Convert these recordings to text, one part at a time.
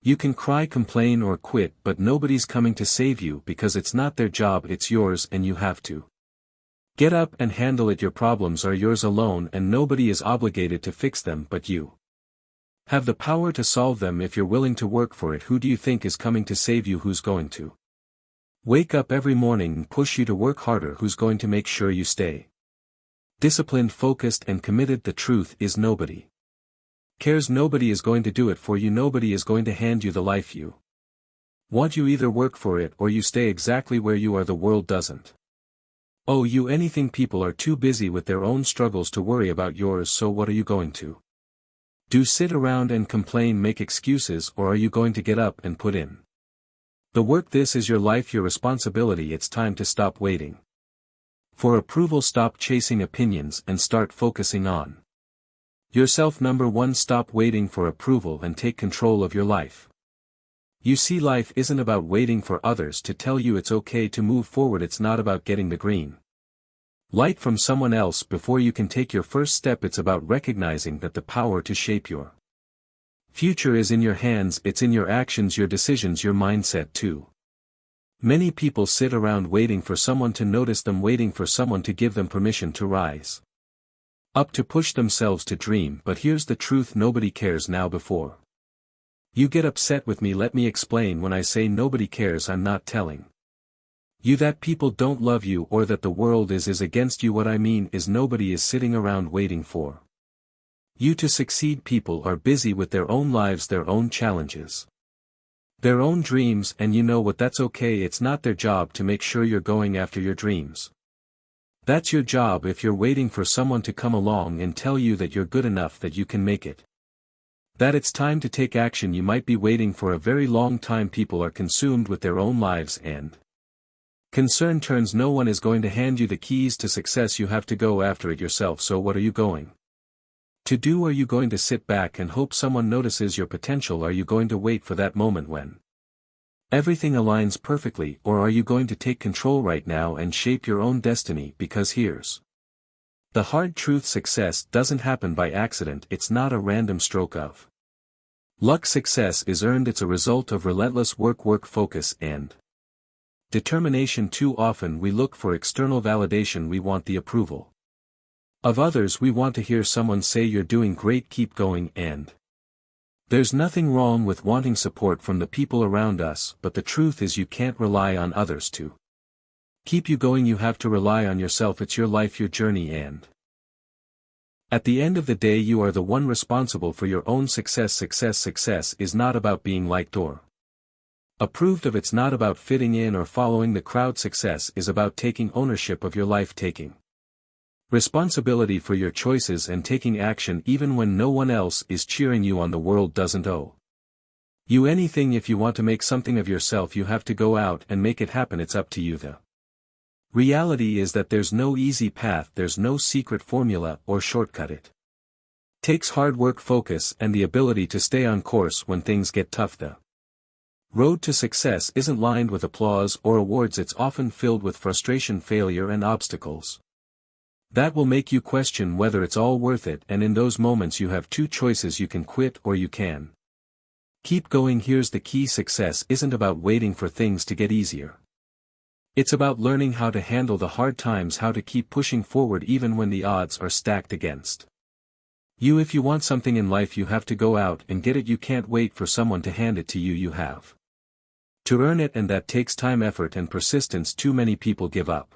You can cry, complain or quit, but nobody's coming to save you because it's not their job, it's yours and you have to get up and handle it. Your problems are yours alone and nobody is obligated to fix them but you. Have the power to solve them if you're willing to work for it. Who do you think is coming to save you? Who's going to wake up every morning and push you to work harder? Who's going to make sure you stay disciplined, focused and committed? The truth is nobody cares. Nobody is going to do it for you. Nobody is going to hand you the life you want. You either work for it or you stay exactly where you are. The world doesn't owe you anything. People are too busy with their own struggles to worry about yours. So what are you going to do? Sit around and complain, make excuses, or are you going to get up and put in the work? This is your life, your responsibility. It's time to stop waiting for approval. Stop chasing opinions and start focusing on yourself. Number 1, stop waiting for approval and take control of your life. You see, life isn't about waiting for others to tell you it's okay to move forward. It's not about getting the green light from someone else before you can take your first step. It's about recognizing that the power to shape your future is in your hands. It's in your actions, your decisions, your mindset too. Many people sit around waiting for someone to notice them, waiting for someone to give them permission to rise up, to push themselves to dream. But here's the truth, nobody cares. Now before you get upset with me, let me explain. When I say nobody cares, I'm not telling you that people don't love you or that the world is against you. What I mean is nobody is sitting around waiting for you to succeed. People are busy with their own lives, their own challenges, their own dreams, and you know what? That's okay. It's not their job to make sure you're going after your dreams. That's your job. If you're waiting for someone to come along and tell you that you're good enough, that you can make it, that it's time to take action, you might be waiting for a very long time. People are consumed with their own lives and concern turns. No one is going to hand you the keys to success. You have to go after it yourself. So what are you going to do? Are you going to sit back and hope someone notices your potential? Are you going to wait for that moment when everything aligns perfectly? Or are you going to take control right now and shape your own destiny? Because here's the hard truth, success doesn't happen by accident. It's not a random stroke of luck. Success is earned. It's a result of relentless work, focus and determination. Too often we look for external validation. We want the approval of others. We want to hear someone say you're doing great, keep going, and there's nothing wrong with wanting support from the people around us, but the truth is you can't rely on others to keep you going. You have to rely on yourself. It's your life, your journey, and at the end of the day you are the one responsible for your own success. Success is not about being liked or approved of. It's not about fitting in or following the crowd. Success is about taking ownership of your life, taking responsibility for your choices and taking action even when no one else is cheering you on. The world doesn't owe you anything. If you want to make something of yourself, you have to go out and make it happen. It's up to you. The reality is that there's no easy path, there's no secret formula or shortcut. It takes hard work, focus, and the ability to stay on course when things get tough. The road to success isn't lined with applause or awards. It's often filled with frustration, failure, and obstacles that will make you question whether it's all worth it. And in those moments you have two choices: you can quit or you can keep going. Here's the key: success isn't about waiting for things to get easier. It's about learning how to handle the hard times, how to keep pushing forward even when the odds are stacked against you. If you want something in life, you have to go out and get it. You can't wait for someone to hand it to you. You have to earn it, and that takes time, effort, and persistence. Too many people give up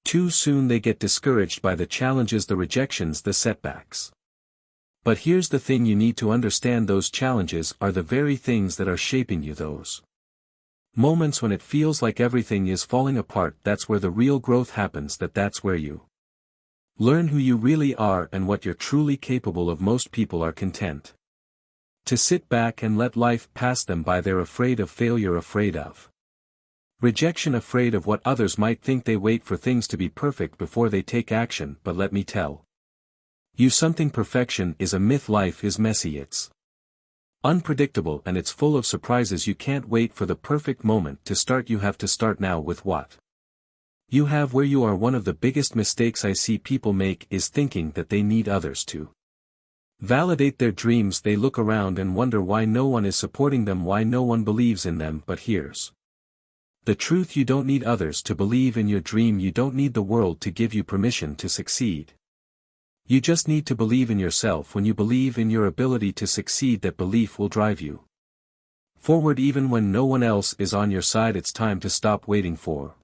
too soon. They get discouraged by the challenges, the rejections, the setbacks. But here's the thing you need to understand: those challenges are the very things that are shaping you. Those moments when it feels like everything is falling apart, that's where the real growth happens. That's where you learn who you really are and what you're truly capable of. Most people are content to sit back and let life pass them by. They're afraid of failure, afraid of rejection, afraid of what others might think. They wait for things to be perfect before they take action. But let me tell you something: perfection is a myth. Life is messy, it's unpredictable, and it's full of surprises. You can't wait for the perfect moment to start. You have to start now with what you have, where you are. One of the biggest mistakes I see people make is thinking that they need others to Validate their dreams. They look around and wonder why no one is supporting them, why no one believes in them. But here's the truth: you don't need others to believe in your dream, you don't need the world to give you permission to succeed. You just need to believe in yourself. When you believe in your ability to succeed, that belief will drive you forward even when no one else is on your side. It's time to stop waiting for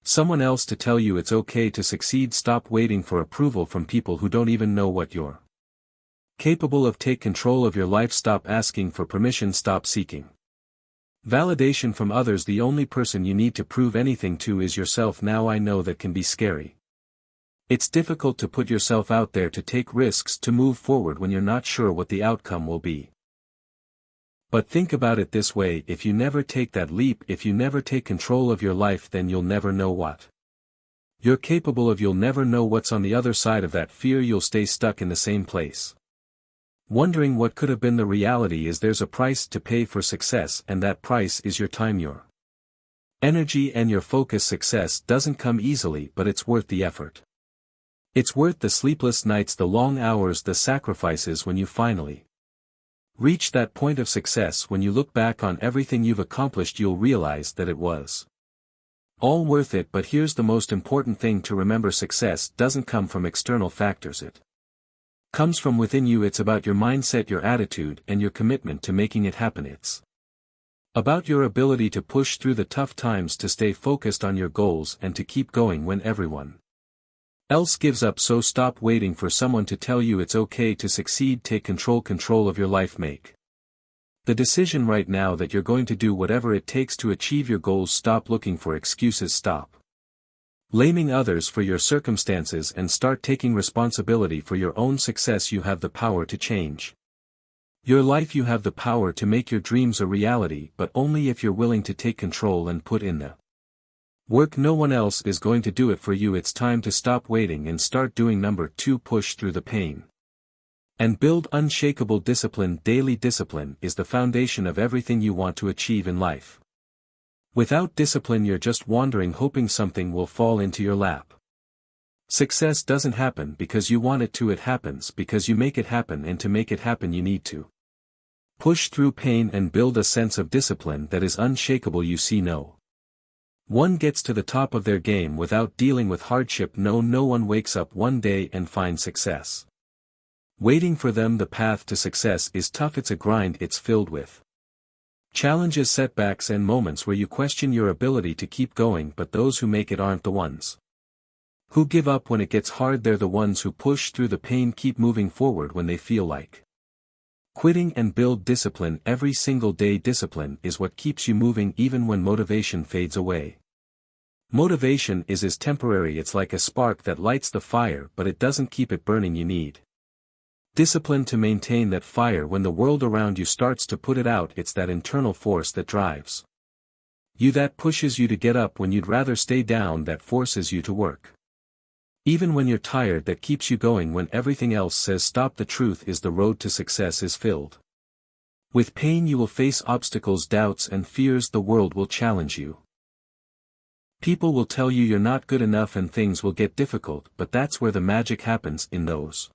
someone else to tell you it's okay to succeed. Stop waiting for approval from people who don't even know what you're capable of. Take control of your life. Stop asking for permission. Stop seeking validation from others. The only person you need to prove anything to is yourself. Now I know that can be scary. It's difficult to put yourself out there, to take risks, to move forward when you're not sure what the outcome will be. But think about it this way: if you never take that leap, if you never take control of your life, then you'll never know what you're capable of. You'll never know what's on the other side of that fear. You'll stay stuck in the same place, wondering what could have been. The reality is there's a price to pay for success, and that price is your time, your energy, and your focus. Success doesn't come easily, but it's worth the effort. It's worth the sleepless nights, the long hours, the sacrifices. When you finally reach that point of success, when you look back on everything you've accomplished, you'll realize that it was all worth it. But here's the most important thing to remember: success doesn't come from external factors, it comes from within you. It's about your mindset, your attitude, and your commitment to making it happen. It's about your ability to push through the tough times, to stay focused on your goals, and to keep going when everyone else gives up. So stop waiting for someone to tell you it's okay to succeed. Take control of your life. Make the decision right now that you're going to do whatever it takes to achieve your goals. Stop looking for excuses. Stop blaming others for your circumstances and start taking responsibility for your own success. You have the power to change your life. You have the power to make your dreams a reality, but only if you're willing to take control and put in the work. No one else is going to do it for you. It's time to stop waiting and start doing. Number 2, push through the pain and build unshakable discipline. Daily discipline is the foundation of everything you want to achieve in life. Without discipline, you're just wandering, hoping something will fall into your lap. Success doesn't happen because you want it to, it happens because you make it happen, and to make it happen you need to push through pain and build a sense of discipline that is unshakable. You see, no one gets to the top of their game without dealing with hardship. No one wakes up one day and finds success waiting for them. The path to success is tough, it's a grind, it's filled with challenges, setbacks, and moments where you question your ability to keep going. But those who make it aren't the ones who give up when it gets hard. They're the ones who push through the pain, keep moving forward when they feel like quitting, and build discipline every single day. Discipline is what keeps you moving even when motivation fades away. Motivation is temporary, it's like a spark that lights the fire, but it doesn't keep it burning. You need discipline to maintain that fire when the world around you starts to put it out. It's that internal force that drives you, that pushes you to get up when you'd rather stay down, that forces you to work even when you're tired, that keeps you going when everything else says stop. The truth is the road to success is filled with pain. You will face obstacles, doubts, and fears. The world will challenge you. People will tell you you're not good enough and things will get difficult, but that's where the magic happens. In those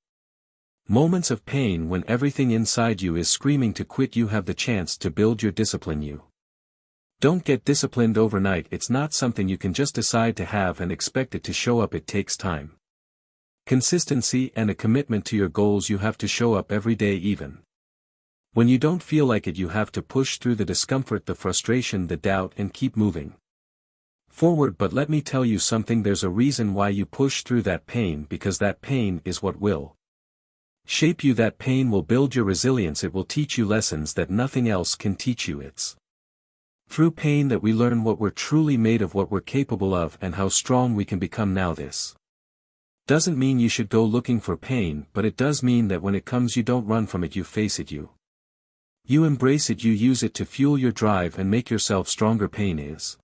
moments of pain, when everything inside you is screaming to quit, you have the chance to build your discipline. You don't get disciplined overnight. It's not something you can just decide to have and expect it to show up. It takes time, consistency, and a commitment to your goals. You have to show up every day, even when you don't feel like it. You have to push through the discomfort, the frustration, the doubt, and keep moving forward. But let me tell you something, there's a reason why you push through that pain, because that pain is what will shape you. That pain will build your resilience. It will teach you lessons that nothing else can teach you. It's through pain that we learn what we're truly made of, what we're capable of, and how strong we can become. Now this doesn't mean you should go looking for pain, but it does mean that when it comes you don't run from it, you face it, you embrace it, you use it to fuel your drive and make yourself stronger. Pain is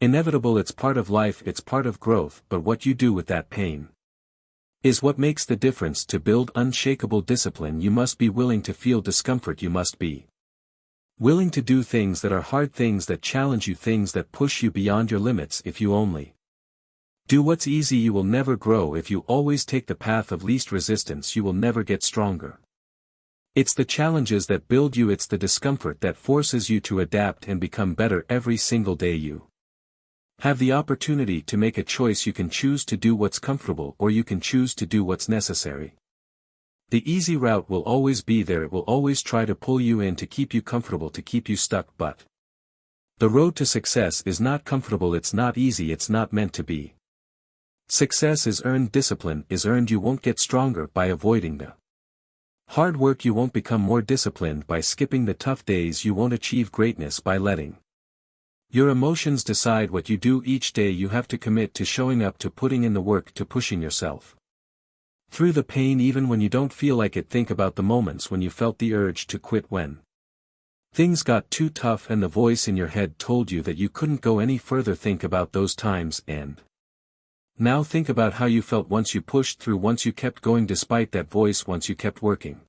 inevitable, it's part of life, it's part of growth, but what you do with that pain is what makes the difference. To build unshakable discipline, you must be willing to feel discomfort. You must be willing to do things that are hard, things that challenge you, things that push you beyond your limits. If you only Do what's easy. You will never grow. If you always take the path of least resistance, you will never get stronger. It's the challenges that build you. It's the discomfort that forces you to adapt and become better every single day. You have the opportunity to make a choice. You can choose to do what's comfortable, or you can choose to do what's necessary. The easy route will always be there. It will always try to pull you in, to keep you comfortable, to keep you stuck. But the road to success is not comfortable. It's not easy. It's not meant to be. Success is earned. Discipline is earned. You won't get stronger by avoiding the hard work. You won't become more disciplined by skipping the tough days. You won't achieve greatness by letting your emotions decide what you do each day. You have to commit to showing up, to putting in the work, to pushing yourself through the pain even when you don't feel like it. Think about the moments when you felt the urge to quit, when things got too tough and the voice in your head told you that you couldn't go any further. Think about those times, and now think about how you felt once you pushed through, once you kept going despite that voice, once you kept working.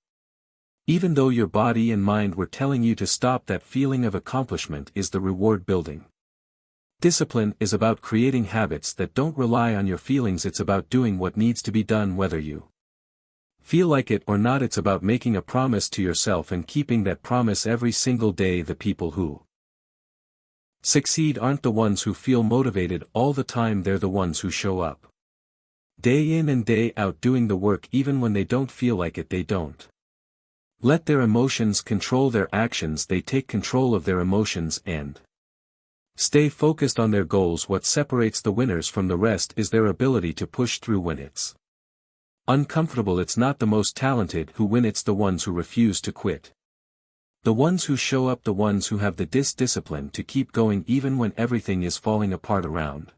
Even though your body and mind were telling you to stop. That feeling of accomplishment is the reward building. Discipline is about creating habits that don't rely on your feelings. It's about doing what needs to be done whether you feel like it or not. It's about making a promise to yourself and keeping that promise every single day. The people who succeed aren't the ones who feel motivated all the time. They're the ones who show up day in and day out, doing the work even when they don't feel like it. They don't let their emotions control their actions. They take control of their emotions and stay focused on their goals. What separates the winners from the rest is their ability to push through when it's uncomfortable. It's not the most talented who win. It's the ones who refuse to quit. The ones who show up, the ones who have the discipline to keep going even when everything is falling apart around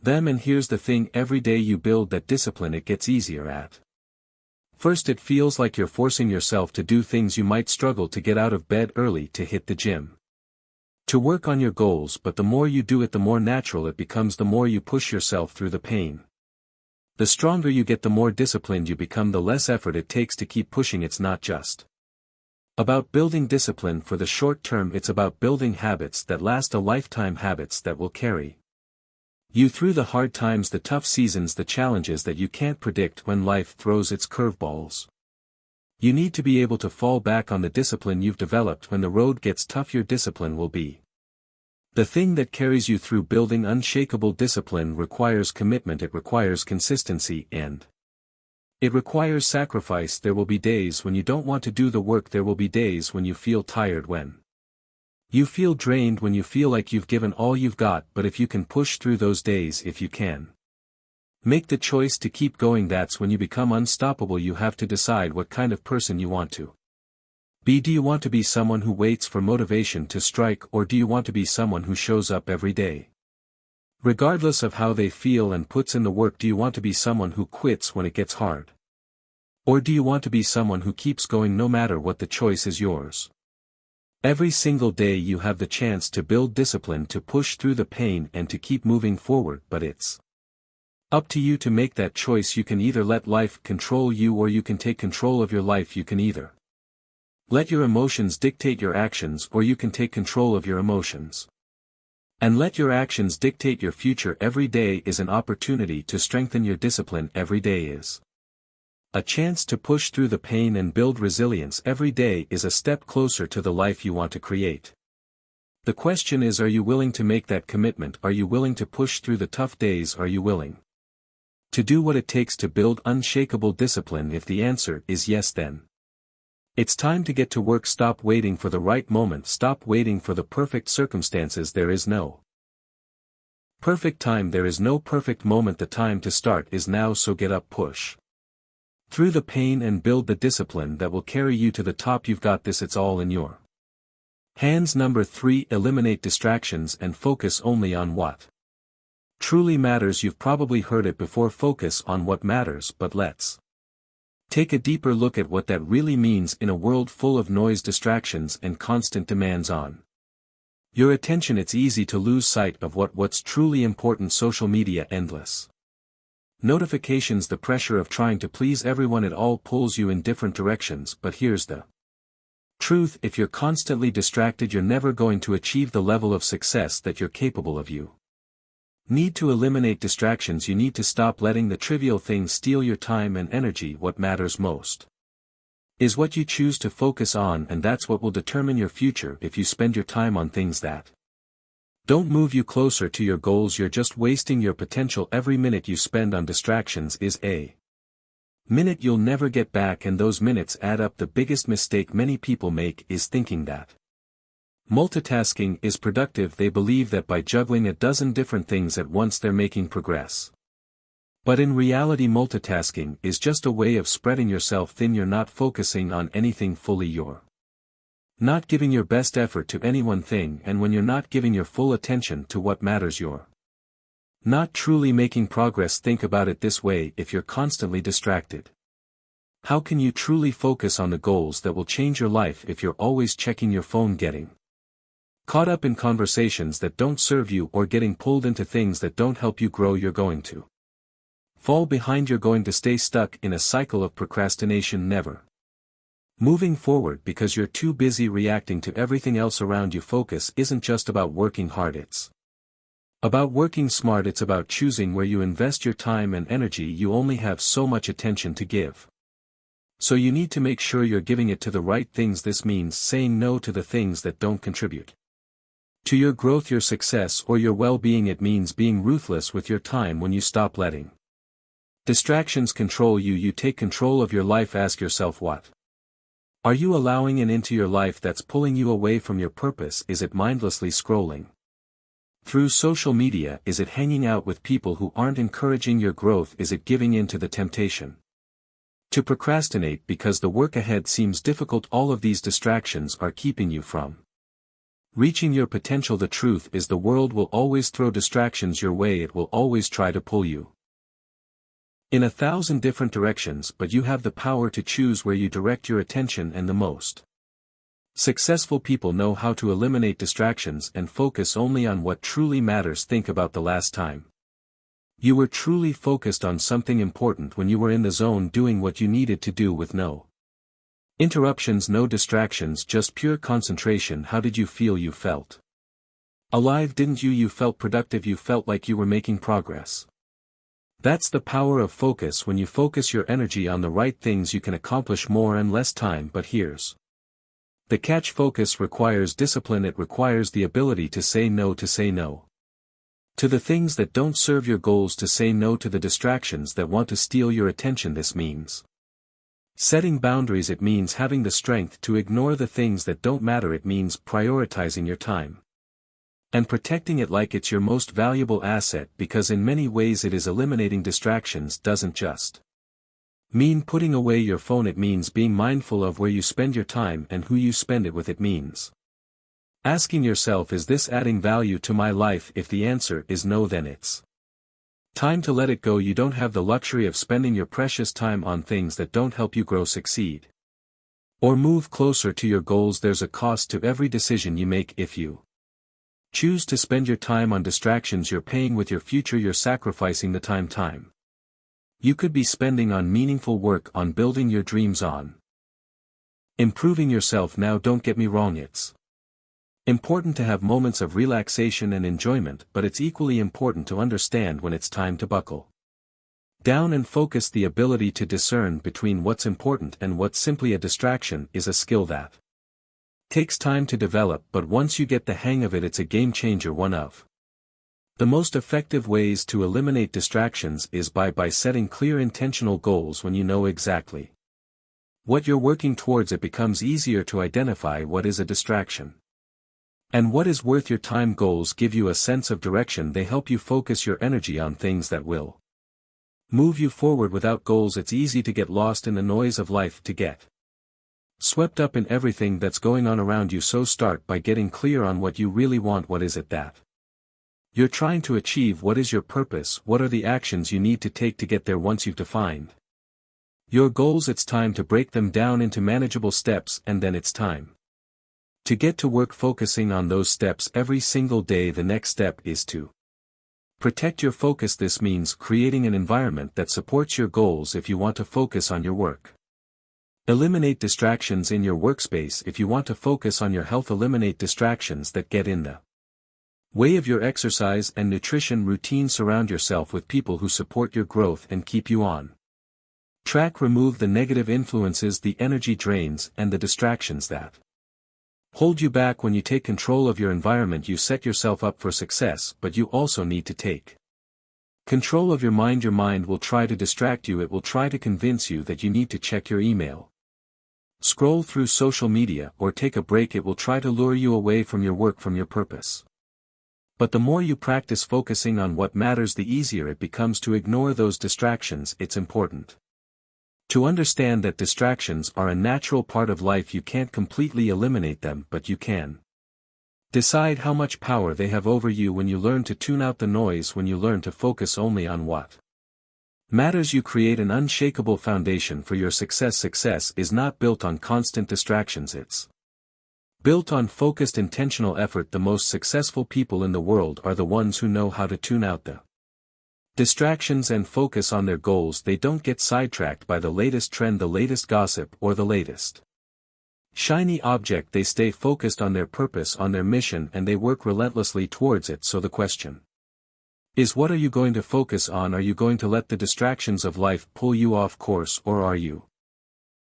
them. And here's the thing, every day you build that discipline, it gets easier. At first it feels like you're forcing yourself to do things. You might struggle to get out of bed early, to hit the gym, to work on your goals, but the more you do it, the more natural it becomes. The more you push yourself through the pain, the stronger you get. The more disciplined you become, the less effort it takes to keep pushing. It's not just about building discipline for the short term. It's about building habits that last a lifetime, habits that will carry you through the hard times, the tough seasons, the challenges that you can't predict when life throws its curveballs. You need to be able to fall back on the discipline you've developed when the road gets tough. Your discipline will be the thing that carries you through. Building unshakable discipline requires commitment. It requires consistency, and it requires sacrifice. There will be days when you don't want to do the work. There will be days when you feel tired, when you feel drained, when you feel like you've given all you've got. But if you can push through those days, if you can make the choice to keep going, that's when you become unstoppable. You have to decide what kind of person you want to be. Do you want to be someone who waits for motivation to strike, or do you want to be someone who shows up every day, regardless of how they feel, and puts in the work? Do you want to be someone who quits when it gets hard, or do you want to be someone who keeps going no matter what? The choice is yours. Every single day you have the chance to build discipline, to push through the pain and to keep moving forward, but it's up to you to make that choice. You can either let life control you, or you can take control of your life. You can either let your emotions dictate your actions, or you can take control of your emotions and let your actions dictate your future. Every day is an opportunity to strengthen your discipline. Every day is a chance to push through the pain and build resilience. Every day is a step closer to the life you want to create. The question is, are you willing to make that commitment? Are you willing to push through the tough days? Are you willing to do what it takes to build unshakable discipline? If the answer is yes, then it's time to get to work. Stop waiting for the right moment. Stop waiting for the perfect circumstances. There is no perfect time. There is no perfect moment. The time to start is now. So get up, push through the pain, and build the discipline that will carry you to the top. You've got this. It's all in your hands. Number 3, eliminate distractions and focus only on what truly matters. You've probably heard it before, focus on what matters, but let's take a deeper look at what that really means in a world full of noise, distractions, and constant demands on your attention. It's easy to lose sight of what's truly important. Social media, endless notifications, the pressure of trying to please everyone, it all pulls you in different directions. But here's the truth, if you're constantly distracted, you're never going to achieve the level of success that you're capable of. You Need to eliminate distractions. You need to stop letting the trivial things steal your time and energy. What matters most is what you choose to focus on, and that's what will determine your future. If you spend your time on things that don't move you closer to your goals, you're just wasting your potential. Every minute you spend on distractions is a minute you'll never get back, and those minutes add up. The biggest mistake many people make is thinking that multitasking is productive. They believe that by juggling a dozen different things at once they're making progress. But in reality, multitasking is just a way of spreading yourself thin. You're not focusing on anything fully. You're not giving your best effort to any one thing, and when you're not giving your full attention to what matters, you're not truly making progress. Think about it this way: if you're constantly distracted, how can you truly focus on the goals that will change your life? If you're always checking your phone, getting caught up in conversations that don't serve you, or getting pulled into things that don't help you grow, you're going to fall behind. You're going to stay stuck in a cycle of procrastination, never moving forward because you're too busy reacting to everything else around you. Focus isn't just about working hard, it's about working smart. It's about choosing where you invest your time and energy. You only have so much attention to give, so you need to make sure you're giving it to the right things. This means saying no to the things that don't contribute to your growth, your success, or your well-being. It means being ruthless with your time. When you stop letting distractions control you, you take control of your life. Ask yourself, what are you allowing into your life that's pulling you away from your purpose? Is it mindlessly scrolling through social media? Is it hanging out with people who aren't encouraging your growth? Is it giving in to the temptation to procrastinate because the work ahead seems difficult? All of these distractions are keeping you from reaching your potential. The truth is, the world will always throw distractions your way. It will always try to pull you in 1,000 different directions, but you have the power to choose where you direct your attention. And the most successful people know how to eliminate distractions and focus only on what truly matters. Think about the last time you were truly focused on something important, when you were in the zone doing what you needed to do with no interruptions, no distractions, just pure concentration. How did you feel? You felt alive, didn't you? You felt productive. You felt like you were making progress. That's the power of focus. When you focus your energy on the right things, you can accomplish more in less time. But here's the catch: focus requires discipline. It requires the ability to say no to the things that don't serve your goals, to say no to the distractions that want to steal your attention. This means setting boundaries. It means having the strength to ignore the things that don't matter. It means prioritizing your time and protecting it like it's your most valuable asset, because in many ways it is. Eliminating distractions doesn't just mean putting away your phone. It means being mindful of where you spend your time and who you spend it with. It means asking yourself, is this adding value to my life? If the answer is no, then it's time to let it go. You don't have the luxury of spending your precious time on things that don't help you grow, succeed, or move closer to your goals. There's a cost to every decision you make. If you choose to spend your time on distractions, you're paying with your future. You're sacrificing the time you could be spending on meaningful work, on building your dreams, on improving yourself. Now, don't get me wrong, it's important to have moments of relaxation and enjoyment, but it's equally important to understand when it's time to buckle down and focus. The ability to discern between what's important and what's simply a distraction is a skill that takes time to develop, but once you get the hang of it, it's a game changer. One of the most effective ways to eliminate distractions is by setting clear, intentional goals. When you know exactly what you're working towards, it becomes easier to identify what is a distraction and what is worth your time. Goals give you a sense of direction. They help you focus your energy on things that will move you forward. Without goals, it's easy to get lost in the noise of life, to get swept up in everything that's going on around you. So start by getting clear on what you really want. What is it that you're trying to achieve? What is your purpose? What are the actions you need to take to get there? Once you've defined your goals, it's time to break them down into manageable steps, and then it's time to get to work focusing on those steps every single day. The next step is to protect your focus. This means creating an environment that supports your goals. If you want to focus on your work, eliminate distractions in your workspace. If you want to focus on your health, eliminate distractions that get in the Way of your exercise and nutrition routine. Surround yourself with people who support your growth and keep you on track. Remove the negative influences, the energy drains, and the distractions that hold you back. When you take control of your environment, you set yourself up for success, but you also need to take control of your mind. Your mind will try to distract you. It will try to convince you that you need to check your email, scroll through social media, or take a break. It will try to lure you away from your work, from your purpose. But the more you practice focusing on what matters, the easier it becomes to ignore those distractions. It's important to understand that distractions are a natural part of life. You can't completely eliminate them, but you can decide how much power they have over you when you learn to tune out the noise, when you learn to focus only on what matters. You create an unshakable foundation for your success. Success is not built on constant distractions, it's built on focused, intentional effort. The most successful people in the world are the ones who know how to tune out the distractions and focus on their goals. They don't get sidetracked by the latest trend, the latest gossip, or the latest shiny object. They stay focused on their purpose, on their mission, and they work relentlessly towards it. So the question is, what are you going to focus on? Are you going to let the distractions of life pull you off course, or are you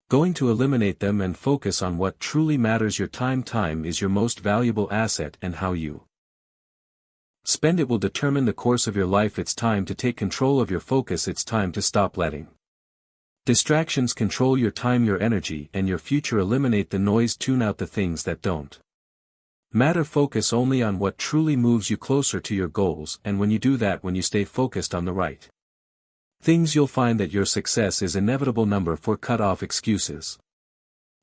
going to eliminate them and focus on what truly matters? Your time. Time is your most valuable asset, and how you spend it will determine the course of your life. It's time to take control of your focus. It's time to stop letting distractions control your time, your energy, and your future. Eliminate the noise. Tune out the things that don't matter. Focus only on what truly moves you closer to your goals, and when you do that, when you stay focused on the right things, you'll find that your success is inevitable. Number 4, cut off excuses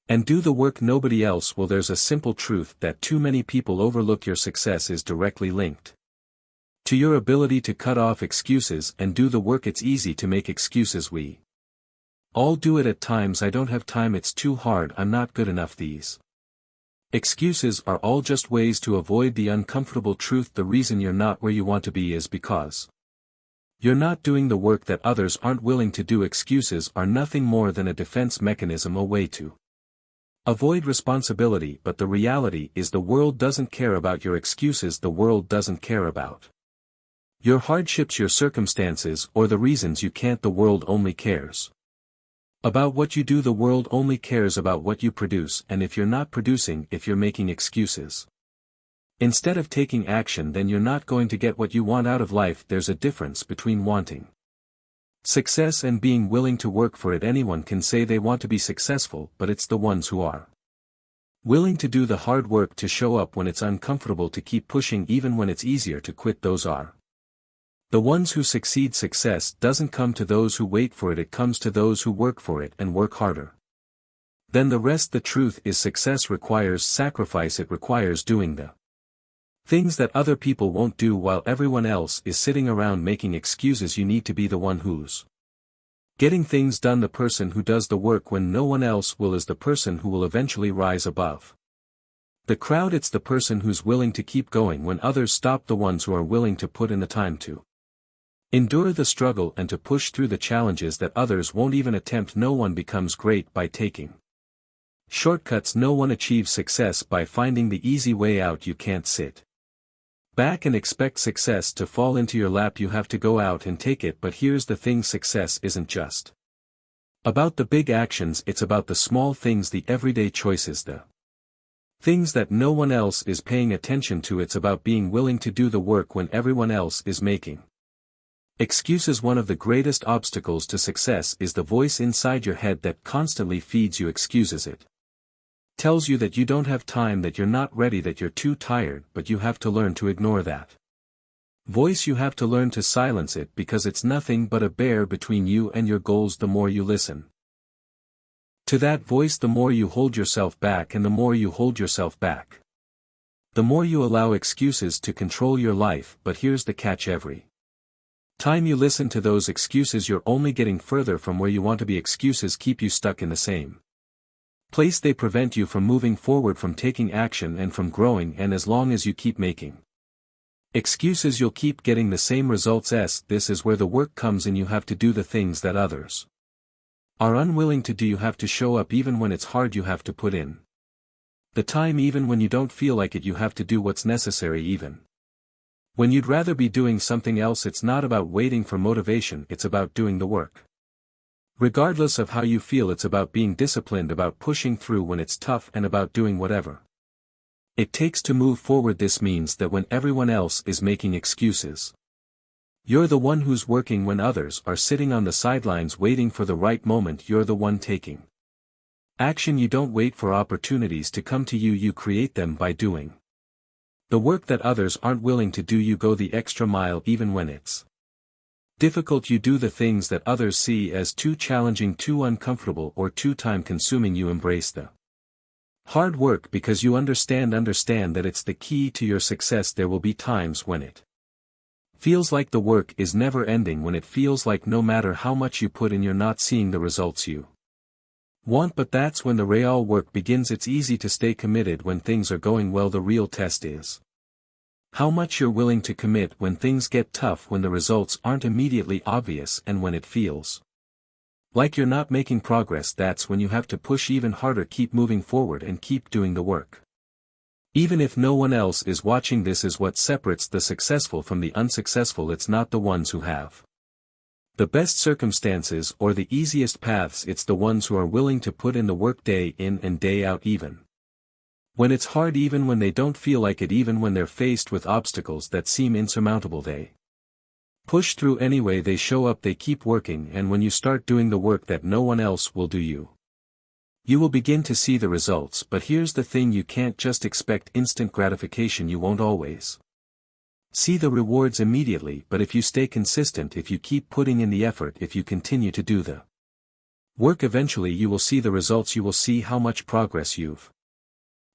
and do the work. Nobody else will. There's a simple truth that too many people overlook. Your success is directly linked to your ability to cut off excuses and do the work. It's easy to make excuses. We all do it at times. I don't have time, it's too hard, I'm not good enough. These excuses are all just ways to avoid the uncomfortable truth. The reason you're not where you want to be is because you're not doing the work that others aren't willing to do. Excuses are nothing more than a defense mechanism, a way to avoid responsibility. But the reality is, the world doesn't care about your excuses. The world doesn't care about your hardships, your circumstances, or the reasons you can't. The world only cares about what you do. The world only cares about what you produce. And if you're not producing, if you're making excuses instead of taking action, then you're not going to get what you want out of life. There's a difference between wanting success and being willing to work for it. Anyone can say they want to be successful, but it's the ones who are willing to do the hard work, to show up when it's uncomfortable, to keep pushing even when it's easier to quit. Those are the ones who succeed. Success doesn't come to those who wait for it, it comes to those who work for it and work harder than the rest. The truth is, success requires sacrifice. It requires doing the things that other people won't do while everyone else is sitting around making excuses. You need to be the one who's getting things done. The person who does the work when no one else will is the person who will eventually rise above the crowd. It's the person who's willing to keep going when others stop. The ones who are willing to put in the time to endure the struggle and to push through the challenges that others won't even attempt. No one becomes great by taking shortcuts. No one achieves success by finding the easy way out. You can't sit back and expect success to fall into your lap. You have to go out and take it. But here's the thing, success isn't just about the big actions, it's about the small things, the everyday choices, the things that no one else is paying attention to. It's about being willing to do the work when everyone else is making excuses. One of the greatest obstacles to success is the voice inside your head that constantly feeds you excuses. It tells you that you don't have time, that you're not ready, that you're too tired, but you have to learn to ignore that voice. You have to learn to silence it, because it's nothing but a barrier between you and your goals. The more you listen to that voice, the more you hold yourself back, and the more you hold yourself back, the more you allow excuses to control your life. But here's the catch, every time you listen to those excuses, you're only getting further from where you want to be. Excuses keep you stuck in the same place. They prevent you from moving forward, from taking action, and from growing. And as long as you keep making excuses, you'll keep getting the same results. This is where the work comes in. You have to do the things that others are unwilling to do. You have to show up even when it's hard. You have to put in the time even when you don't feel like it. You have to do what's necessary even When you'd rather be doing something else, it's not about waiting for motivation, it's about doing the work. Regardless of how you feel, it's about being disciplined, about pushing through when it's tough, and about doing whatever it takes to move forward. This means that when everyone else is making excuses, you're the one who's working. When others are sitting on the sidelines waiting for the right moment, you're the one taking action. You don't wait for opportunities to come to you, you create them by doing the work that others aren't willing to do. You go the extra mile even when it's difficult. You do the things that others see as too challenging, too uncomfortable, or too time-consuming. You embrace the hard work because you understand that it's the key to your success. There will be times when it feels like the work is never ending, when it feels like no matter how much you put in, you're not seeing the results you want, but that's when the real work begins. It's easy to stay committed when things are going well. The real test is how much you're willing to commit when things get tough, when the results aren't immediately obvious, and when it feels like you're not making progress. That's when you have to push even harder, keep moving forward and keep doing the work. Even if no one else is watching. This is what separates the successful from the unsuccessful. It's not the ones who have the best circumstances or the easiest paths, it's the ones who are willing to put in the work day in and day out, even when it's hard, even when they don't feel like it, even when they're faced with obstacles that seem insurmountable. They push through anyway, they show up, they keep working, and when you start doing the work that no one else will do, you will begin to see the results. But here's the thing, you can't just expect instant gratification. You won't always see the rewards immediately, but if you stay consistent, if you keep putting in the effort, if you continue to do the work, eventually you will see the results. You will see how much progress you've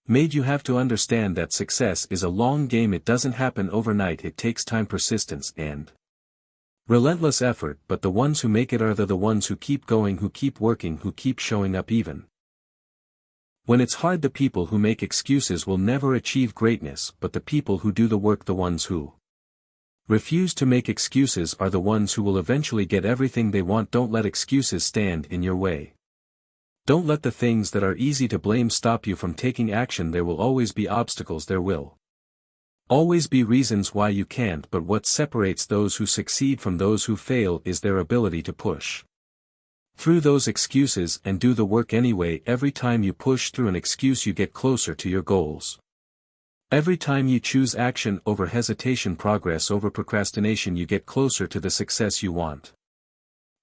made. You have to understand that success is a long game. It doesn't happen overnight. It takes time, persistence, and relentless effort, but the ones who make it are the ones who keep going, who keep working, who keep showing up even when it's hard. The people who make excuses will never achieve greatness, but the people who do the work, the ones who refuse to make excuses, are the ones who will eventually get everything they want. Don't let excuses stand in your way. Don't let the things that are easy to blame stop you from taking action. There will always be obstacles. There will always be reasons why you can't, but what separates those who succeed from those who fail is their ability to push through those excuses and do the work anyway. Every time you push through an excuse, you get closer to your goals. Every time you choose action over hesitation, progress over procrastination, you get closer to the success you want.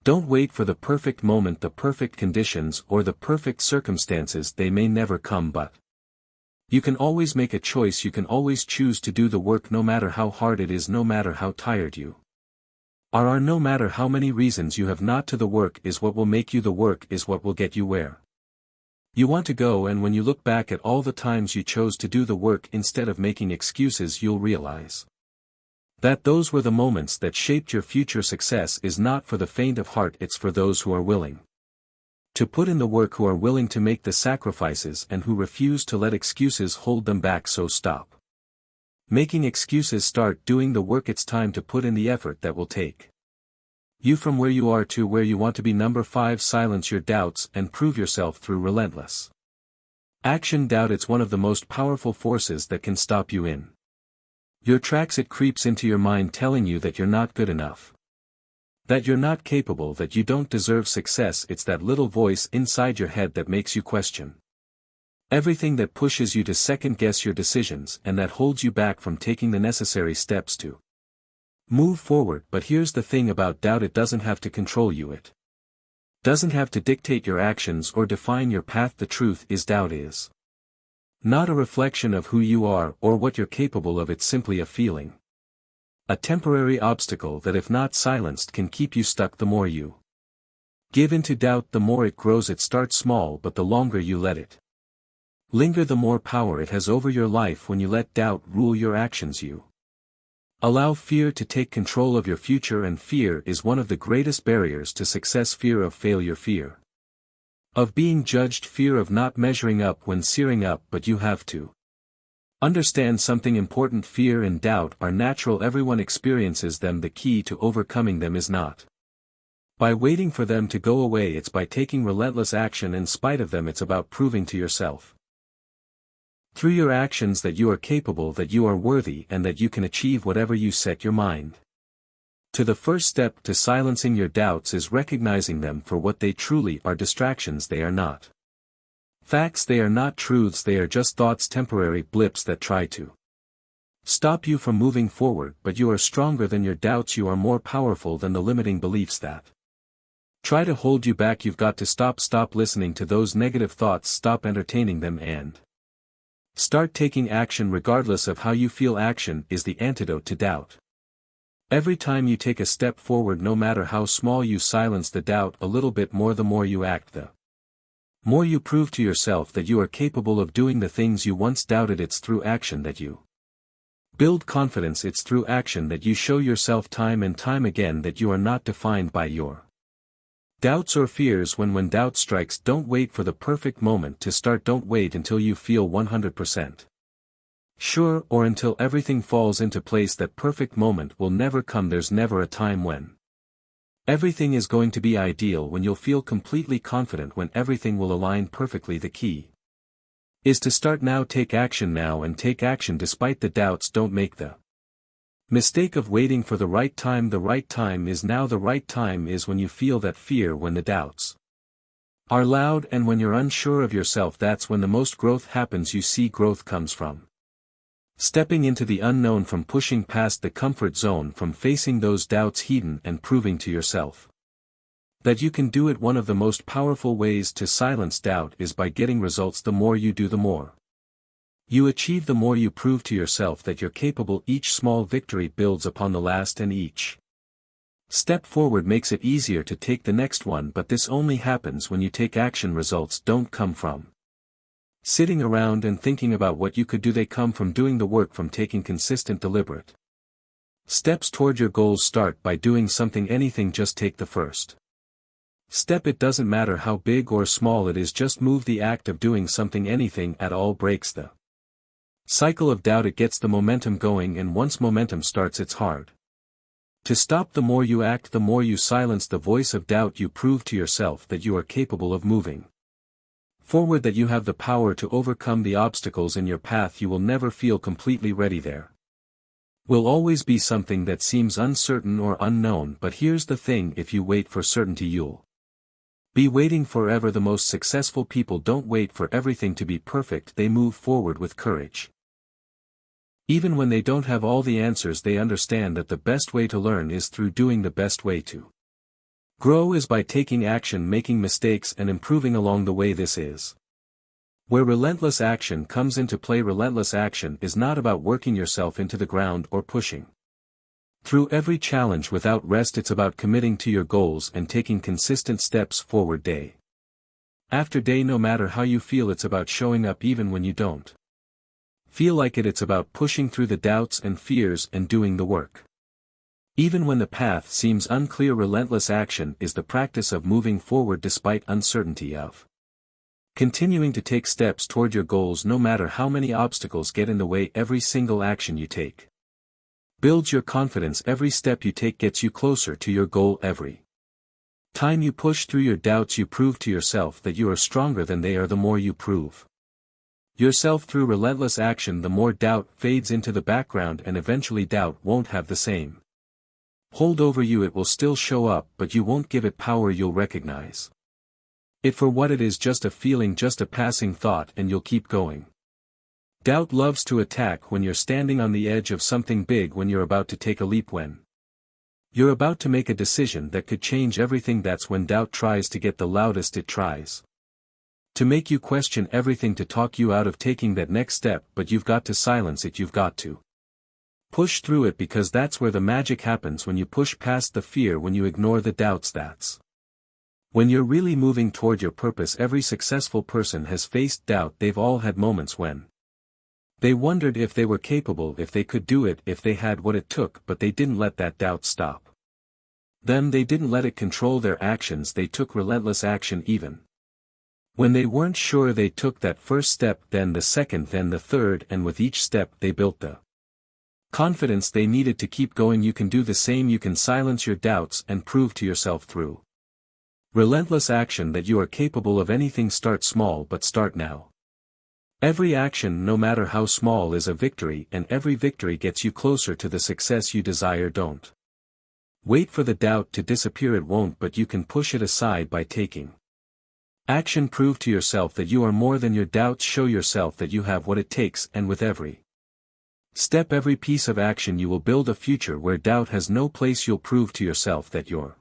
Don't wait for the perfect moment, the perfect conditions, or the perfect circumstances. They may never come, but you can always make a choice. You can always choose to do the work, no matter how hard it is, no matter how tired you are, no matter how many reasons you have not to. The work is what will make you. The work is what will get you where you want to go. And when you look back at all the times you chose to do the work instead of making excuses, you'll realize that those were the moments that shaped your future. Success is not for the faint of heart, it's for those who are willing to put in the work, who are willing to make the sacrifices, and who refuse to let excuses hold them back. So stop making excuses, start doing the work. It's time to put in the effort that will take you from where you are to where you want to be. Number 5, silence your doubts and prove yourself through relentless action. Doubt, it's one of the most powerful forces that can stop you in your tracks. It creeps into your mind telling you that you're not good enough, that you're not capable, that you don't deserve success. It's that little voice inside your head that makes you question everything, that pushes you to second-guess your decisions, and that holds you back from taking the necessary steps to move forward. But here's the thing about doubt, it doesn't have to control you. It doesn't have to dictate your actions or define your path. The truth is, doubt is not a reflection of who you are or what you're capable of. It's simply a feeling, a temporary obstacle that, if not silenced, can keep you stuck. The more you give into doubt, the more it grows. It starts small, but the longer you let it linger, the more power it has over your life. When you let doubt rule your actions, you allow fear to take control of your future, and fear is one of the greatest barriers to success. Fear of failure, fear of being judged, fear of not measuring up when searing up. But you have to understand something important. Fear and doubt are natural. Everyone experiences them. The key to overcoming them is not by waiting for them to go away, it's by taking relentless action in spite of them. It's about proving to yourself Through your actions that you are capable, that you are worthy, and that you can achieve whatever you set your mind to. The first step to silencing your doubts is recognizing them for what they truly are: distractions. They are not facts, they are not truths, they are just thoughts, temporary blips that try to stop you from moving forward. But you are stronger than your doubts, you are more powerful than the limiting beliefs that try to hold you back. You've got to stop listening to those negative thoughts, stop entertaining them, and start taking action regardless of how you feel. Action is the antidote to doubt. Every time you take a step forward, no matter how small, you silence the doubt a little bit more. The more you act, the more you prove to yourself that you are capable of doing the things you once doubted. It's through action that you build confidence. It's through action that you show yourself time and time again that you are not defined by your doubts or fears. When doubt strikes, don't wait for the perfect moment to start. Don't wait until you feel 100% sure, or until everything falls into place. That perfect moment will never come. There's never a time when everything is going to be ideal, when you'll feel completely confident, when everything will align perfectly. The key is to start now. Take action now, and take action despite the doubts. Don't make the mistake of waiting for the right time. The right time is now. The right time is when you feel that fear, when the doubts are loud, and when you're unsure of yourself. That's when the most growth happens. You see, growth comes from stepping into the unknown, from pushing past the comfort zone, from facing those doubts head-on and proving to yourself that you can do it. One of the most powerful ways to silence doubt is by getting results. The more you do, the more you achieve, the more you prove to yourself that you're capable. Each small victory builds upon the last, and each step forward makes it easier to take the next one. But this only happens when you take action. Results don't come from sitting around and thinking about what you could do. They come from doing the work, from taking consistent, deliberate steps toward your goals. Start by doing something, anything. Just take the first step. It doesn't matter how big or small it is, just move. The act of doing something, anything at all, breaks the cycle of doubt. It gets the momentum going, and once momentum starts, it's hard to stop. The more you act, the more you silence the voice of doubt. You prove to yourself that you are capable of moving forward, that you have the power to overcome the obstacles in your path. You will never feel completely ready. There will always be something that seems uncertain or unknown. But here's the thing: if you wait for certainty, you'll be waiting forever. The most successful people don't wait for everything to be perfect. They move forward with courage. Even when they don't have all the answers, they understand that the best way to learn is through doing. The best way to grow is by taking action, making mistakes, and improving along the way. This is where relentless action comes into play. Relentless action is not about working yourself into the ground or pushing through every challenge without rest. It's about committing to your goals and taking consistent steps forward day after day. No matter how you feel, it's about showing up even when you don't feel like it. It's about pushing through the doubts and fears and doing the work even when the path seems unclear. Relentless action is the practice of moving forward despite uncertainty, of continuing to take steps toward your goals no matter how many obstacles get in the way. Every single action you take builds your confidence. Every step you take gets you closer to your goal. Every time you push through your doubts, you prove to yourself that you are stronger than they are. The more you prove yourself through relentless action, the more doubt fades into the background, and eventually doubt won't have the same hold over you. It will still show up, but you won't give it power. You'll recognize it for what it is: just a feeling, just a passing thought, and you'll keep going. Doubt loves to attack when you're standing on the edge of something big, when you're about to take a leap, when you're about to make a decision that could change everything. That's when doubt tries to get the loudest. It tries to make you question everything, to talk you out of taking that next step. But you've got to silence it. You've got to push through it, because that's where the magic happens. When you push past the fear, when you ignore the doubts, that's when you're really moving toward your purpose. Every successful person has faced doubt. They've all had moments when they wondered if they were capable, if they could do it, if they had what it took, but they didn't let that doubt stop them. They didn't let it control their actions. They took relentless action even when they weren't sure. They took that first step, then the second, then the third, and with each step they built the confidence they needed to keep going. You can do the same. You can silence your doubts and prove to yourself through relentless action that you are capable of anything. Start small, but start now. Every action, no matter how small, is a victory, and every victory gets you closer to the success you desire. Don't wait for the doubt to disappear, it won't, but you can push it aside by taking action. Prove to yourself that you are more than your doubts. Show yourself that you have what it takes, and with every step, every piece of action, you will build a future where doubt has no place. You'll prove to yourself that your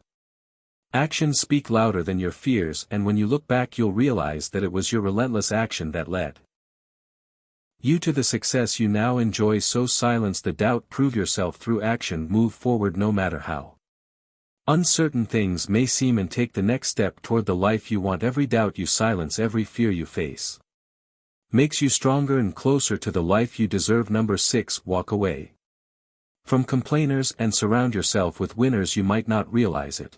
actions speak louder than your fears, and when you look back you'll realize that it was your relentless action that led you to the success you now enjoy. So silence the doubt, prove yourself through action, move forward no matter how uncertain things may seem, and take the next step toward the life you want. Every doubt you silence, every fear you face, makes you stronger and closer to the life you deserve. Number 6. Walk away from complainers and surround yourself with winners. You might not realize it,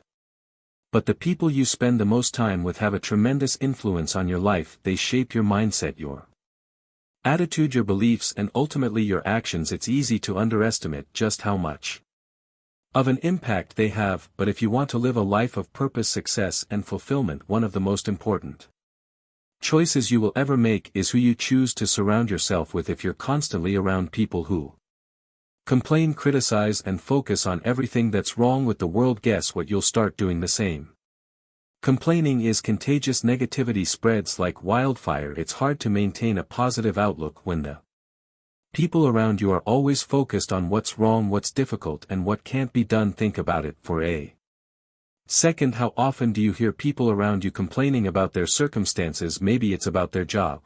but the people you spend the most time with have a tremendous influence on your life. They shape your mindset, your attitude, your beliefs, and ultimately your actions. It's easy to underestimate just how much of an impact they have, but if you want to live a life of purpose, success, and fulfillment, one of the most important choices you will ever make is who you choose to surround yourself with. If you're constantly around people who complain, criticize, and focus on everything that's wrong with the world, guess what? You'll start doing the same. Complaining is contagious. Negativity spreads like wildfire. It's hard to maintain a positive outlook when the people around you are always focused on what's wrong, what's difficult, and what can't be done. Think about it for a second. How often do you hear people around you complaining about their circumstances? Maybe it's about their job,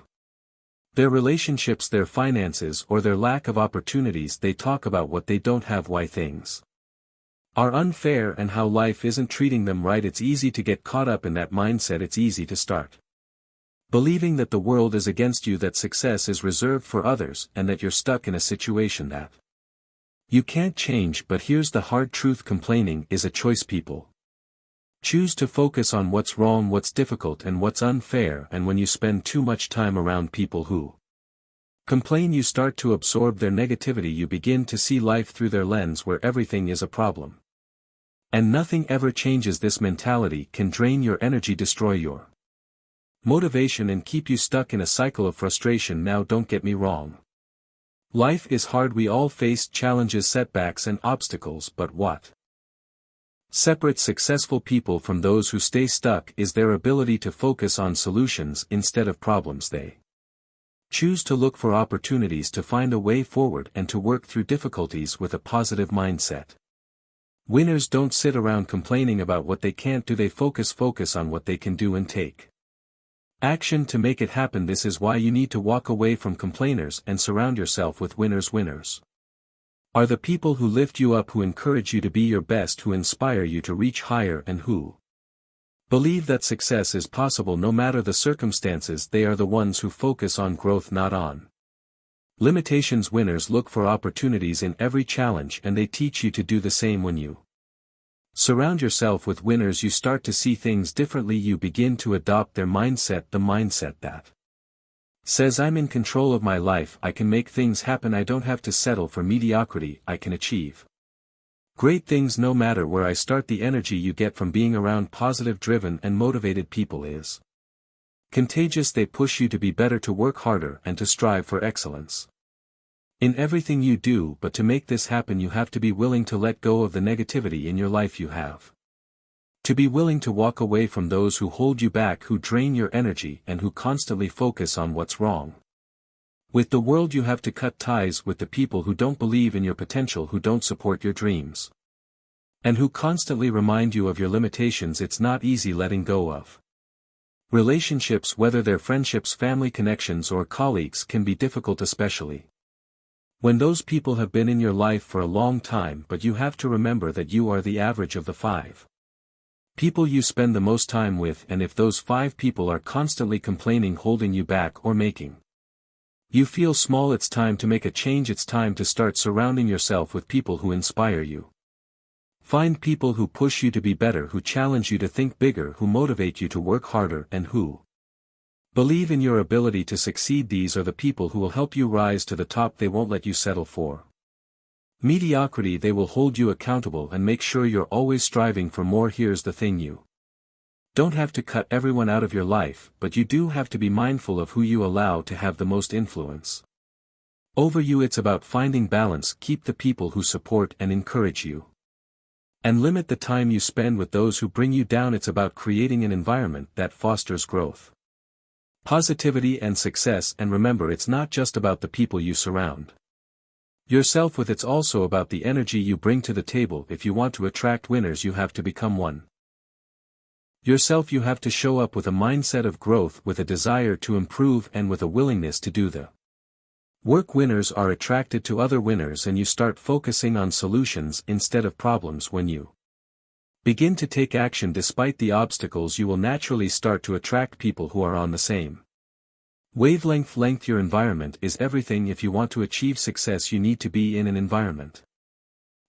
their relationships, their finances, or their lack of opportunities. They talk about what they don't have, why things are unfair, and how life isn't treating them right. It's easy to get caught up in that mindset. It's easy to start believing that the world is against you, that success is reserved for others, and that you're stuck in a situation that you can't change. But here's the hard truth: complaining is a choice. People choose to focus on what's wrong, what's difficult, and what's unfair, and when you spend too much time around people who complain, you start to absorb their negativity. You begin to see life through their lens, where everything is a problem and nothing ever changes. This mentality can drain your energy, destroy your motivation, and keep you stuck in a cycle of frustration. Now don't get me wrong, life is hard. We all face challenges, setbacks, and obstacles, but what separates successful people from those who stay stuck is their ability to focus on solutions instead of problems. They choose to look for opportunities, to find a way forward, and to work through difficulties with a positive mindset. Winners don't sit around complaining about what they can't do. They focus on what they can do and take action to make it happen. This is why you need to walk away from complainers and surround yourself with winners. Winners are the people who lift you up, who encourage you to be your best, who inspire you to reach higher, and who believe that success is possible no matter the circumstances. They are the ones who focus on growth, not on limitations. Winners look for opportunities in every challenge, and they teach you to do the same. When you surround yourself with winners, you start to see things differently. You begin to adopt their mindset, the mindset that says, I'm in control of my life, I can make things happen, I don't have to settle for mediocrity, I can achieve great things no matter where I start. The energy you get from being around positive, driven, and motivated people is contagious. They push you to be better, to work harder, and to strive for excellence in everything you do. But to make this happen, you have to be willing to let go of the negativity in your life. You have to be willing to walk away from those who hold you back, who drain your energy, and who constantly focus on what's wrong with the world. You have to cut ties with the people who don't believe in your potential, who don't support your dreams, and who constantly remind you of your limitations. It's not easy letting go of relationships, whether they're friendships, family connections, or colleagues, can be difficult, especially when those people have been in your life for a long time. But you have to remember that you are the average of the 5 people you spend the most time with, and if those 5 people are constantly complaining, holding you back, or making you feel small, it's time to make a change. It's time to start surrounding yourself with people who inspire you. Find people who push you to be better, who challenge you to think bigger, who motivate you to work harder, and who believe in your ability to succeed. These are the people who will help you rise to the top. They won't let you settle for mediocrity. They will hold you accountable and make sure you're always striving for more. Here's the thing: you don't have to cut everyone out of your life, but you do have to be mindful of who you allow to have the most influence over you. It's about finding balance. Keep the people who support and encourage you, and limit the time you spend with those who bring you down. It's about creating an environment that fosters growth, positivity and success. And remember, it's not just about the people you surround yourself with, it's also about the energy you bring to the table. If you want to attract winners, you have to become one yourself. You have to show up with a mindset of growth, with a desire to improve, and with a willingness to do the work. Winners are attracted to other winners, and you start focusing on solutions instead of problems. When you begin to take action despite the obstacles, you will naturally start to attract people who are on the same wavelength. Your environment is everything. If you want to achieve success, you need to be in an environment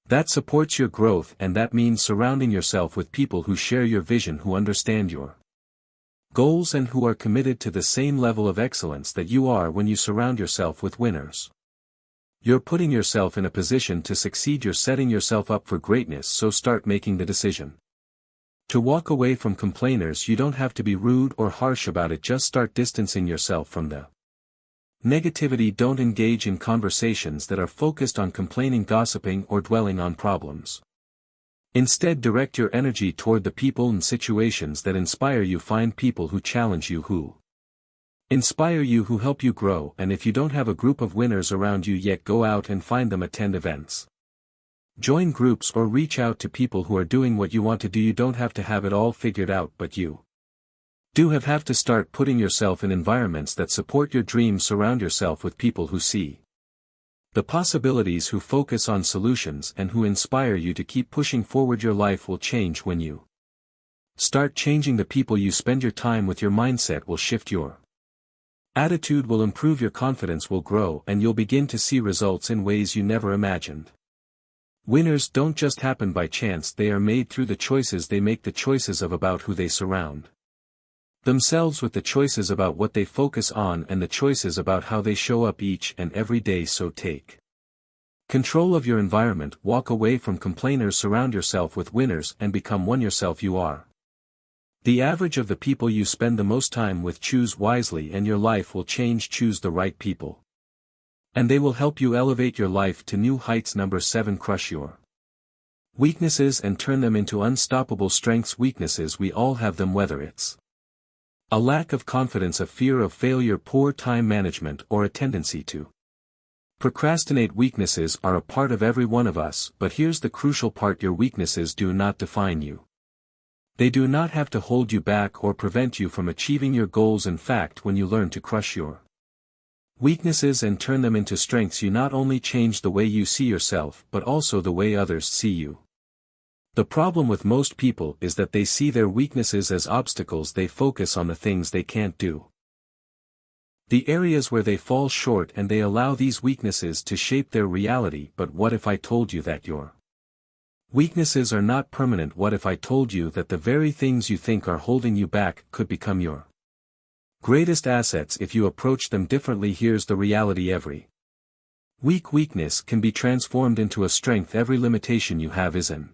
that supports your growth, and that means surrounding yourself with people who share your vision, who understand your goals, and who are committed to the same level of excellence that you are. When you surround yourself with winners, you're putting yourself in a position to succeed. You're setting yourself up for greatness. So start making the decision to walk away from complainers. You don't have to be rude or harsh about it, just start distancing yourself from the negativity. Don't engage in conversations that are focused on complaining, gossiping, or dwelling on problems. Instead, direct your energy toward the people and situations that inspire you. Find people who challenge you, who inspire you, who help you grow. And if you don't have a group of winners around you yet, go out and find them. Attend events, join groups, or reach out to people who are doing what you want to do. You don't have to have it all figured out, but you do have to start putting yourself in environments that support your dreams. Surround yourself with people who see the possibilities, who focus on solutions, and who inspire you to keep pushing forward. Your life will change when you start changing the people you spend your time with. Your mindset will shift, your attitude will improve, your confidence will grow, and you'll begin to see results in ways you never imagined. Winners don't just happen by chance, they are made through the choices they make, the choices about who they surround themselves with, the choices about what they focus on, and the choices about how they show up each and every day. So take control of your environment, walk away from complainers, surround yourself with winners, and become one yourself. You are the average of the people you spend the most time with. Choose wisely and your life will change. Choose the right people, and they will help you elevate your life to new heights. Number 7. Crush your weaknesses and turn them into unstoppable strengths. Weaknesses, we all have them, whether it's a lack of confidence, a fear of failure, poor time management, or a tendency to procrastinate. Weaknesses are a part of every one of us, but here's the crucial part: your weaknesses do not define you. They do not have to hold you back or prevent you from achieving your goals. In fact, when you learn to crush your weaknesses and turn them into strengths, you not only change the way you see yourself, but also the way others see you. The problem with most people is that they see their weaknesses as obstacles. They focus on the things they can't do, the areas where they fall short, and they allow these weaknesses to shape their reality. But what if I told you that your weaknesses are not permanent? What if I told you that the very things you think are holding you back could become your greatest assets if you approach them differently? Here's the reality: every weakness can be transformed into a strength. Every limitation you have is an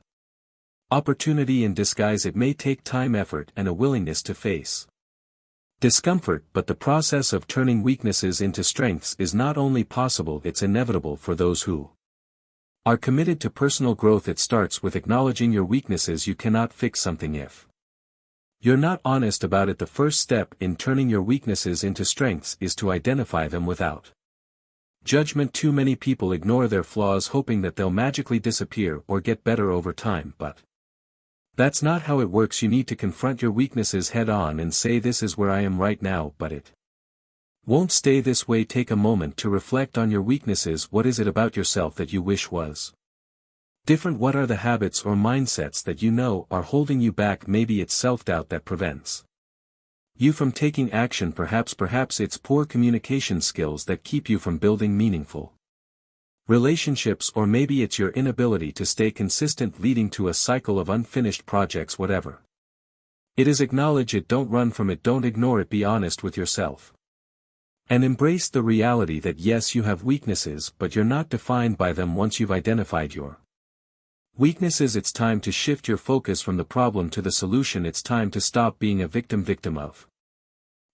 opportunity in disguise. It may take time, effort, and a willingness to face discomfort, but the process of turning weaknesses into strengths is not only possible, it's inevitable for those who are committed to personal growth. It starts with acknowledging your weaknesses. You cannot fix something if you're not honest about it. The first step in turning your weaknesses into strengths is to identify them without judgment. Too many people ignore their flaws, hoping that they'll magically disappear or get better over time, but that's not how it works. You need to confront your weaknesses head on and say, this is where I am right now, but it won't stay this way. Take a moment to reflect on your weaknesses. What is it about yourself that you wish was different? What are the habits or mindsets that you know are holding you back? Maybe it's self-doubt that prevents you from taking action. Perhaps it's poor communication skills that keep you from building meaningful relationships, or maybe it's your inability to stay consistent, leading to a cycle of unfinished projects. Whatever it is, acknowledge it, don't run from it, don't ignore it. Be honest with yourself and embrace the reality that yes, you have weaknesses, but you're not defined by them. Once you've identified your Weaknesses. It's time to shift your focus from the problem to the solution. It's time to stop being a victim of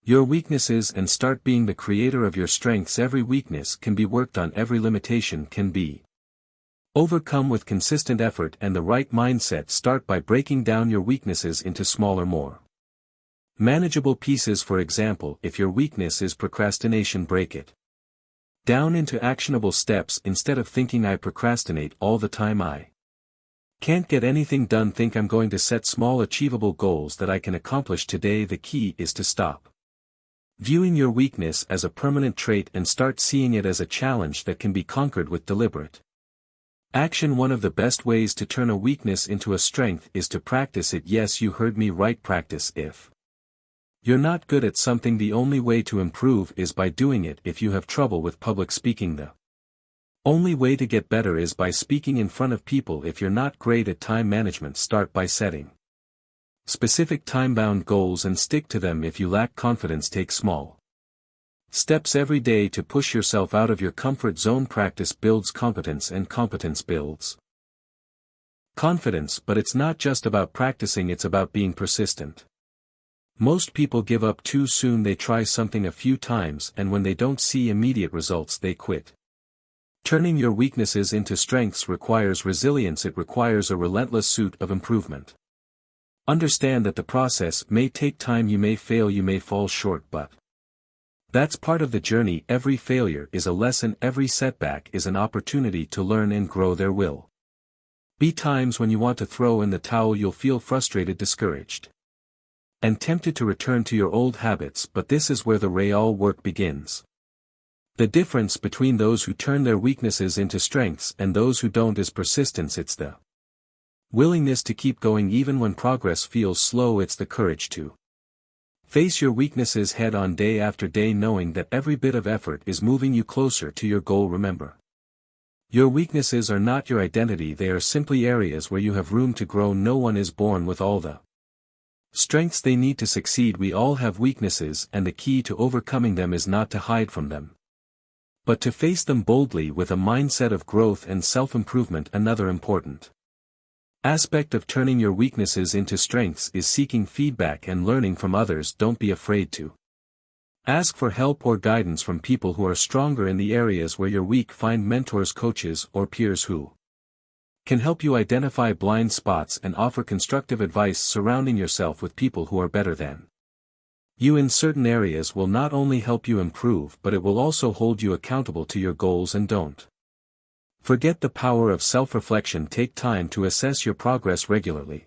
your weaknesses and start being the creator of your strengths. Every weakness can be worked on. Every limitation can be overcome with consistent effort and the right mindset. Start by breaking down your weaknesses into smaller, more manageable pieces. For example, if your weakness is procrastination, break it down into actionable steps. Instead of thinking I procrastinate all the time, I can't get anything done, think I'm going to set small achievable goals that I can accomplish today. The key is to stop viewing your weakness as a permanent trait and start seeing it as a challenge that can be conquered with deliberate action. One of the best ways to turn a weakness into a strength is to practice it. Yes, you heard me right, practice. If you're not good at something, the only way to improve is by doing it. If you have trouble with public speaking, the only way to get better is by speaking in front of people. If you're not great at time management, start by setting specific time-bound goals and stick to them. If you lack confidence, take small steps every day to push yourself out of your comfort zone. Practice builds competence and competence builds confidence. But it's not just about practicing, it's about being persistent. Most people give up too soon. They try something a few times and when they don't see immediate results, they quit. Turning your weaknesses into strengths requires resilience. It requires a relentless pursuit of improvement. Understand that the process may take time. You may fail, you may fall short, but that's part of the journey. Every failure is a lesson. Every setback is an opportunity to learn and grow. There will be times when you want to throw in the towel. You'll feel frustrated, discouraged, and tempted to return to your old habits, but this is where the real work begins. The difference between those who turn their weaknesses into strengths and those who don't is persistence. It's the willingness to keep going even when progress feels slow. It's the courage to face your weaknesses head on day after day, knowing that every bit of effort is moving you closer to your goal. Remember, your weaknesses are not your identity, they are simply areas where you have room to grow. No one is born with all the strengths they need to succeed. We all have weaknesses, and the key to overcoming them is not to hide from them, but to face them boldly with a mindset of growth and self-improvement. Another important aspect of turning your weaknesses into strengths is seeking feedback and learning from others. Don't be afraid to ask for help or guidance from people who are stronger in the areas where you're weak. Find mentors, coaches, or peers who can help you identify blind spots and offer constructive advice. Surrounding yourself with people who are better than you in certain areas will not only help you improve, but it will also hold you accountable to your goals. And don't forget the power of self-reflection. Take time to assess your progress regularly.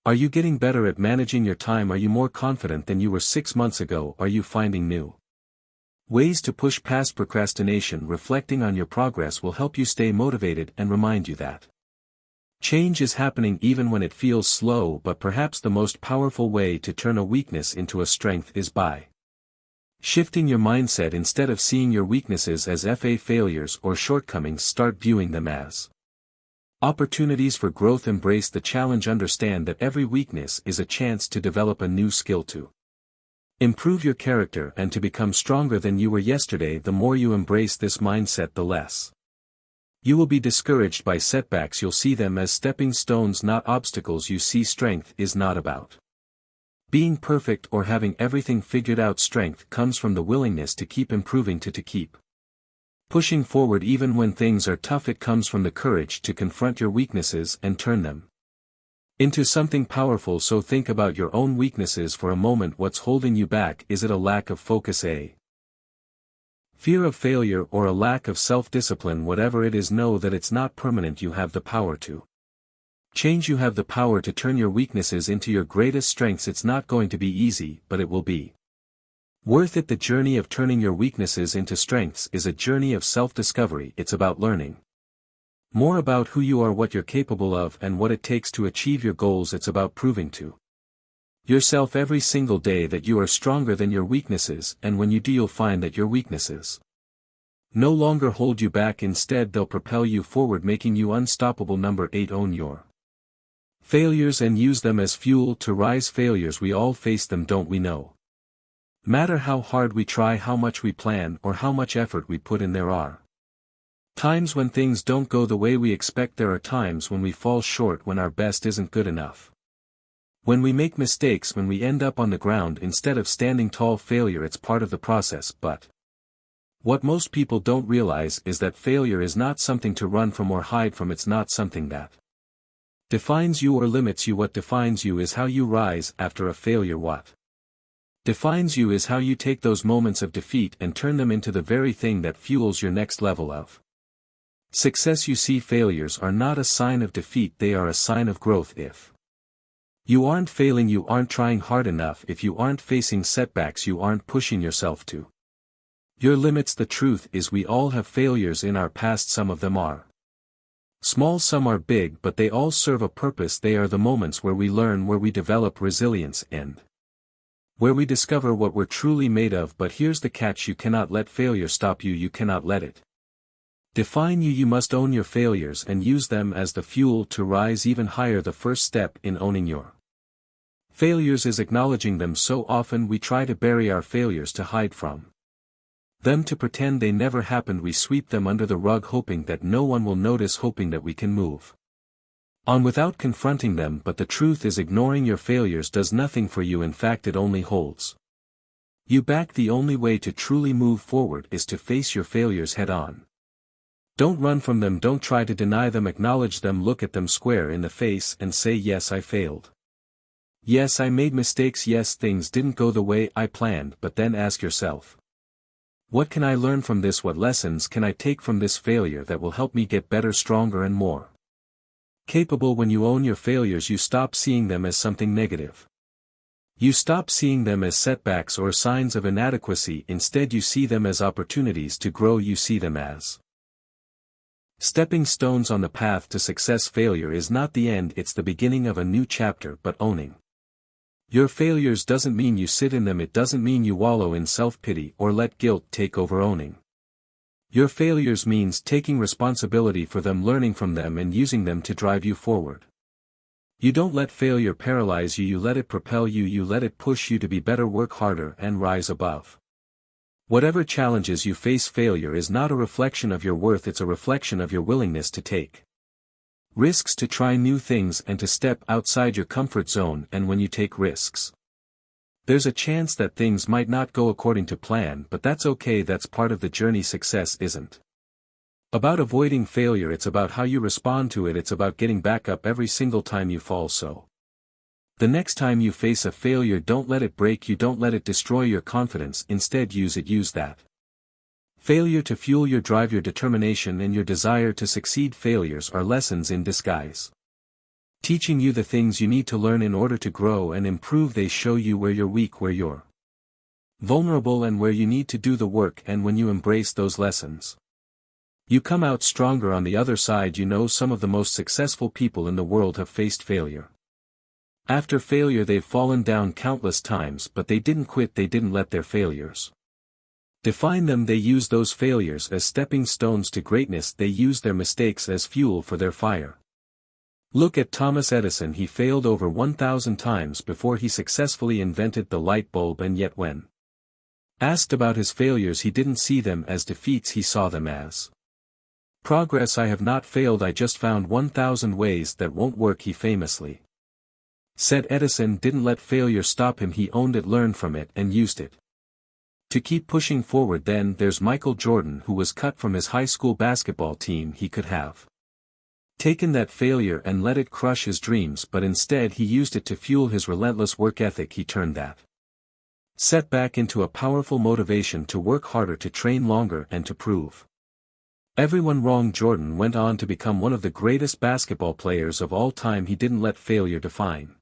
Are you getting better at managing your time? Are you more confident than you were 6 months ago? Are you finding new ways to push past procrastination? Reflecting on your progress will help you stay motivated and remind you that change is happening even when it feels slow. But perhaps the most powerful way to turn a weakness into a strength is by shifting your mindset. Instead of seeing your weaknesses as failures or shortcomings, start viewing them as opportunities for growth. Embrace the challenge. Understand that every weakness is a chance to develop a new skill, to improve your character, and to become stronger than you were yesterday. The more you embrace this mindset, the less you will be discouraged by setbacks. You'll see them as stepping stones, not obstacles. You see, strength is not about being perfect or having everything figured out. Strength comes from the willingness to keep improving, to keep pushing forward even when things are tough. It comes from the courage to confront your weaknesses and turn them into something powerful. So think about your own weaknesses for a moment. What's holding you back? Is it a lack of focus, a fear of failure, or a lack of self-discipline? Whatever it is, know that it's not permanent. You have the power to change. You have the power to turn your weaknesses into your greatest strengths. It's not going to be easy, but it will be worth it. The journey of turning your weaknesses into strengths is a journey of self-discovery. It's about learning more about who you are, what you're capable of, and what it takes to achieve your goals. It's about proving to yourself every single day that you are stronger than your weaknesses, and when you do, you'll find that your weaknesses no longer hold you back. Instead, they'll propel you forward, making you unstoppable. Number 8. Own your failures and use them as fuel to rise. Failures, we all face them, don't we? No matter how hard we try, how much we plan, or how much effort we put in, there are Times when things don't go the way we expect. There are times when we fall short, when our best isn't good enough. When we make mistakes, when we end up on the ground instead of standing tall. Failure, it's part of the process, but what most people don't realize is that failure is not something to run from or hide from. It's not something that defines you or limits you. What defines you is how you rise after a failure. What defines you is how you take those moments of defeat and turn them into the very thing that fuels your next level of success. You see, failures are not a sign of defeat, they are a sign of growth. If you aren't failing, you aren't trying hard enough. If you aren't facing setbacks, you aren't pushing yourself to your limits. The truth is, we all have failures in our past. Some of them are small, some are big, but they all serve a purpose. They are the moments where we learn, where we develop resilience, and where we discover what we're truly made of. But here's the catch: you cannot let failure stop you. You cannot let it define you. You must own your failures and use them as the fuel to rise even higher. The first step in owning your failures is acknowledging them. So often we try to bury our failures, to hide from them, to pretend they never happened. We sweep them under the rug, hoping that no one will notice, hoping that we can move on without confronting them. But the truth is, ignoring your failures does nothing for you. In fact, it only holds you back. The only way to truly move forward is to face your failures head on. Don't run from them, don't try to deny them, acknowledge them, look at them square in the face and say, yes, I failed. Yes, I made mistakes. Yes, things didn't go the way I planned. But then ask yourself, what can I learn from this? What lessons can I take from this failure that will help me get better, stronger, and more capable? When you own your failures, you stop seeing them as something negative. You stop seeing them as setbacks or signs of inadequacy. Instead, you see them as opportunities to grow. You see them as stepping stones on the path to success. Failure is not the end, it's the beginning of a new chapter. But owning your failures doesn't mean you sit in them. It doesn't mean you wallow in self-pity or let guilt take over. Owning your failures means taking responsibility for them, learning from them, and using them to drive you forward. You don't let failure paralyze you, you let it propel you. You let it push you to be better, work harder, and rise above whatever challenges you face. Failure is not a reflection of your worth, it's a reflection of your willingness to take risks, to try new things, and to step outside your comfort zone. And when you take risks, there's a chance that things might not go according to plan, but that's okay, that's part of the journey. Success isn't about avoiding failure, it's about how you respond to it. It's about getting back up every single time you fall. So the next time you face a failure, don't let it break you, don't let it destroy your confidence. Instead, use it. Use that failure to fuel your drive, your determination, and your desire to succeed. Failures are lessons in disguise, teaching you the things you need to learn in order to grow and improve. They show you where you're weak, where you're vulnerable, and where you need to do the work. And when you embrace those lessons, you come out stronger on the other side. You know, some of the most successful people in the world have faced failure. After failure, they've fallen down countless times, but they didn't quit. They didn't let their failures define them. They used those failures as stepping stones to greatness. They used their mistakes as fuel for their fire. Look at Thomas Edison. He failed over 1,000 times before he successfully invented the light bulb, and yet when asked about his failures, he didn't see them as defeats, he saw them as progress. I have not failed, I just found 1,000 ways that won't work, he famously said. Edison didn't let failure stop him, he owned it, learned from it, and used it to keep pushing forward. Then there's Michael Jordan, who was cut from his high school basketball team. He could have taken that failure and let it crush his dreams, but instead he used it to fuel his relentless work ethic. He turned that setback into a powerful motivation to work harder, to train longer, and to prove everyone wrong. Jordan went on to become one of the greatest basketball players of all time. He didn't let failure define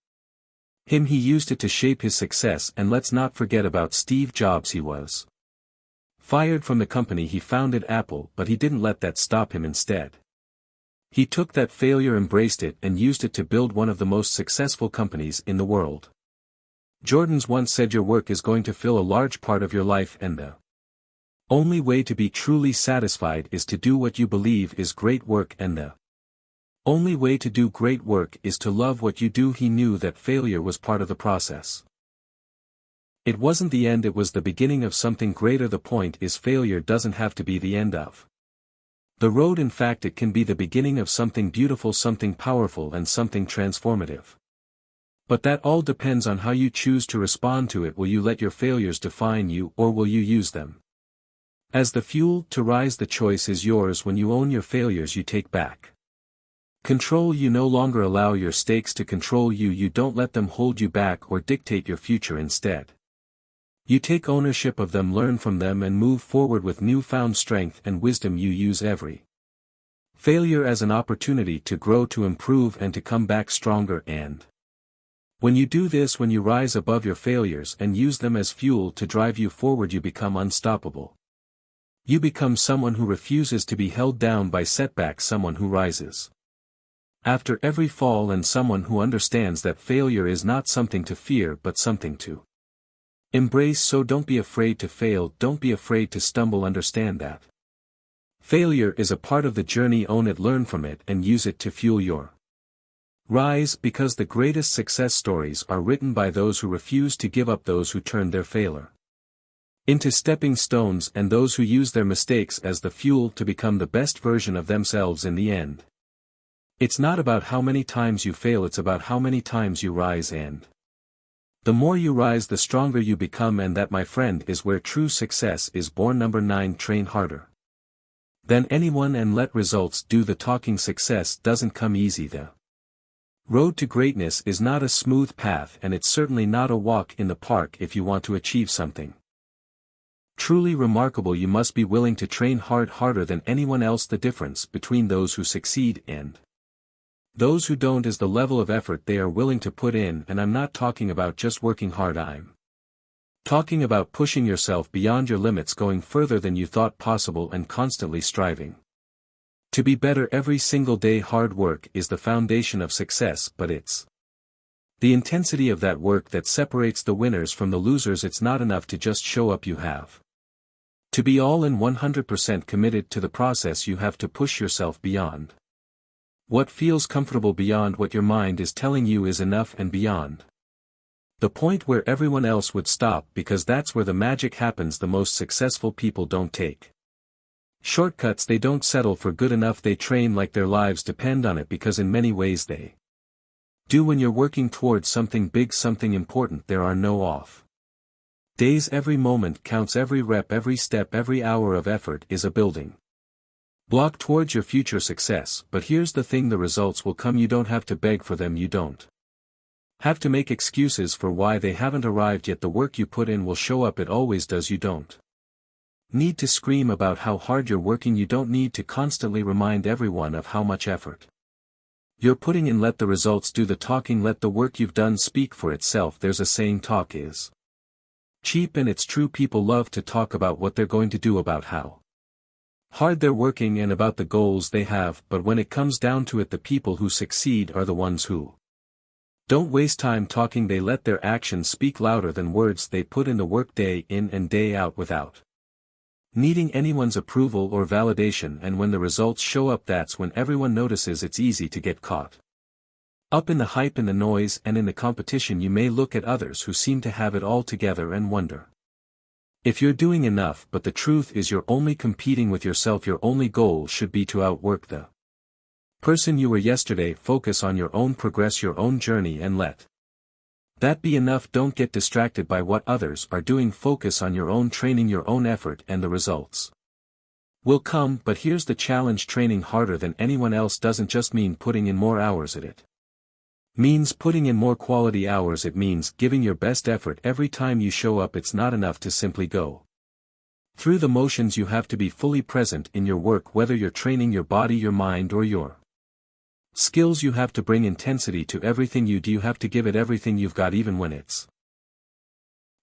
him, he used it to shape his success. And let's not forget about Steve Jobs. He was fired from the company he founded, Apple, but he didn't let that stop him. Instead, he took that failure, embraced it, and used it to build one of the most successful companies in the world. Jordan's once said, your work is going to fill a large part of your life, and the only way to be truly satisfied is to do what you believe is great work, and the only way to do great work is to love what you do. He knew that failure was part of the process. It wasn't the end, it was the beginning of something greater. The point is, failure doesn't have to be the end of The road, in fact, it can be the beginning of something beautiful, something powerful, and something transformative. But that all depends on how you choose to respond to it. Will you let your failures define you, or will you use them as the fuel to rise? The choice is yours. When you own your failures, you take back control. You no longer allow your mistakes to control you. You don't let them hold you back or dictate your future. Instead, you take ownership of them, learn from them, and move forward with newfound strength and wisdom. You use every failure as an opportunity to grow, to improve, and to come back stronger. And when you do this, when you rise above your failures and use them as fuel to drive you forward, you become unstoppable. You become someone who refuses to be held down by setbacks, someone who rises after every fall, and someone who understands that failure is not something to fear but something to embrace. So don't be afraid to fail, don't be afraid to stumble. Understand that failure is a part of the journey. Own it, learn from it, and use it to fuel your rise, because the greatest success stories are written by those who refuse to give up, those who turn their failure into stepping stones, and those who use their mistakes as the fuel to become the best version of themselves in the end. It's not about how many times you fail, it's about how many times you rise, and the more you rise, the stronger you become. And that, my friend, is where true success is born. Number 9, train harder than anyone and let results do the talking. Success doesn't come easy. The road to greatness is not a smooth path, and it's certainly not a walk in the park. If you want to achieve something truly remarkable, you must be willing to train hard, harder than anyone else. The difference between those who succeed and those who don't is the level of effort they are willing to put in. And I'm not talking about just working hard, I'm talking about pushing yourself beyond your limits, going further than you thought possible, and constantly striving to be better every single day. Hard work is the foundation of success, but it's the intensity of that work that separates the winners from the losers. It's not enough to just show up, you have to be all in, 100% committed to the process. You have to push yourself beyond what feels comfortable, beyond what your mind is telling you is enough, and beyond the point where everyone else would stop, because that's where the magic happens. The most successful people don't take shortcuts, they don't settle for good enough, they train like their lives depend on it, because in many ways they do. When you're working towards something big, something important, there are no off days. Every moment counts, every rep, every step, every hour of effort is a building block towards your future success. But here's the thing, the results will come. You don't have to beg for them, you don't have to make excuses for why they haven't arrived yet. The work you put in will show up, it always does. You don't need to scream about how hard you're working, you don't need to constantly remind everyone of how much effort you're putting in. Let the results do the talking, let the work you've done speak for itself. There's a saying, talk is cheap, and it's true. People love to talk about what they're going to do, about how hard they're working, and about the goals they have, but when it comes down to it, the people who succeed are the ones who don't waste time talking. They let their actions speak louder than words. They put in the work day in and day out without needing anyone's approval or validation, and when the results show up, that's when everyone notices. It's easy to get caught up in the hype, in the noise, and in the competition. You may look at others who seem to have it all together and wonder if you're doing enough, but the truth is you're only competing with yourself. Your only goal should be to outwork the person you were yesterday. Focus on your own progress, your own journey, and let that be enough. Don't get distracted by what others are doing. Focus on your own training, your own effort, and the results will come. But here's the challenge, training harder than anyone else doesn't just mean putting in more hours at it. Means putting in more quality hours. It means giving your best effort every time you show up. It's not enough to simply go through the motions. You have to be fully present in your work, whether you're training your body, your mind, or your skills. You have to bring intensity to everything you do. You have to give it everything you've got, even when it's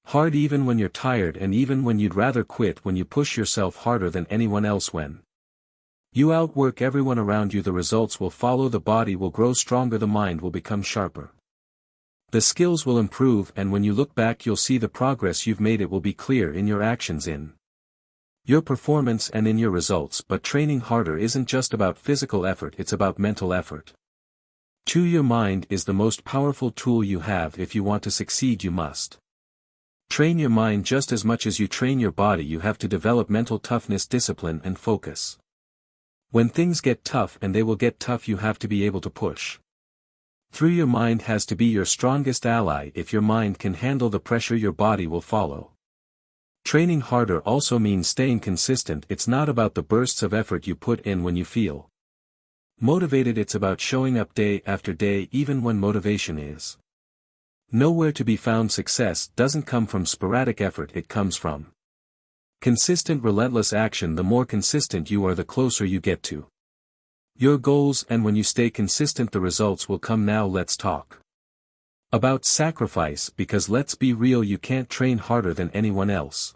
hard, even when you're tired, and even when you'd rather quit. When you push yourself harder than anyone else, when you outwork everyone around you, the results will follow. The body will grow stronger, the mind will become sharper, the skills will improve, and when you look back, you'll see the progress you've made. It will be clear in your actions, in your performance, and in your results. But training harder isn't just about physical effort, it's about mental effort. Your mind is the most powerful tool you have. If you want to succeed, you must train your mind just as much as you train your body. You have to develop mental toughness, discipline, and focus. When things get tough, and they will get tough, you have to be able to push through. Your mind has to be your strongest ally. If your mind can handle the pressure, your body will follow. Training harder also means staying consistent. It's not about the bursts of effort you put in when you feel motivated, it's about showing up day after day even when motivation is nowhere to be found. Success doesn't come from sporadic effort, it comes from consistent, relentless action. The more consistent you are, the closer you get to your goals, and when you stay consistent, the results will come. Now let's talk about sacrifice, because let's be real, you can't train harder than anyone else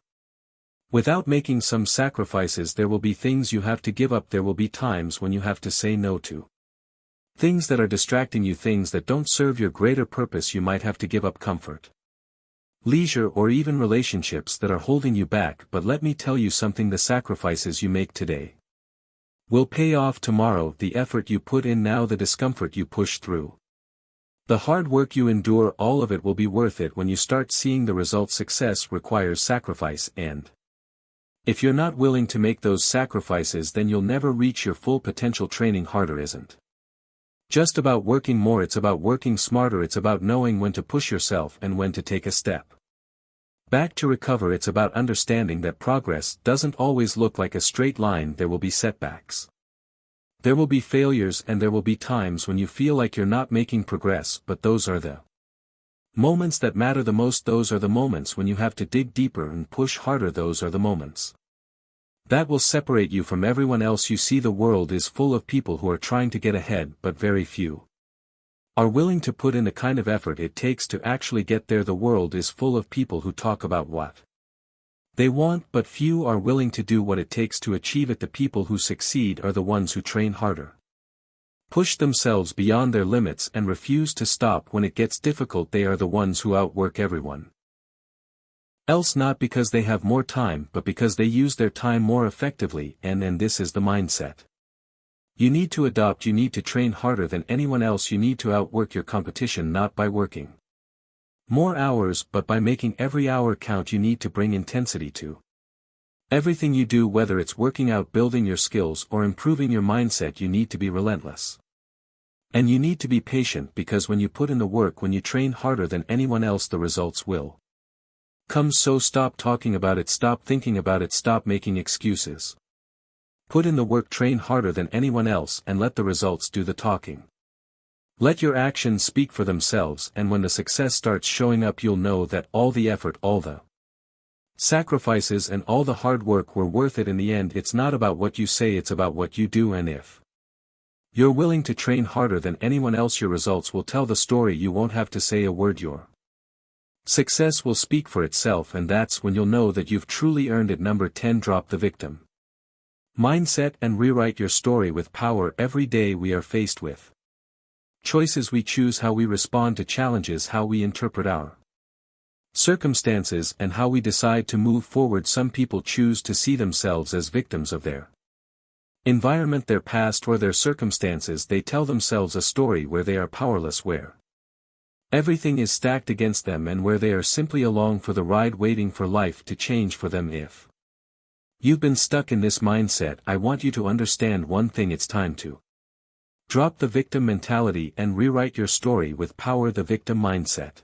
without making some sacrifices. There will be things you have to give up. There will be times when you have to say no to things that are distracting you, things that don't serve your greater purpose. You might have to give up comfort, leisure, or even relationships that are holding you back. But let me tell you something, the sacrifices you make today will pay off tomorrow. The effort you put in now, the discomfort you push through, the hard work you endure, all of it will be worth it when you start seeing the results. Success requires sacrifice, and if you're not willing to make those sacrifices, then you'll never reach your full potential. Training harder isn't just about working more, it's about working smarter. It's about knowing when to push yourself and when to take a step back to recover. It's about understanding that progress doesn't always look like a straight line. There will be setbacks, there will be failures, and there will be times when you feel like you're not making progress. But those are the moments that matter the most. Those are the moments when you have to dig deeper and push harder. Those are the moments that will separate you from everyone else. You see, the world is full of people who are trying to get ahead, but very few are willing to put in the kind of effort it takes to actually get there. The world is full of people who talk about what they want, but few are willing to do what it takes to achieve it. The people who succeed are the ones who train harder, push themselves beyond their limits, and refuse to stop when it gets difficult. They are the ones who outwork everyone else, not because they have more time, but because they use their time more effectively. And this is the mindset you need to adopt. You need to train harder than anyone else. You need to outwork your competition, not by working more hours, but by making every hour count. You need to bring intensity to everything you do, whether it's working out, building your skills, or improving your mindset. You need to be relentless. And you need to be patient, because when you put in the work, when you train harder than anyone else, the results will come. So stop talking about it, stop thinking about it, stop making excuses. Put in the work, train harder than anyone else, and let the results do the talking. Let your actions speak for themselves, and when the success starts showing up, you'll know that all the effort, all the sacrifices, and all the hard work were worth it in the end. It's not about what you say, it's about what you do. And if you're willing to train harder than anyone else, your results will tell the story. You won't have to say a word. Your success will speak for itself, and that's when you'll know that you've truly earned it. Number 10. Drop the victim mindset and rewrite your story with power. Every day we are faced with choices. We choose how we respond to challenges, how we interpret our circumstances, and how we decide to move forward. Some people choose to see themselves as victims of their environment, their past, or their circumstances. They tell themselves a story where they are powerless, where everything is stacked against them, and where they are simply along for the ride, waiting for life to change for them. If you've been stuck in this mindset, I want you to understand one thing: it's time to drop the victim mentality and rewrite your story with power. The victim mindset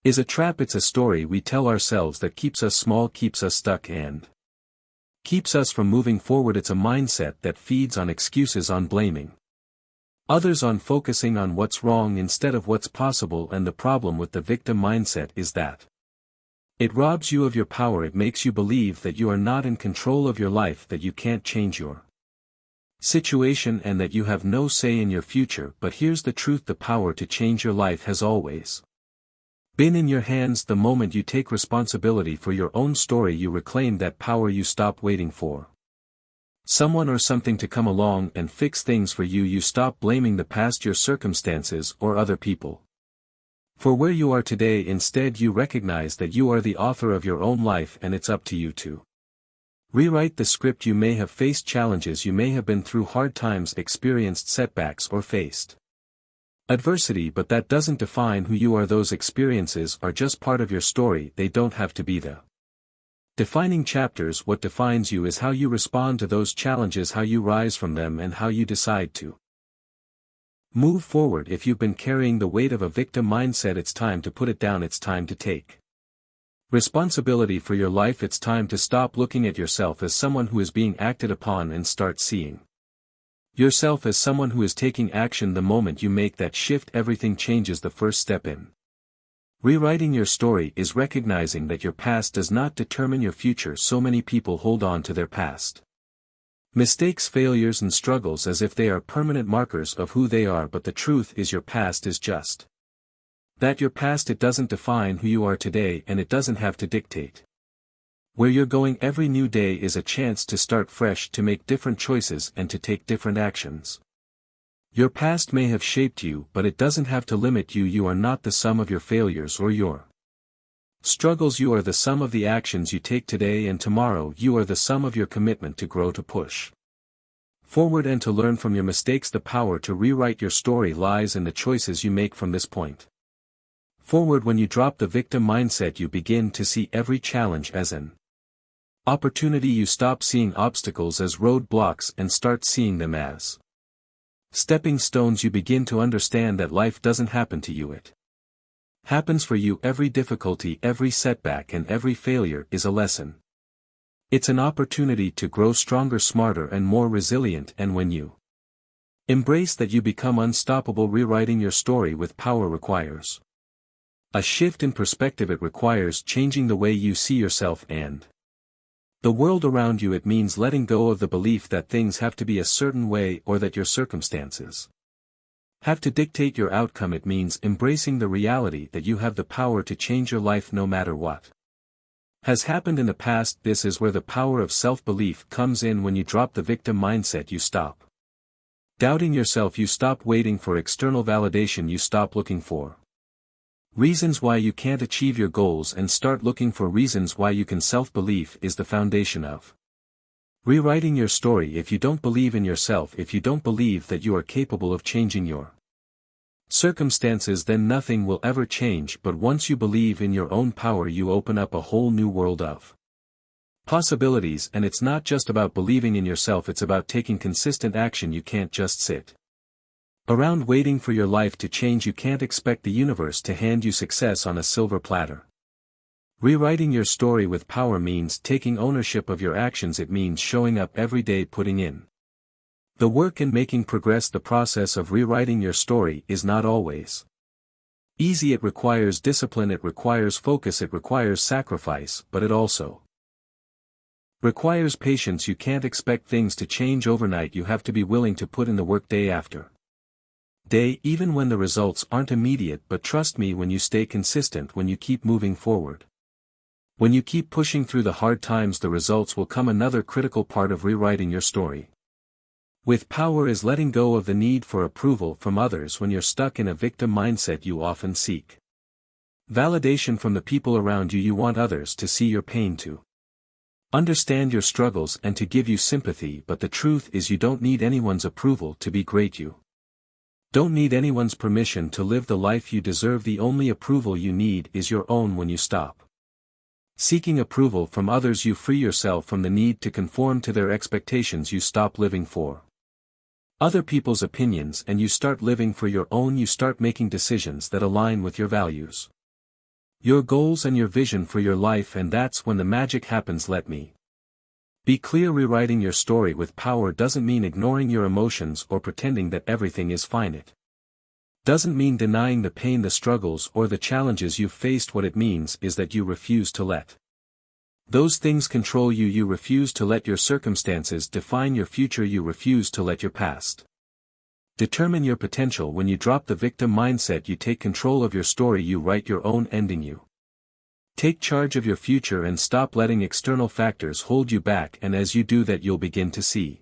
is a trap. It's a story we tell ourselves that keeps us small, keeps us stuck, and keeps us from moving forward. It's a mindset that feeds on excuses, on blaming others, on focusing on what's wrong instead of what's possible. And the problem with the victim mindset is that it robs you of your power. It makes you believe that you are not in control of your life, that you can't change your situation, and that you have no say in your future. But here's the truth: the power to change your life has always been in your hands. The moment you take responsibility for your own story, you reclaim that power. You stop waiting for someone or something to come along and fix things for you. You stop blaming the past, your circumstances, or other people for where you are today. Instead, you recognize that you are the author of your own life, and it's up to you to rewrite the script. You may have faced challenges, you may have been through hard times, experienced setbacks, or faced adversity, but that doesn't define who you are. Those experiences are just part of your story. They don't have to be the Defining chapters. What defines you is how you respond to those challenges, how you rise from them, and how you decide to move forward. If you've been carrying the weight of a victim mindset, it's time to put it down. It's time to take responsibility for your life. It's time to stop looking at yourself as someone who is being acted upon and start seeing yourself as someone who is taking action. The moment you make that shift, everything changes. The first step in rewriting your story is recognizing that your past does not determine your future. So many people hold on to their past mistakes, failures, and struggles as if they are permanent markers of who they are, but the truth is your past is just that, your past. It doesn't define who you are today, and it doesn't have to dictate where you're going. Every new day is a chance to start fresh, to make different choices, and to take different actions. Your past may have shaped you, but it doesn't have to limit you. You are not the sum of your failures or your struggles. You are the sum of the actions you take today and tomorrow. You are the sum of your commitment to grow, to push forward, and to learn from your mistakes. The power to rewrite your story lies in the choices you make from this point forward. When you drop the victim mindset, you begin to see every challenge as an opportunity. You stop seeing obstacles as roadblocks and start seeing them as stepping stones. You begin to understand that life doesn't happen to you, it happens for you. Every difficulty, every setback, and every failure is a lesson. It's an opportunity to grow stronger, smarter, and more resilient. And when you embrace that, you become unstoppable. Rewriting your story with power requires a shift in perspective. It requires changing the way you see yourself and the world around you. It means letting go of the belief that things have to be a certain way, or that your circumstances have to dictate your outcome. It means embracing the reality that you have the power to change your life no matter what has happened in the past. This is where the power of self-belief comes in. When you drop the victim mindset, you stop doubting yourself. You stop waiting for external validation. You stop looking for reasons why you can't achieve your goals and start looking for reasons why you can. Self-belief is the foundation of rewriting your story. If you don't believe in yourself, if you don't believe that you are capable of changing your circumstances, then nothing will ever change. But once you believe in your own power, you open up a whole new world of possibilities. And it's not just about believing in yourself, it's about taking consistent action. You can't just sit around waiting for your life to change. You can't expect the universe to hand you success on a silver platter. Rewriting your story with power means taking ownership of your actions. It means showing up every day, putting in the work, and making progress. The process of rewriting your story is not always easy. It requires discipline, it requires focus, it requires sacrifice, but it also requires patience. You can't expect things to change overnight. You have to be willing to put in the work day after day, even when the results aren't immediate. But trust me, when you stay consistent, when you keep moving forward, when you keep pushing through the hard times, the results will come. Another critical part of rewriting your story with power is letting go of the need for approval from others. When you're stuck in a victim mindset, you often seek validation from the people around you. You want others to see your pain, to understand your struggles, and to give you sympathy. But the truth is, you don't need anyone's approval to be great. You don't need anyone's permission to live the life you deserve. The only approval you need is your own. When you stop seeking approval from others, you free yourself from the need to conform to their expectations. You stop living for other people's opinions, and you start living for your own. You start making decisions that align with your values, your goals, and your vision for your life. And that's when the magic happens. Let me be clear, rewriting your story with power doesn't mean ignoring your emotions or pretending that everything is fine. It doesn't mean denying the pain, the struggles, or the challenges you've faced. What it means is that you refuse to let those things control you. You refuse to let your circumstances define your future. You refuse to let your past determine your potential. When you drop the victim mindset, you take control of your story. You write your own ending. You take charge of your future and stop letting external factors hold you back. And as you do that, you'll begin to see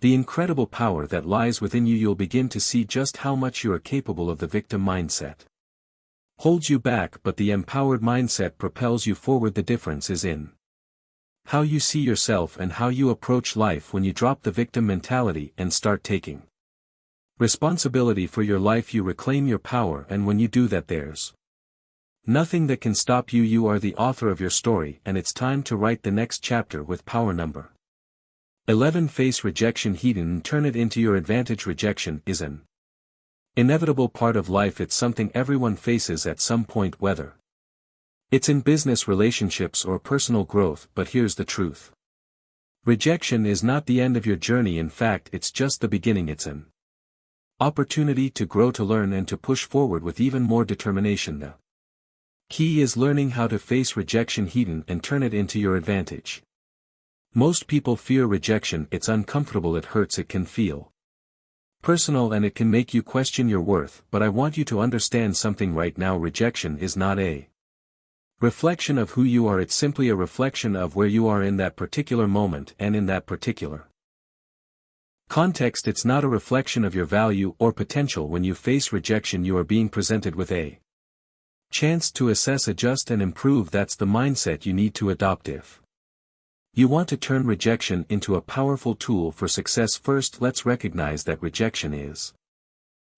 the incredible power that lies within you. You'll begin to see just how much you are capable of. The victim mindset holds you back, but the empowered mindset propels you forward. The difference is in how you see yourself and how you approach life. When you drop the victim mentality and start taking responsibility for your life, you reclaim your power. And when you do that, there's Nothing that can stop you. You are the author of your story, and it's time to write the next chapter with power. Number 11. Face rejection head on and turn it into your advantage. Rejection is an inevitable part of life. It's something everyone faces at some point, whether it's in business, relationships, or personal growth. But here's the truth. Rejection is not the end of your journey. In fact, it's just the beginning. It's an opportunity to grow, to learn, and to push forward with even more determination. The key is learning how to face rejection head on and turn it into your advantage. Most people fear rejection. It's uncomfortable, it hurts, it can feel personal, and it can make you question your worth. But I want you to understand something right now. Rejection is not a reflection of who you are. It's simply a reflection of where you are in that particular moment and in that particular context. It's not a reflection of your value or potential. When you face rejection, you are being presented with a chance to assess, adjust, and improve. That's the mindset you need to adopt if you want to turn rejection into a powerful tool for success. First, let's recognize that rejection is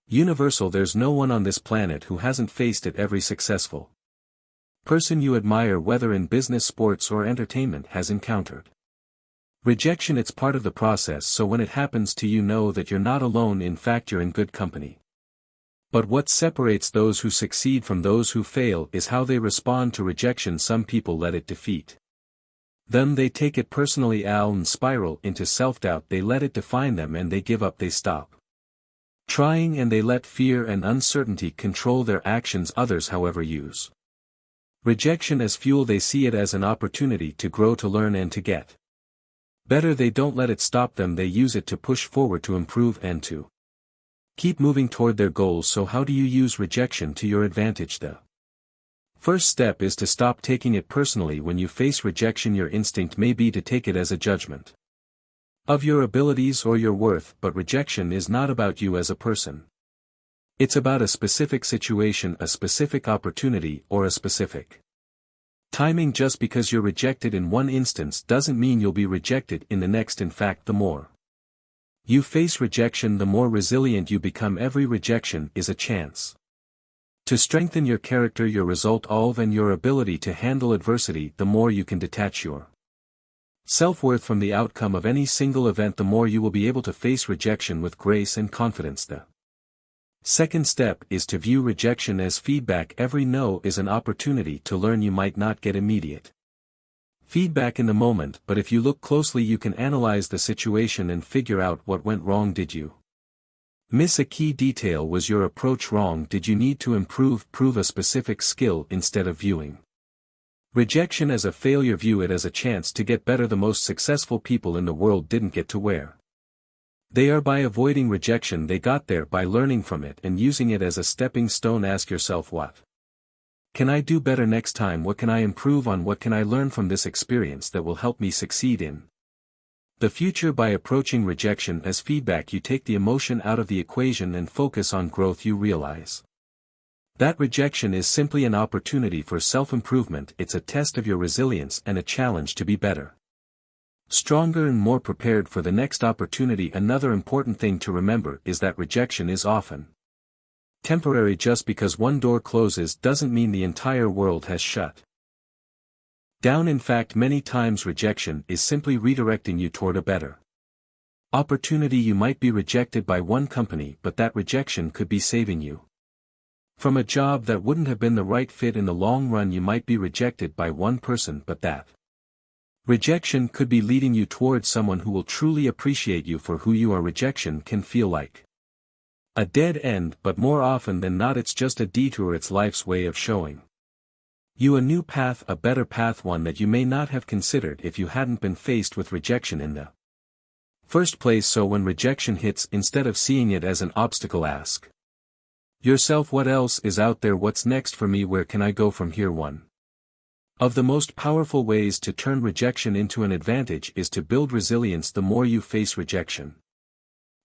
universal. There's no one on this planet who hasn't faced it. Every successful person you admire, whether in business, sports, or entertainment, has encountered rejection. It's part of the process, so when it happens to you, know that you're not alone. In fact, you're in good company. But what separates those who succeed from those who fail is how they respond to rejection. Some people let it defeat them. They take it personally and spiral into self-doubt. They let it define them and they give up. They stop trying and they let fear and uncertainty control their actions. Others, however, use rejection as fuel. They see it as an opportunity to grow, to learn, and to get better. They don't let it stop them. They use it to push forward, to improve, and to keep moving toward their goals. So how do you use rejection to your advantage? The first step is to stop taking it personally. When you face rejection, your instinct may be to take it as a judgment of your abilities or your worth, but rejection is not about you as a person. It's about a specific situation, a specific opportunity, or a specific timing. Just because you're rejected in one instance doesn't mean you'll be rejected in the next. In fact, the more you face rejection, the more resilient you become. Every rejection is a chance to strengthen your character, your resolve, and your ability to handle adversity. The more you can detach your self-worth from the outcome of any single event, the more you will be able to face rejection with grace and confidence. The second step is to view rejection as feedback. Every no is an opportunity to learn. You might not get immediate feedback in the moment, but if you look closely, you can analyze the situation and figure out what went wrong. Did you miss a key detail? Was your approach wrong? Did you need to prove a specific skill? Instead of viewing rejection as a failure, view it as a chance to get better. The most successful people in the world didn't get to where they are by avoiding rejection. They got there by learning from it and using it as a stepping stone. Ask yourself, what can I do better next time? What can I improve on? What can I learn from this experience that will help me succeed in the future? By approaching rejection as feedback, you take the emotion out of the equation and focus on growth. You realize that rejection is simply an opportunity for self-improvement. It's a test of your resilience and a challenge to be better, stronger, and more prepared for the next opportunity. Another important thing to remember is that rejection is often temporary. Just because one door closes doesn't mean the entire world has shut down. In fact, many times rejection is simply redirecting you toward a better opportunity. You might be rejected by one company, but that rejection could be saving you from a job that wouldn't have been the right fit in the long run. You might be rejected by one person, but that rejection could be leading you towards someone who will truly appreciate you for who you are. Rejection can feel like a dead end, but more often than not it's just a detour. It's life's way of showing you a new path, a better path, one that you may not have considered if you hadn't been faced with rejection in the first place. So when rejection hits, instead of seeing it as an obstacle, ask yourself, what else is out there? What's next for me? Where can I go from here? One of the most powerful ways to turn rejection into an advantage is to build resilience. The more you face rejection,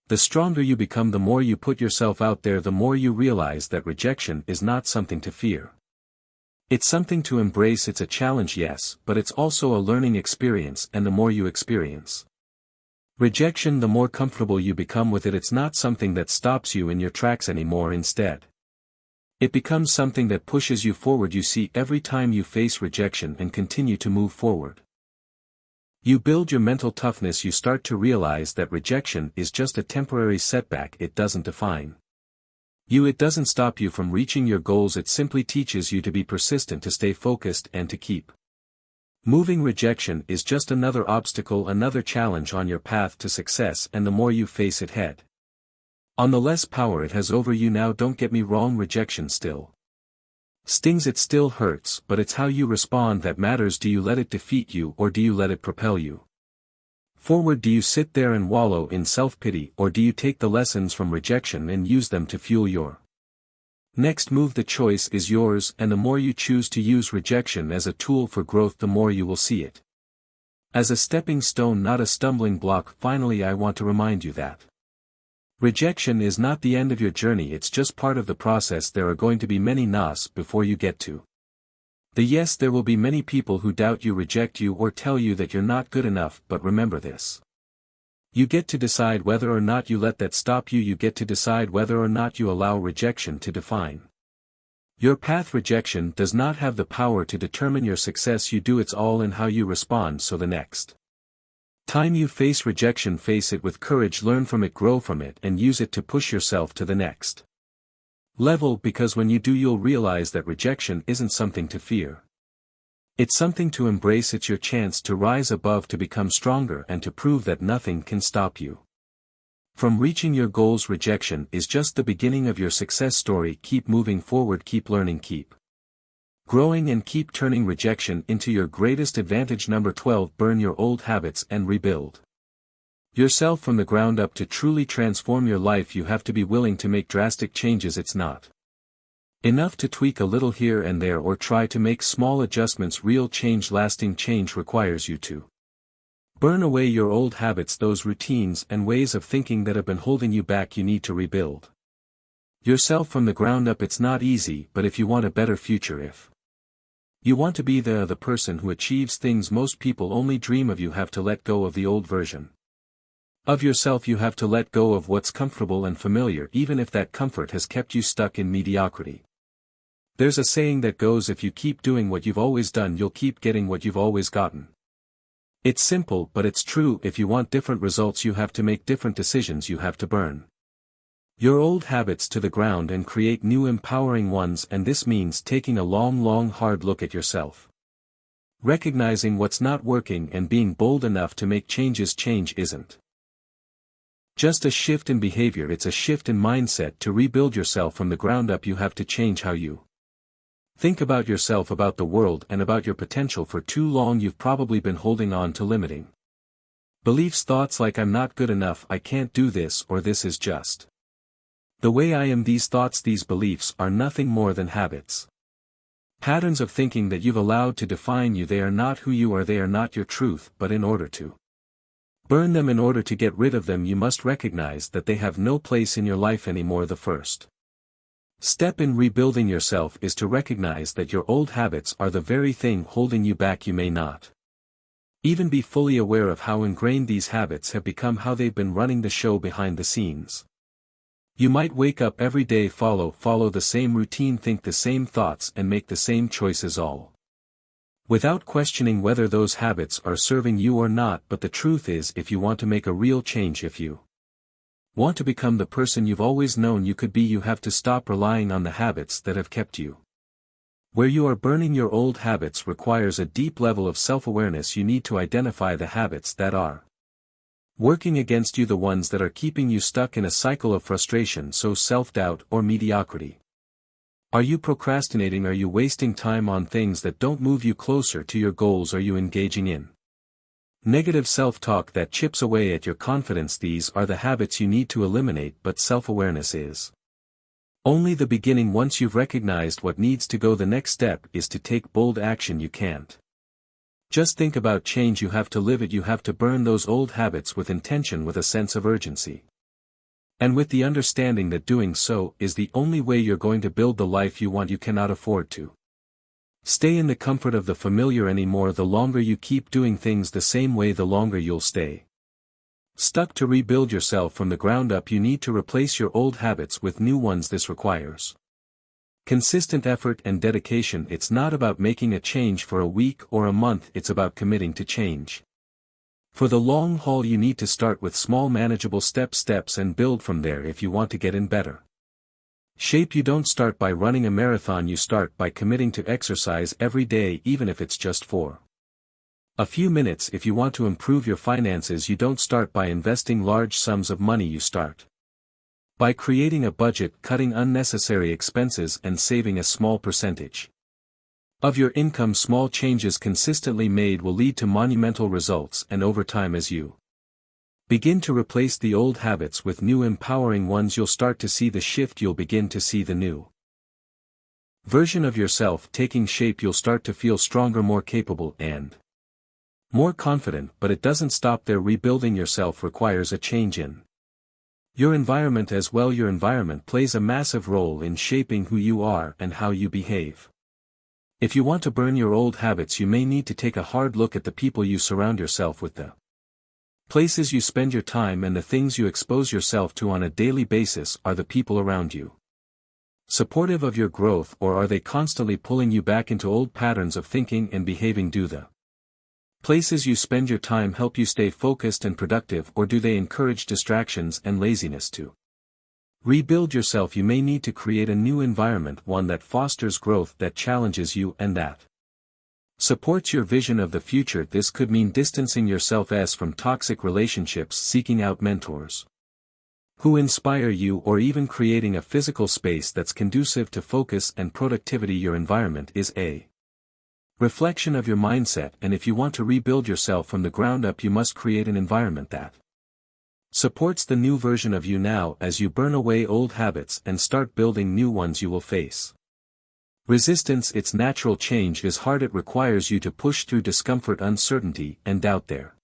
the stronger you become. The more you put yourself out there, the more you realize that rejection is not something to fear. It's something to embrace. It's a challenge, yes, but it's also a learning experience, and the more you experience rejection, the more comfortable you become with it. It's not something that stops you in your tracks anymore. Instead, It becomes something that pushes you forward. You see every time you face rejection and continue to move forward. You build your mental toughness. You start to realize that rejection is just a temporary setback. It doesn't define you. It doesn't stop you from reaching your goals. It simply teaches you to be persistent, to stay focused, and to keep moving. Rejection is just another obstacle, another challenge on your path to success, and the more you face it head on, the less power it has over you. Now don't get me wrong, rejection still stings, it still hurts, but it's how you respond that matters. Do you let it defeat you, or do you let it propel you forward? Do you sit there and wallow in self-pity, or do you take the lessons from rejection and use them to fuel your next move? The choice is yours, and the more you choose to use rejection as a tool for growth, the more you will see it as a stepping stone, not a stumbling block. Finally, I want to remind you that rejection is not the end of your journey. It's just part of the process. There are going to be many no's before you get to the yes. There will be many people who doubt you, reject you, or tell you that you're not good enough, but remember this. You get to decide whether or not you let that stop you. You get to decide whether or not you allow rejection to define your path. Rejection does not have the power to determine your success. You do. It's all in how you respond. So the next time you face rejection, face it with courage, learn from it, grow from it, and use it to push yourself to the next level, because when you do, you'll realize that rejection isn't something to fear. It's something to embrace. It's your chance to rise above, to become stronger, and to prove that nothing can stop you from reaching your goals. Rejection is just the beginning of your success story. Keep moving forward, keep learning, keep growing, and keep turning rejection into your greatest advantage. Number 12. Burn your old habits and rebuild yourself from the ground up. To truly transform your life, you have to be willing to make drastic changes. It's not enough to tweak a little here and there or try to make small adjustments. Real change, lasting change, requires you to burn away your old habits, those routines and ways of thinking that have been holding you back. You need to rebuild yourself from the ground up. It's not easy, but if you want a better future, if you want to be the person who achieves things most people only dream of, you have to let go of the old version of yourself. You have to let go of what's comfortable and familiar, even if that comfort has kept you stuck in mediocrity. There's a saying that goes, if you keep doing what you've always done, you'll keep getting what you've always gotten. It's simple, but it's true. If you want different results, you have to make different decisions. You have to burn your old habits to the ground and create new, empowering ones, and this means taking a long, hard look at yourself, recognizing what's not working, and being bold enough to make changes. Change isn't just a shift in behavior, it's a shift in mindset. To rebuild yourself from the ground up, you have to change how you think about yourself, about the world, and about your potential. For too long you've probably been holding on to limiting beliefs, thoughts like I'm not good enough, I can't do this, or this is just the way I am. These thoughts, these beliefs are nothing more than habits, patterns of thinking that you've allowed to define you. They are not who you are, they are not your truth. But in order to burn them, in order to get rid of them, you must recognize that they have no place in your life anymore. The first step in rebuilding yourself is to recognize that your old habits are the very thing holding you back. You may not even be fully aware of how ingrained these habits have become, how they've been running the show behind the scenes. You might wake up every day, follow the same routine, think the same thoughts, and make the same choices, all without questioning whether those habits are serving you or not. But the truth is, if you want to make a real change, if you want to become the person you've always known you could be, you have to stop relying on the habits that have kept you where you are. Burning your old habits requires a deep level of self-awareness. You need to identify the habits that are working against you, the ones that are keeping you stuck in a cycle of frustration, so self-doubt or mediocrity. Are you procrastinating? Are you wasting time on things that don't move you closer to your goals? Are you engaging in negative self-talk that chips away at your confidence? These are the habits you need to eliminate, but self-awareness is only the beginning. Once you've recognized what needs to go, the next step is to take bold action. You can't just think about change, you have to live it. You have to burn those old habits with intention, with a sense of urgency, and with the understanding that doing so is the only way you're going to build the life you want. You cannot afford to stay in the comfort of the familiar anymore. The longer you keep doing things the same way, the longer you'll stay stuck. To rebuild yourself from the ground up, you need to replace your old habits with new ones. This requires Consistent effort and dedication. It's not about making a change for a week or a month, it's about committing to change. For the long haul you need to start with small manageable steps and build from there if you want to get in better shape. You don't start by running a marathon, you start by committing to exercise every day, even if it's just for a few minutes. If you want to improve your finances, you don't start by investing large sums of money, you start by creating a budget, cutting unnecessary expenses and saving a small percentage of your income. Small changes consistently made will lead to monumental results, and over time, as you begin to replace the old habits with new empowering ones, you'll start to see the shift. You'll begin to see the new version of yourself taking shape. You'll start to feel stronger, more capable, and more confident. But it doesn't stop there. Rebuilding yourself requires a change in your environment as well. Your environment plays a massive role in shaping who you are and how you behave. If you want to burn your old habits, you may need to take a hard look at the people you surround yourself with, the places you spend your time, and the things you expose yourself to on a daily basis. Are the people around you supportive of your growth, or are they constantly pulling you back into old patterns of thinking and behaving? Do the places you spend your time help you stay focused and productive, or do they encourage distractions and laziness? To rebuild yourself, you may need to create a new environment, one that fosters growth, that challenges you, and that supports your vision of the future. This could mean distancing yourself from toxic relationships, seeking out mentors who inspire you, or even creating a physical space that's conducive to focus and productivity. Your environment is a reflection of your mindset, and if you want to rebuild yourself from the ground up, you must create an environment that supports the new version of you. Now, as you burn away old habits and start building new ones, you will face resistance. It's natural. Change is hard. It requires you to push through discomfort, uncertainty, and doubt. There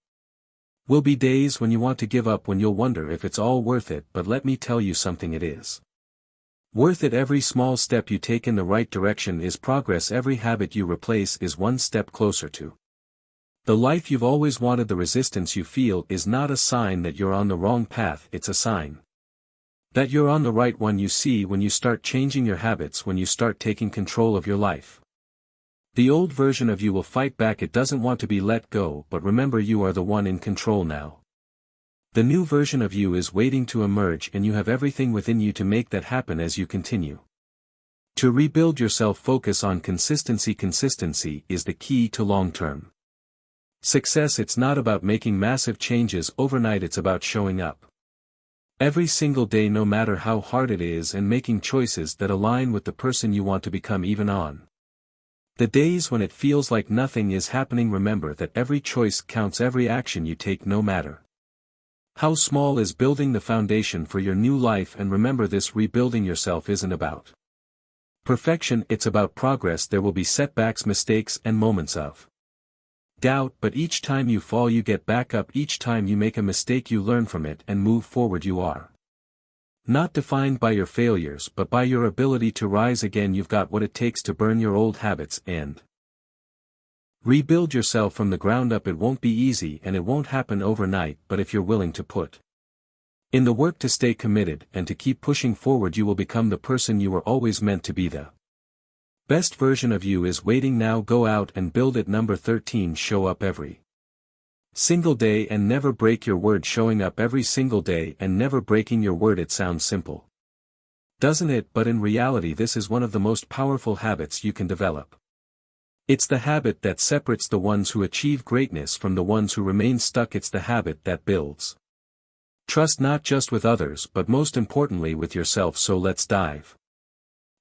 will be days when you want to give up, when you'll wonder if it's all worth it, but let me tell you something, it is worth it. Every small step you take in the right direction is progress. Every habit you replace is one step closer to the life you've always wanted. The resistance you feel is not a sign that you're on the wrong path, it's a sign that you're on the right one. You see, when you start changing your habits, when you start taking control of your life, the old version of you will fight back. It doesn't want to be let go, but remember, you are the one in control now. The new version of you is waiting to emerge, and you have everything within you to make that happen. As you continue to rebuild yourself, focus on consistency. Consistency is the key to long-term success. It's not about making massive changes overnight, it's about showing up every single day, no matter how hard it is, and making choices that align with the person you want to become. Even on the days when it feels like nothing is happening, remember that every choice counts. Every action you take, no matter how small, is building the foundation for your new life. And remember this: rebuilding yourself isn't about perfection, it's about progress. There will be setbacks, mistakes, and moments of doubt, but each time you fall you get back up. Each time you make a mistake you learn from it and move forward. You are not defined by your failures, but by your ability to rise again. You've got what it takes to burn your old habits and rebuild yourself from the ground up. It won't be easy, and it won't happen overnight, but if you're willing to put in the work, to stay committed, and to keep pushing forward, you will become the person you were always meant to be. The best version of you is waiting now. Go out and build it. Number 13. Show up every single day and never break your word. Showing up every single day and never breaking your word. It sounds simple, doesn't it? But in reality, this is one of the most powerful habits you can develop. It's the habit that separates the ones who achieve greatness from the ones who remain stuck. It's the habit that builds trust, not just with others, but most importantly with yourself. So let's dive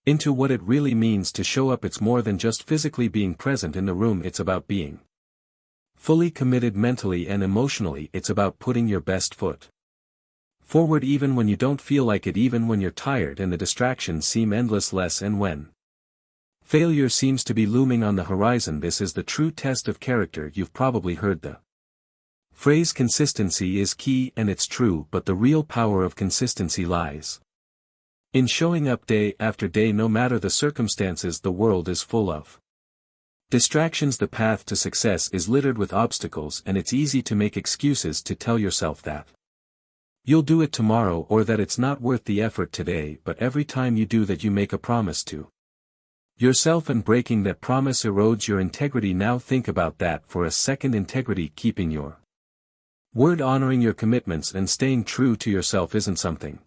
into what it really means to show up. It's more than just physically being present in the room, it's about being fully committed mentally and emotionally. It's about putting your best foot forward even when you don't feel like it, even when you're tired and the distractions seem endless, and when failure seems to be looming on the horizon. This is the true test of character. You've probably heard the phrase consistency is key, and it's true, but the real power of consistency lies in showing up day after day, no matter the circumstances. The world is full of distractions. The path to success is littered with obstacles, and it's easy to make excuses, to tell yourself that you'll do it tomorrow, or that it's not worth the effort today. But every time you do that, you make a promise to yourself and breaking that promise erodes your integrity. Now think about that for a second. Integrity, keeping your word, honoring your commitments and staying true to yourself isn't something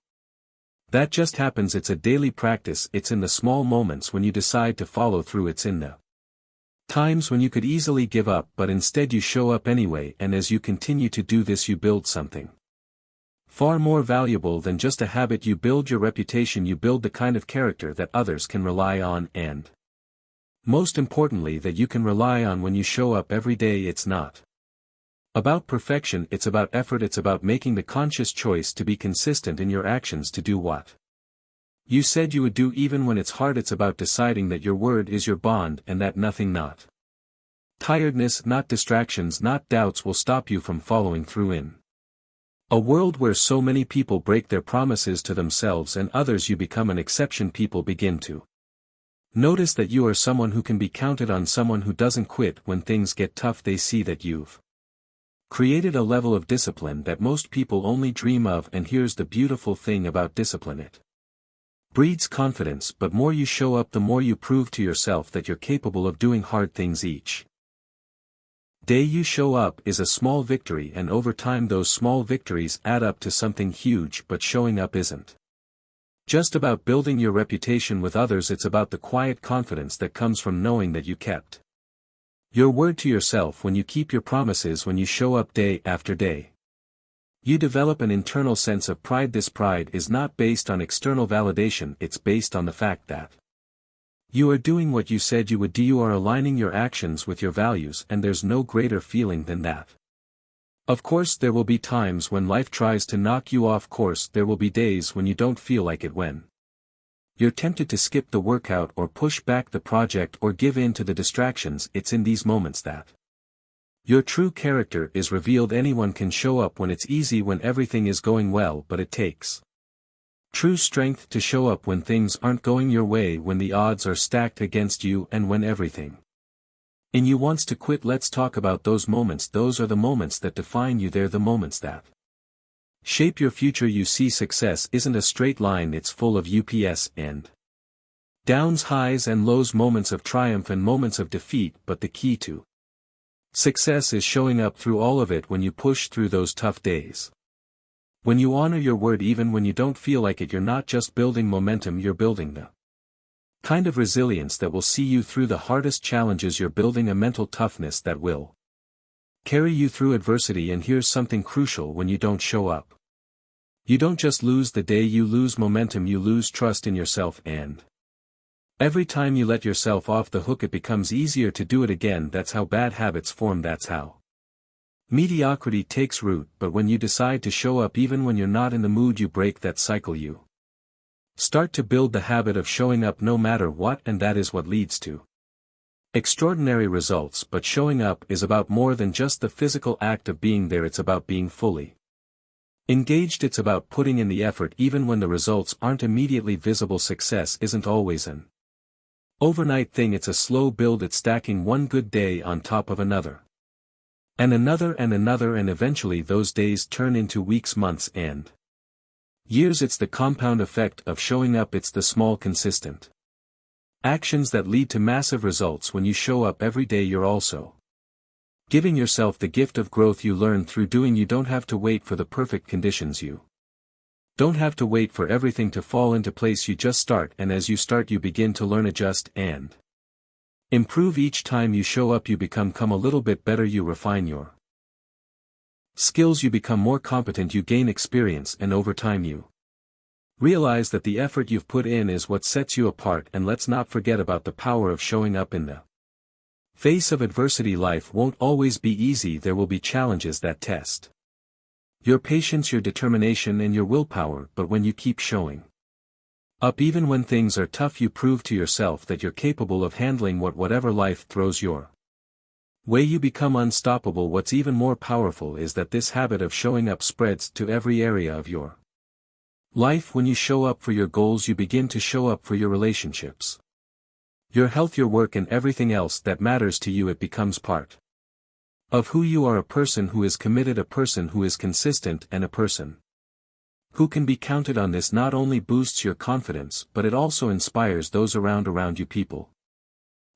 that just happens. It's a daily practice. It's in the small moments when you decide to follow through. It's in the times when you could easily give up but instead you show up anyway, and as you continue to do this you build something far more valuable than just a habit. You build your reputation. You build the kind of character that others can rely on, and most importantly that you can rely on when you show up every day. It's not about perfection, it's about effort. It's about making the conscious choice to be consistent in your actions, to do what you said you would do even when it's hard. It's about deciding that your word is your bond and that nothing, not tiredness, not distractions, not doubts will stop you from following through. In a world where so many people break their promises to themselves and others, you become an exception. People begin to notice that you are someone who can be counted on, someone who doesn't quit when things get tough. They see that you've created a level of discipline that most people only dream of, and here's the beautiful thing about discipline: it breeds confidence. But more you show up, the more you prove to yourself that you're capable of doing hard things. Each day you show up is a small victory, and over time those small victories add up to something huge. But showing up isn't just about building your reputation with others. It's about the quiet confidence that comes from knowing that you kept your word to yourself. When you keep your promises, when you show up day after day, you develop an internal sense of pride. This pride is not based on external validation, it's based on the fact that you are doing what you said you would do. You are aligning your actions with your values, and there's no greater feeling than that. Of course, there will be times when life tries to knock you off course. There will be days when you don't feel like it, when you're tempted to skip the workout or push back the project or give in to the distractions. It's in these moments that your true character is revealed. Anyone can show up when it's easy, when everything is going well, but it takes true strength to show up when things aren't going your way, when the odds are stacked against you, and when everything in you wants to quit. Let's talk about those moments. Those are the moments that define you. They're the moments that shape your future. You see, success isn't a straight line, it's full of ups and downs, highs and lows, moments of triumph and moments of defeat. But the key to success is showing up through all of it. When you push through those tough days, when you honor your word even when you don't feel like it, you're not just building momentum, you're building the kind of resilience that will see you through the hardest challenges. You're building a mental toughness that will carry you through adversity. And here's something crucial: when you don't show up, you don't just lose the day, you lose momentum, you lose trust in yourself, and every time you let yourself off the hook it becomes easier to do it again. That's how bad habits form, that's how mediocrity takes root. But when you decide to show up even when you're not in the mood, you break that cycle. You start to build the habit of showing up no matter what, and that is what leads to extraordinary results. But showing up is about more than just the physical act of being there. It's about being fully engaged. It's about putting in the effort even when the results aren't immediately visible. Success isn't always an overnight thing, it's a slow build. It's stacking one good day on top of another, and another and another, and eventually those days turn into weeks, months and years. It's the compound effect of showing up. It's the small, consistent actions that lead to massive results. When you show up every day, you're also giving yourself the gift of growth. You learn through doing. You don't have to wait for the perfect conditions. You don't have to wait for everything to fall into place. You just start, and as you start you begin to learn, adjust and improve. Each time you show up you become a little bit better. You refine your skills, you become more competent, you gain experience, and over time you realize that the effort you've put in is what sets you apart. And let's not forget about the power of showing up in the face of adversity. Life won't always be easy. There will be challenges that test your patience, your determination, and your willpower. But when you keep showing up even when things are tough, you prove to yourself that you're capable of handling whatever life throws your way. You become unstoppable. What's even more powerful is that this habit of showing up spreads to every area of your life. When you show up for your goals, you begin to show up for your relationships, your health, your work, and everything else that matters to you. It becomes part of who you are, a person who is committed, a person who is consistent, and a person who can be counted on. This not only boosts your confidence, but it also inspires those around you. People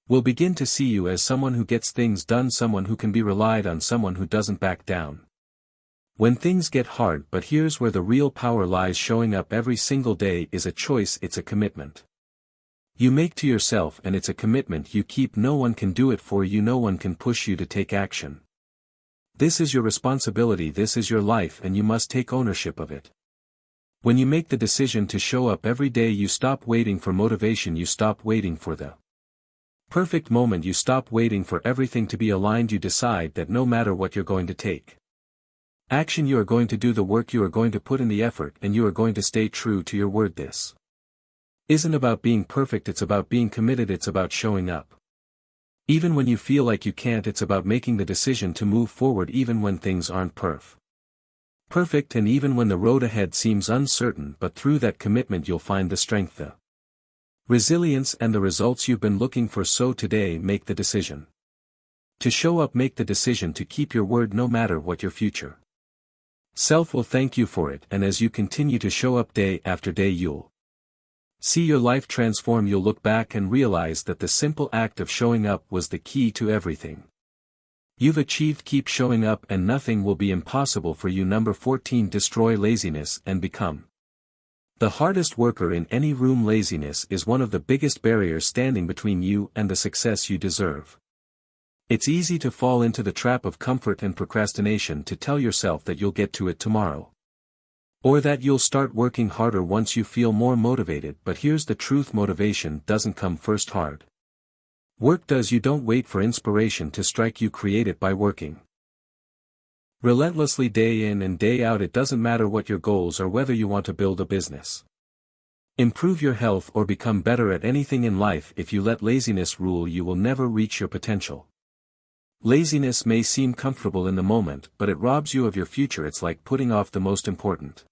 will begin to see you as someone who gets things done, someone who can be relied on, someone who doesn't back down. When things get hard, but here's where the real power lies: showing up every single day is a choice, it's a commitment you make to yourself, and it's a commitment you keep. No one can do it for you, no one can push you to take action. This is your responsibility, this is your life, and you must take ownership of it. When you make the decision to show up every day, you stop waiting for motivation, you stop waiting for the perfect moment, you stop waiting for everything to be aligned. You decide that no matter what, you're going to take action, you are going to do the work, you are going to put in the effort, and you are going to stay true to your word. This isn't about being perfect, it's about being committed, it's about showing up even when you feel like you can't, it's about making the decision to move forward even when things aren't perfect, and even when the road ahead seems uncertain. But through that commitment you'll find the strength, the resilience, and the results you've been looking for. So today, make the decision to show up, make the decision to keep your word no matter what. Your future self will thank you for it, and as you continue to show up day after day, you'll see your life transform. You'll look back and realize that the simple act of showing up was the key to everything you've achieved. Keep showing up and nothing will be impossible for you. Number 14. Destroy laziness and become the hardest worker in any room. Laziness is one of the biggest barriers standing between you and the success you deserve. It's easy to fall into the trap of comfort and procrastination, to tell yourself that you'll get to it tomorrow, or that you'll start working harder once you feel more motivated. But here's the truth: motivation doesn't come first, hard work does. You don't wait for inspiration to strike, you create it by working relentlessly day in and day out. It doesn't matter what your goals are, whether you want to build a business, improve your health, or become better at anything in life. If you let laziness rule, you will never reach your potential. Laziness may seem comfortable in the moment, but it robs you of your future. It's like putting off the most important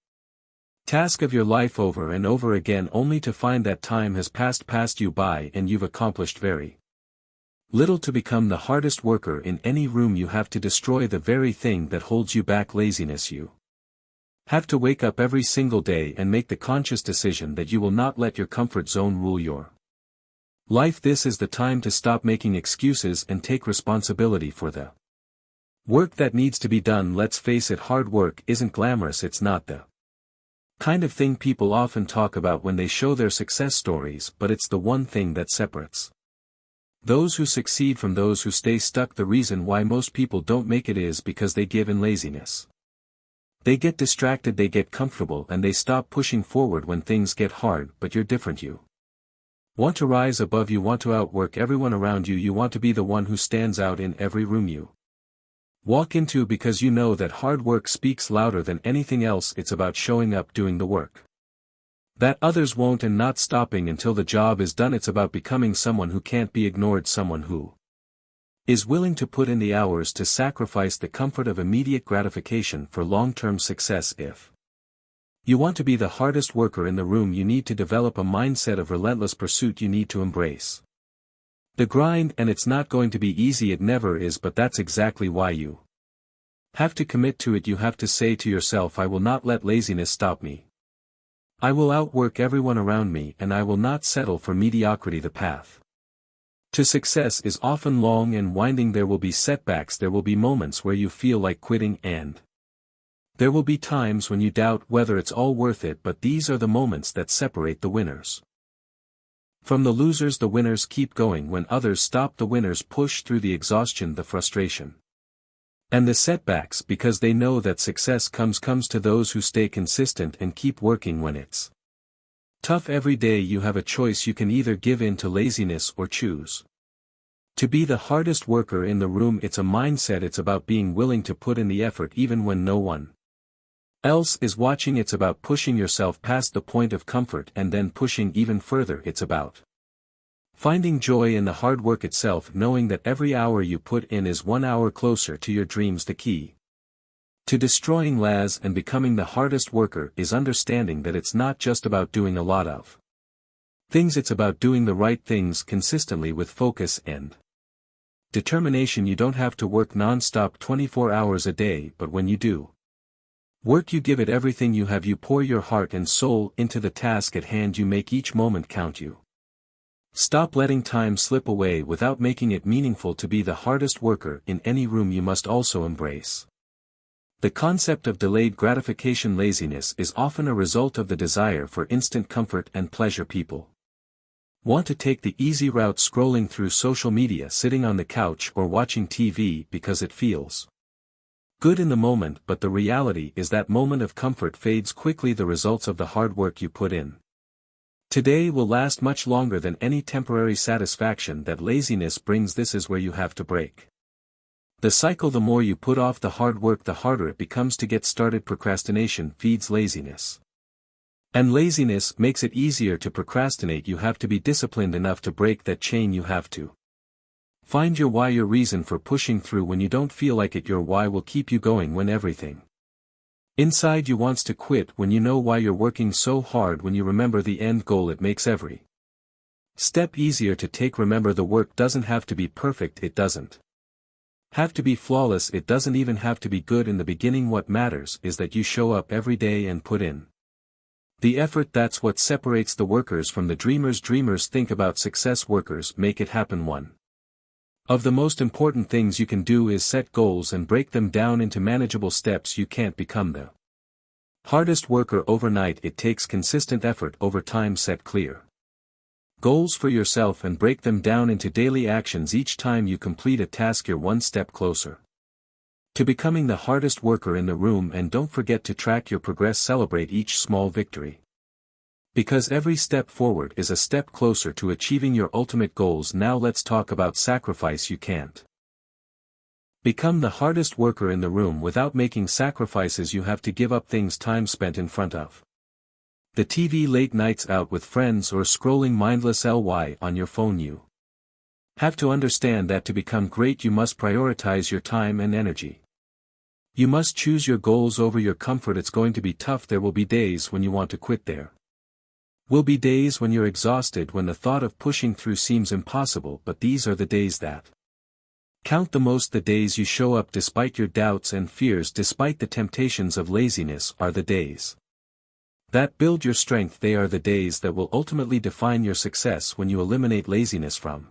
task of your life over and over again, only to find that time has passed you by and you've accomplished very little. To become the hardest worker in any room, you have to destroy the very thing that holds you back: laziness. You have to wake up every single day and make the conscious decision that you will not let your comfort zone rule your life. This is the time to stop making excuses and take responsibility for the work that needs to be done. Let's face it, hard work isn't glamorous. It's not the kind of thing people often talk about when they show their success stories, but it's the one thing that separates those who succeed from those who stay stuck. The reason why most people don't make it is because they give in laziness. They get distracted, they get comfortable, and they stop pushing forward when things get hard. But you're different. You want to rise above, you want to outwork everyone around you, you want to be the one who stands out in every room you walk into, because you know that hard work speaks louder than anything else. It's about showing up, doing the work that others won't, and not stopping until the job is done. It's about becoming someone who can't be ignored, someone who is willing to put in the hours, to sacrifice the comfort of immediate gratification for long-term success. If you want to be the hardest worker in the room, you need to develop a mindset of relentless pursuit. You need to embrace the grind, and it's not going to be easy, it never is, but that's exactly why you have to commit to it. You have to say to yourself, I will not let laziness stop me. I will outwork everyone around me, and I will not settle for mediocrity. The path to success is often long and winding. There will be setbacks, there will be moments where you feel like quitting, and there will be times when you doubt whether it's all worth it. But these are the moments that separate the winners from the losers. The winners keep going when others stop. The winners push through the exhaustion, the frustration, and the setbacks, because they know that success comes to those who stay consistent and keep working when it's tough. Every day you have a choice. You can either give in to laziness or choose to be the hardest worker in the room. It's a mindset. It's about being willing to put in the effort even when no one else is watching. It's about pushing yourself past the point of comfort and then pushing even further. It's about finding joy in the hard work itself, knowing that every hour you put in is 1 hour closer to your dreams. The key to destroying laziness and becoming the hardest worker is understanding that it's not just about doing a lot of things, it's about doing the right things consistently with focus and determination. You don't have to work non-stop 24 hours a day, but when you do work, you give it everything you have. You pour your heart and soul into the task at hand. You make each moment count. You Stop letting time slip away without making it meaningful. To be the hardest worker in any room you must also embrace the concept of delayed gratification. Laziness is often a result of the desire for instant comfort and pleasure. People want to take the easy route, scrolling through social media, sitting on the couch, or watching TV because it feels good in the moment, but the reality is that moment of comfort fades quickly. The results of the hard work you put in today will last much longer than any temporary satisfaction that laziness brings. This is where you have to break the cycle. The more you put off the hard work, the harder it becomes to get started. Procrastination feeds laziness, and laziness makes it easier to procrastinate. You have to be disciplined enough to break that chain. You have to find your why, your reason for pushing through when you don't feel like it. Your why will keep you going when everything inside you wants to quit. When you know why you're working so hard, when you remember the end goal, it makes every step easier to take. Remember, the work doesn't have to be perfect, it doesn't have to be flawless, it doesn't even have to be good in the beginning. What matters is that you show up every day and put in the effort. That's what separates the workers from the dreamers. Dreamers think about success, workers make it happen. One of the most important things you can do is set goals and break them down into manageable steps. You can't become the hardest worker overnight. It takes consistent effort over time. Set clear goals for yourself and break them down into daily actions. Each time you complete a task, you're one step closer to becoming the hardest worker in the room. And don't forget to track your progress. Celebrate each small victory, because every step forward is a step closer to achieving your ultimate goals. Now let's talk about sacrifice. You can't become the hardest worker in the room without making sacrifices. You have to give up things: time spent in front of the TV, late nights out with friends, or scrolling mindlessly on your phone. You have to understand that to become great you must prioritize your time and energy. You must choose your goals over your comfort. It's going to be tough. There will be days when you want to quit. There will be days when you're exhausted, when the thought of pushing through seems impossible, but these are the days that count the most. The days you show up despite your doubts and fears, despite the temptations of laziness, are the days that build your strength. They are the days that will ultimately define your success. When you eliminate laziness from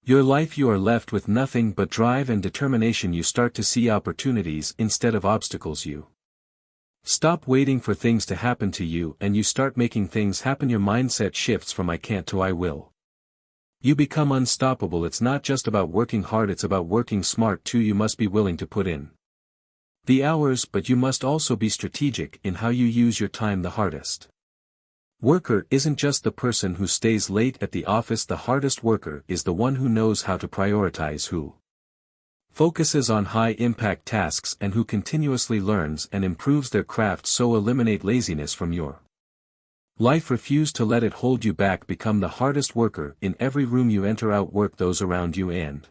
your life, you are left with nothing but drive and determination. You start to see opportunities instead of obstacles. You stop waiting for things to happen to you and you start making things happen. Your mindset shifts from I can't to I will. You become unstoppable. It's not just about working hard, it's about working smart too. You must be willing to put in the hours, but you must also be strategic in how you use your time. The hardest worker isn't just the person who stays late at the office. The hardest worker is the one who knows how to prioritize, who focuses on high-impact tasks, and who continuously learns and improves their craft. So eliminate laziness from your life. Refuse to let it hold you back. Become the hardest worker in every room you enter. Outwork those around you and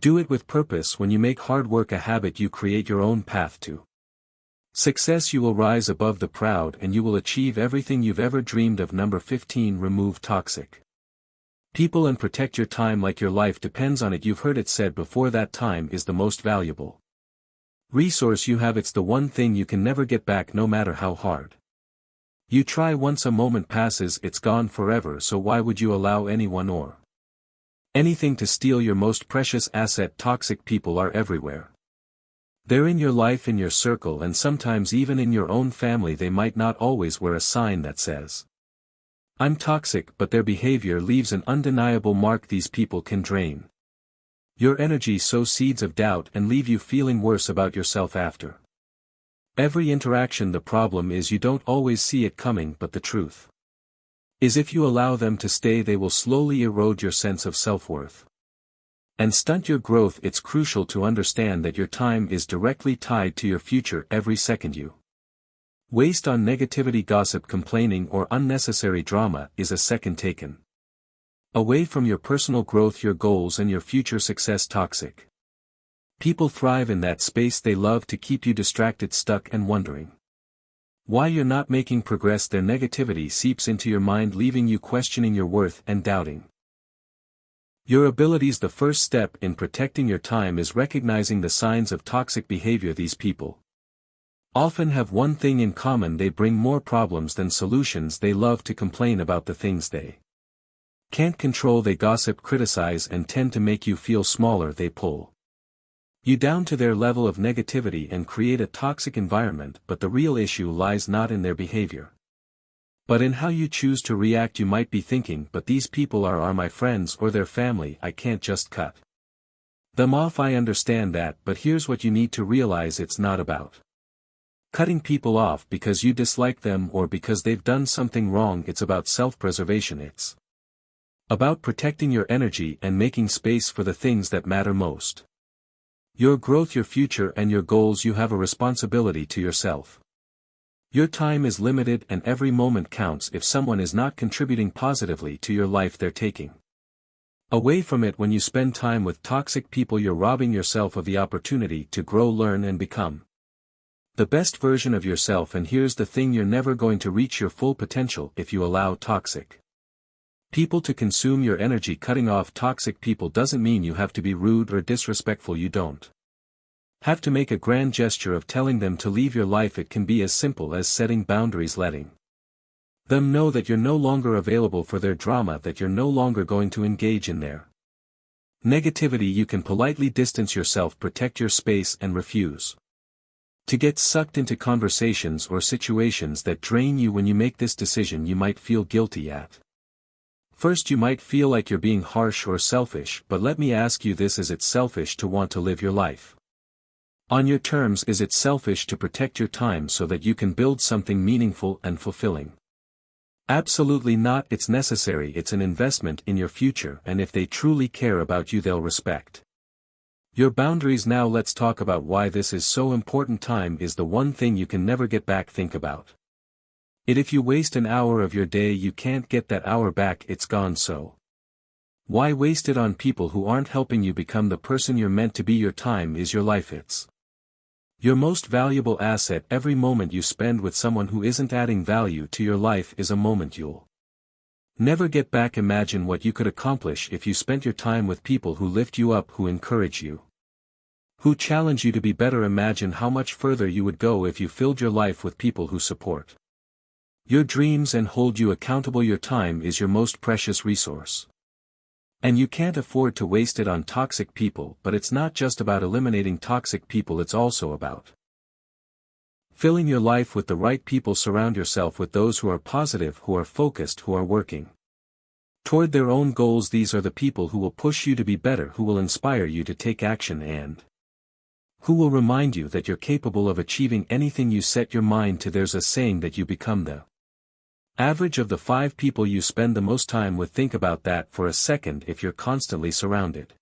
do it with purpose. When you make hard work a habit, you create your own path to success. You will rise above the proud and you will achieve everything you've ever dreamed of. Number 15. Remove toxic people and protect your time like your life depends on it. You've heard it said before that time is the most valuable resource you have. It's the one thing you can never get back, no matter how hard you try. Once a moment passes, it's gone forever. So why would you allow anyone or anything to steal your most precious asset? Toxic people are everywhere. They're in your life, in your circle, and sometimes even in your own family. They might not always wear a sign that says I'm toxic, but their behavior leaves an undeniable mark. These people can drain your energy, sow seeds of doubt, and leave you feeling worse about yourself after every interaction. The problem is you don't always see it coming, but the truth is if you allow them to stay, they will slowly erode your sense of self-worth and stunt your growth. It's crucial to understand that your time is directly tied to your future. Every second you waste on negativity, gossip, complaining, or unnecessary drama is a second taken away from your personal growth, your goals, and your future success. Toxic people thrive in that space. They love to keep you distracted, stuck, and wondering why you're not making progress. Their negativity seeps into your mind, leaving you questioning your worth and doubting your abilities. The first step in protecting your time is recognizing the signs of toxic behavior. These people often have one thing in common: they bring more problems than solutions. They love to complain about the things they Can't control, they gossip, criticize, and tend to make you feel smaller. They pull you down to their level of negativity and create a toxic environment, but the real issue lies not in their behavior, but in how you choose to react. You might be thinking, but these people are my friends or their family, I can't just cut them off. I understand that, but here's what you need to realize: it's not about cutting people off because you dislike them or because they've done something wrong. It's about self-preservation. It's about protecting your energy and making space for the things that matter most. Your growth, your future, and your goals. You have a responsibility to yourself. Your time is limited and every moment counts. If someone is not contributing positively to your life, they're taking away from it. When you spend time with toxic people, you're robbing yourself of the opportunity to grow, learn, and become the best version of yourself. And here's the thing: you're never going to reach your full potential if you allow toxic people to consume your energy. Cutting off toxic people doesn't mean you have to be rude or disrespectful. You don't have to make a grand gesture of telling them to leave your life. It can be as simple as setting boundaries, letting them know that you're no longer available for their drama, that you're no longer going to engage in their negativity. You can politely distance yourself, protect your space, and refuse to get sucked into conversations or situations that drain you. When you make this decision, you might feel guilty at first. You might feel like you're being harsh or selfish, but let me ask you this: is it selfish to want to live your life on your terms? Is it selfish to protect your time so that you can build something meaningful and fulfilling? Absolutely not. It's necessary. It's an investment in your future, and if they truly care about you, they'll respect your boundaries. Now let's talk about why this is so important. Time is the one thing you can never get back. Think about it. If you waste an hour of your day, you can't get that hour back. It's gone. So why waste it on people who aren't helping you become the person you're meant to be? Your time is your life. It's your most valuable asset. Every moment you spend with someone who isn't adding value to your life is a moment you'll never get back. Imagine what you could accomplish if you spent your time with people who lift you up, who encourage you, who challenge you to be better. Imagine how much further you would go if you filled your life with people who support your dreams and hold you accountable. Your time is your most precious resource, and you can't afford to waste it on toxic people. But it's not just about eliminating toxic people, it's also about filling your life with the right people. Surround yourself with those who are positive, who are focused, who are working toward their own goals. These are the people who will push you to be better, who will inspire you to take action, and who will remind you that you're capable of achieving anything you set your mind to. There's a saying that you become the average of the 5 people you spend the most time with. Think about that for a second. If you're constantly surrounded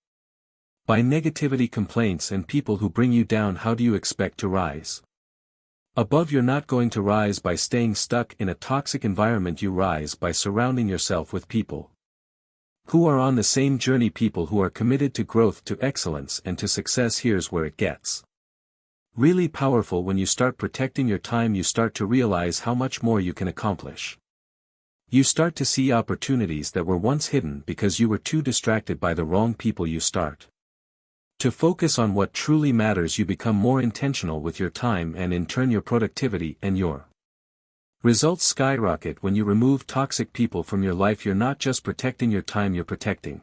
by negativity, complaints, and people who bring you down, how do you expect to rise above? You're not going to rise by staying stuck in a toxic environment. You rise by surrounding yourself with people who are on the same journey, people who are committed to growth, to excellence, and to success. Here's where it gets really powerful. When you start protecting your time, you start to realize how much more you can accomplish. You start to see opportunities that were once hidden because you were too distracted by the wrong people. You start to focus on what truly matters. You become more intentional with your time, and in turn your productivity and your results skyrocket. When you remove toxic people from your life, you're not just protecting your time, you're protecting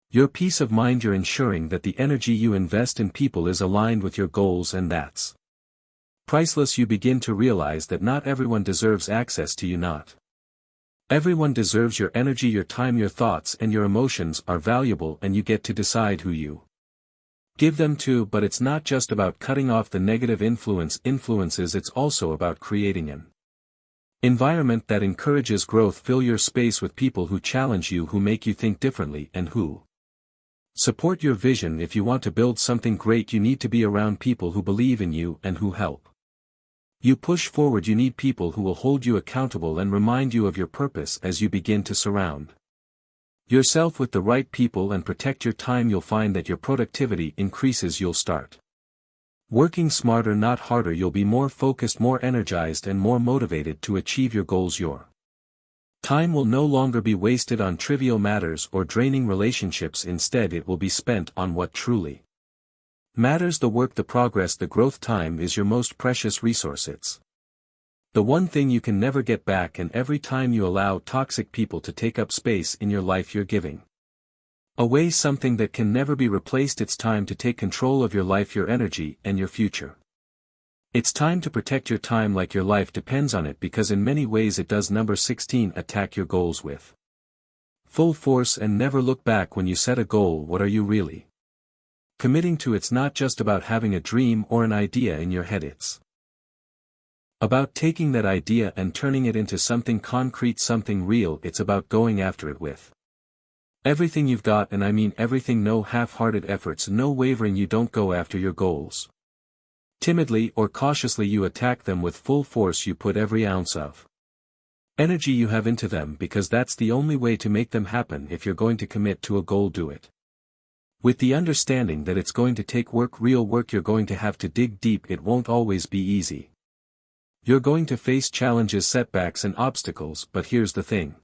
your peace of mind. You're ensuring that the energy you invest in people is aligned with your goals, and that's priceless. You begin to realize that not everyone deserves access to you. Not everyone deserves your energy, your time, your thoughts, and your emotions are valuable, and you get to decide who you give them to. But it's not just about cutting off the negative influences, it's also about creating an environment that encourages growth. Fill your space with people who challenge you, who make you think differently, and who support your vision. If you want to build something great, you need to be around people who believe in you and who help you push forward. You need people who will hold you accountable and remind you of your purpose. As you begin to surround yourself with the right people and protect your time, you'll find that your productivity increases. You'll start working smarter, not harder. You'll be more focused, more energized, and more motivated to achieve your goals. Your time will no longer be wasted on trivial matters or draining relationships. Instead, it will be spent on what truly matters: the work, the progress, the growth. Time is your most precious resource. It's The one thing you can never get back, and every time you allow toxic people to take up space in your life you're giving away something that can never be replaced. It's time to take control of your life, your energy, and your future. It's time to protect your time like your life depends on it, because in many ways it does. Number 16. Attack your goals with full force and never look back. When you set a goal, what are you really committing to? It's not just about having a dream or an idea in your head, it's about taking that idea and turning it into something concrete, something real. It's about going after it with everything you've got, and I mean everything. No half-hearted efforts, no wavering. You don't go after your goals timidly or cautiously, you attack them with full force. You put every ounce of energy you have into them, because that's the only way to make them happen. If you're going to commit to a goal, do it with the understanding that it's going to take work, real work. You're going to have to dig deep. It won't always be easy. You're going to face challenges, setbacks and obstacles, but here's the thing.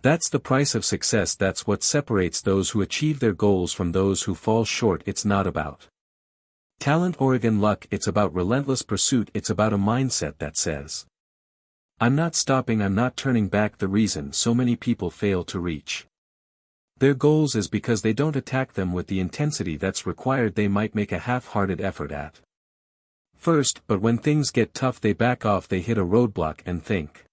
That's the price of success. That's what separates those who achieve their goals from those who fall short. It's not about talent or luck, it's about relentless pursuit. It's about a mindset that says, I'm not stopping, I'm not turning back. The reason so many people fail to reach their goals is because they don't attack them with the intensity that's required. They might make a half-hearted effort at first, but when things get tough they back off. They hit a roadblock and think,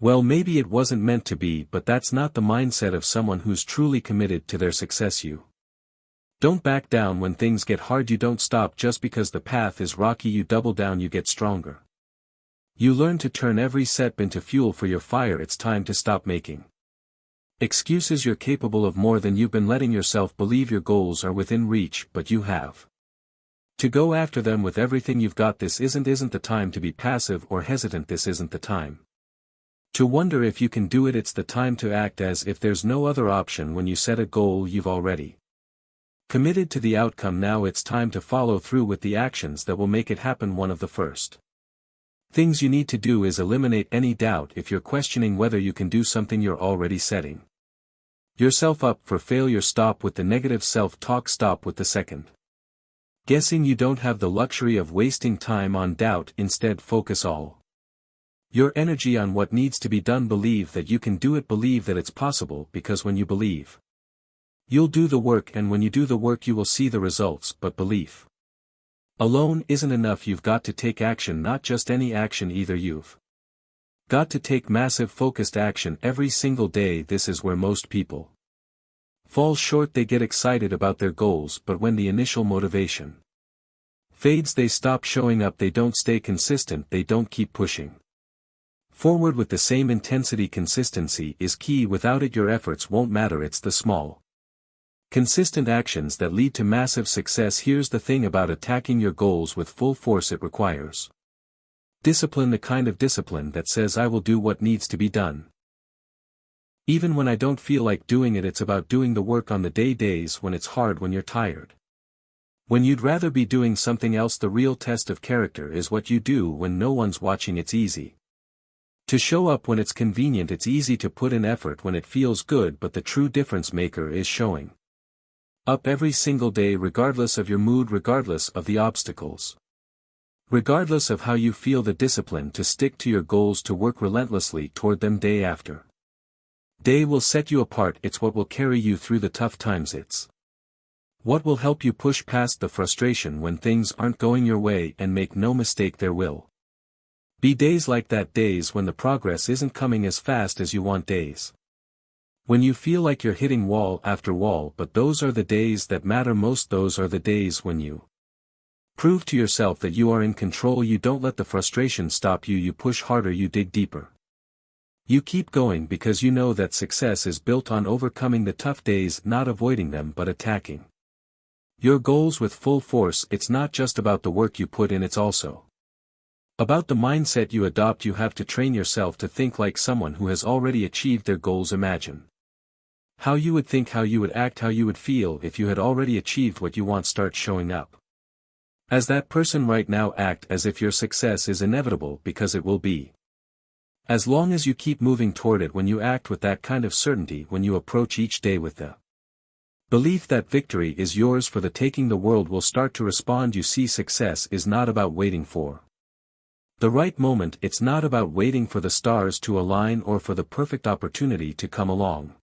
well, maybe it wasn't meant to be. But that's not the mindset of someone who's truly committed to their success. You don't back down when things get hard. You don't stop just because the path is rocky. You double down. You get stronger. You learn to turn every setback into fuel for your fire. It's time to stop making excuses. You're capable of more than you've been letting yourself believe. Your goals are within reach, but you have to go after them with everything you've got. This isn't the time to be passive or hesitant. This isn't the time to wonder if you can do it. It's the time to act as if there's no other option. When you set a goal, you've already committed to the outcome. Now it's time to follow through with the actions that will make it happen. One of the first things you need to do is eliminate any doubt. If you're questioning whether you can do something, you're already setting yourself up for failure. Stop with the negative self-talk. Stop with the second guessing. You don't have the luxury of wasting time on doubt. Instead, focus all your energy on what needs to be done. Believe that you can do it. Believe that it's possible, because when you believe, you'll do the work, and when you do the work you will see the results. But belief alone isn't enough. You've got to take action, not just any action either. You've got to take massive focused action every single day. This is where most people fall short. They get excited about their goals, but when the initial motivation fades they stop showing up. They don't stay consistent. They don't keep pushing forward with the same intensity. Consistency is key. Without it your efforts won't matter. It's the small, consistent actions that lead to massive success. Here's the thing about attacking your goals with full force. It requires discipline, the kind of discipline that says I will do what needs to be done, even when I don't feel like doing it. It's about doing the work on the days when it's hard, when you're tired, when you'd rather be doing something else. The real test of character is what you do when no one's watching. It's easy to show up when it's convenient. It's easy to put in effort when it feels good, but the true difference maker is showing up every single day, regardless of your mood, regardless of the obstacles, regardless of how you feel. The discipline to stick to your goals, to work relentlessly toward them day after day will set you apart. It's what will carry you through the tough times. It's what will help you push past the frustration when things aren't going your way. And make no mistake, there will be days like that, days when the progress isn't coming as fast as you want, days when you feel like you're hitting wall after wall. But those are the days that matter most. Those are the days when you prove to yourself that you are in control. You don't let the frustration stop you. You push harder. You dig deeper. You keep going because you know that success is built on overcoming the tough days, not avoiding them but attacking your goals with full force. It's not just about the work you put in, it's also about the mindset you adopt. You have to train yourself to think like someone who has already achieved their goals. Imagine how you would think, how you would act, how you would feel if you had already achieved what you want. Start showing up as that person right now. Act as if your success is inevitable, because it will be, as long as you keep moving toward it. When you act with that kind of certainty, when you approach each day with the belief that victory is yours for the taking, the world will start to respond. You see, success is not about waiting for The right moment. It's not about waiting for the stars to align or for the perfect opportunity to come along.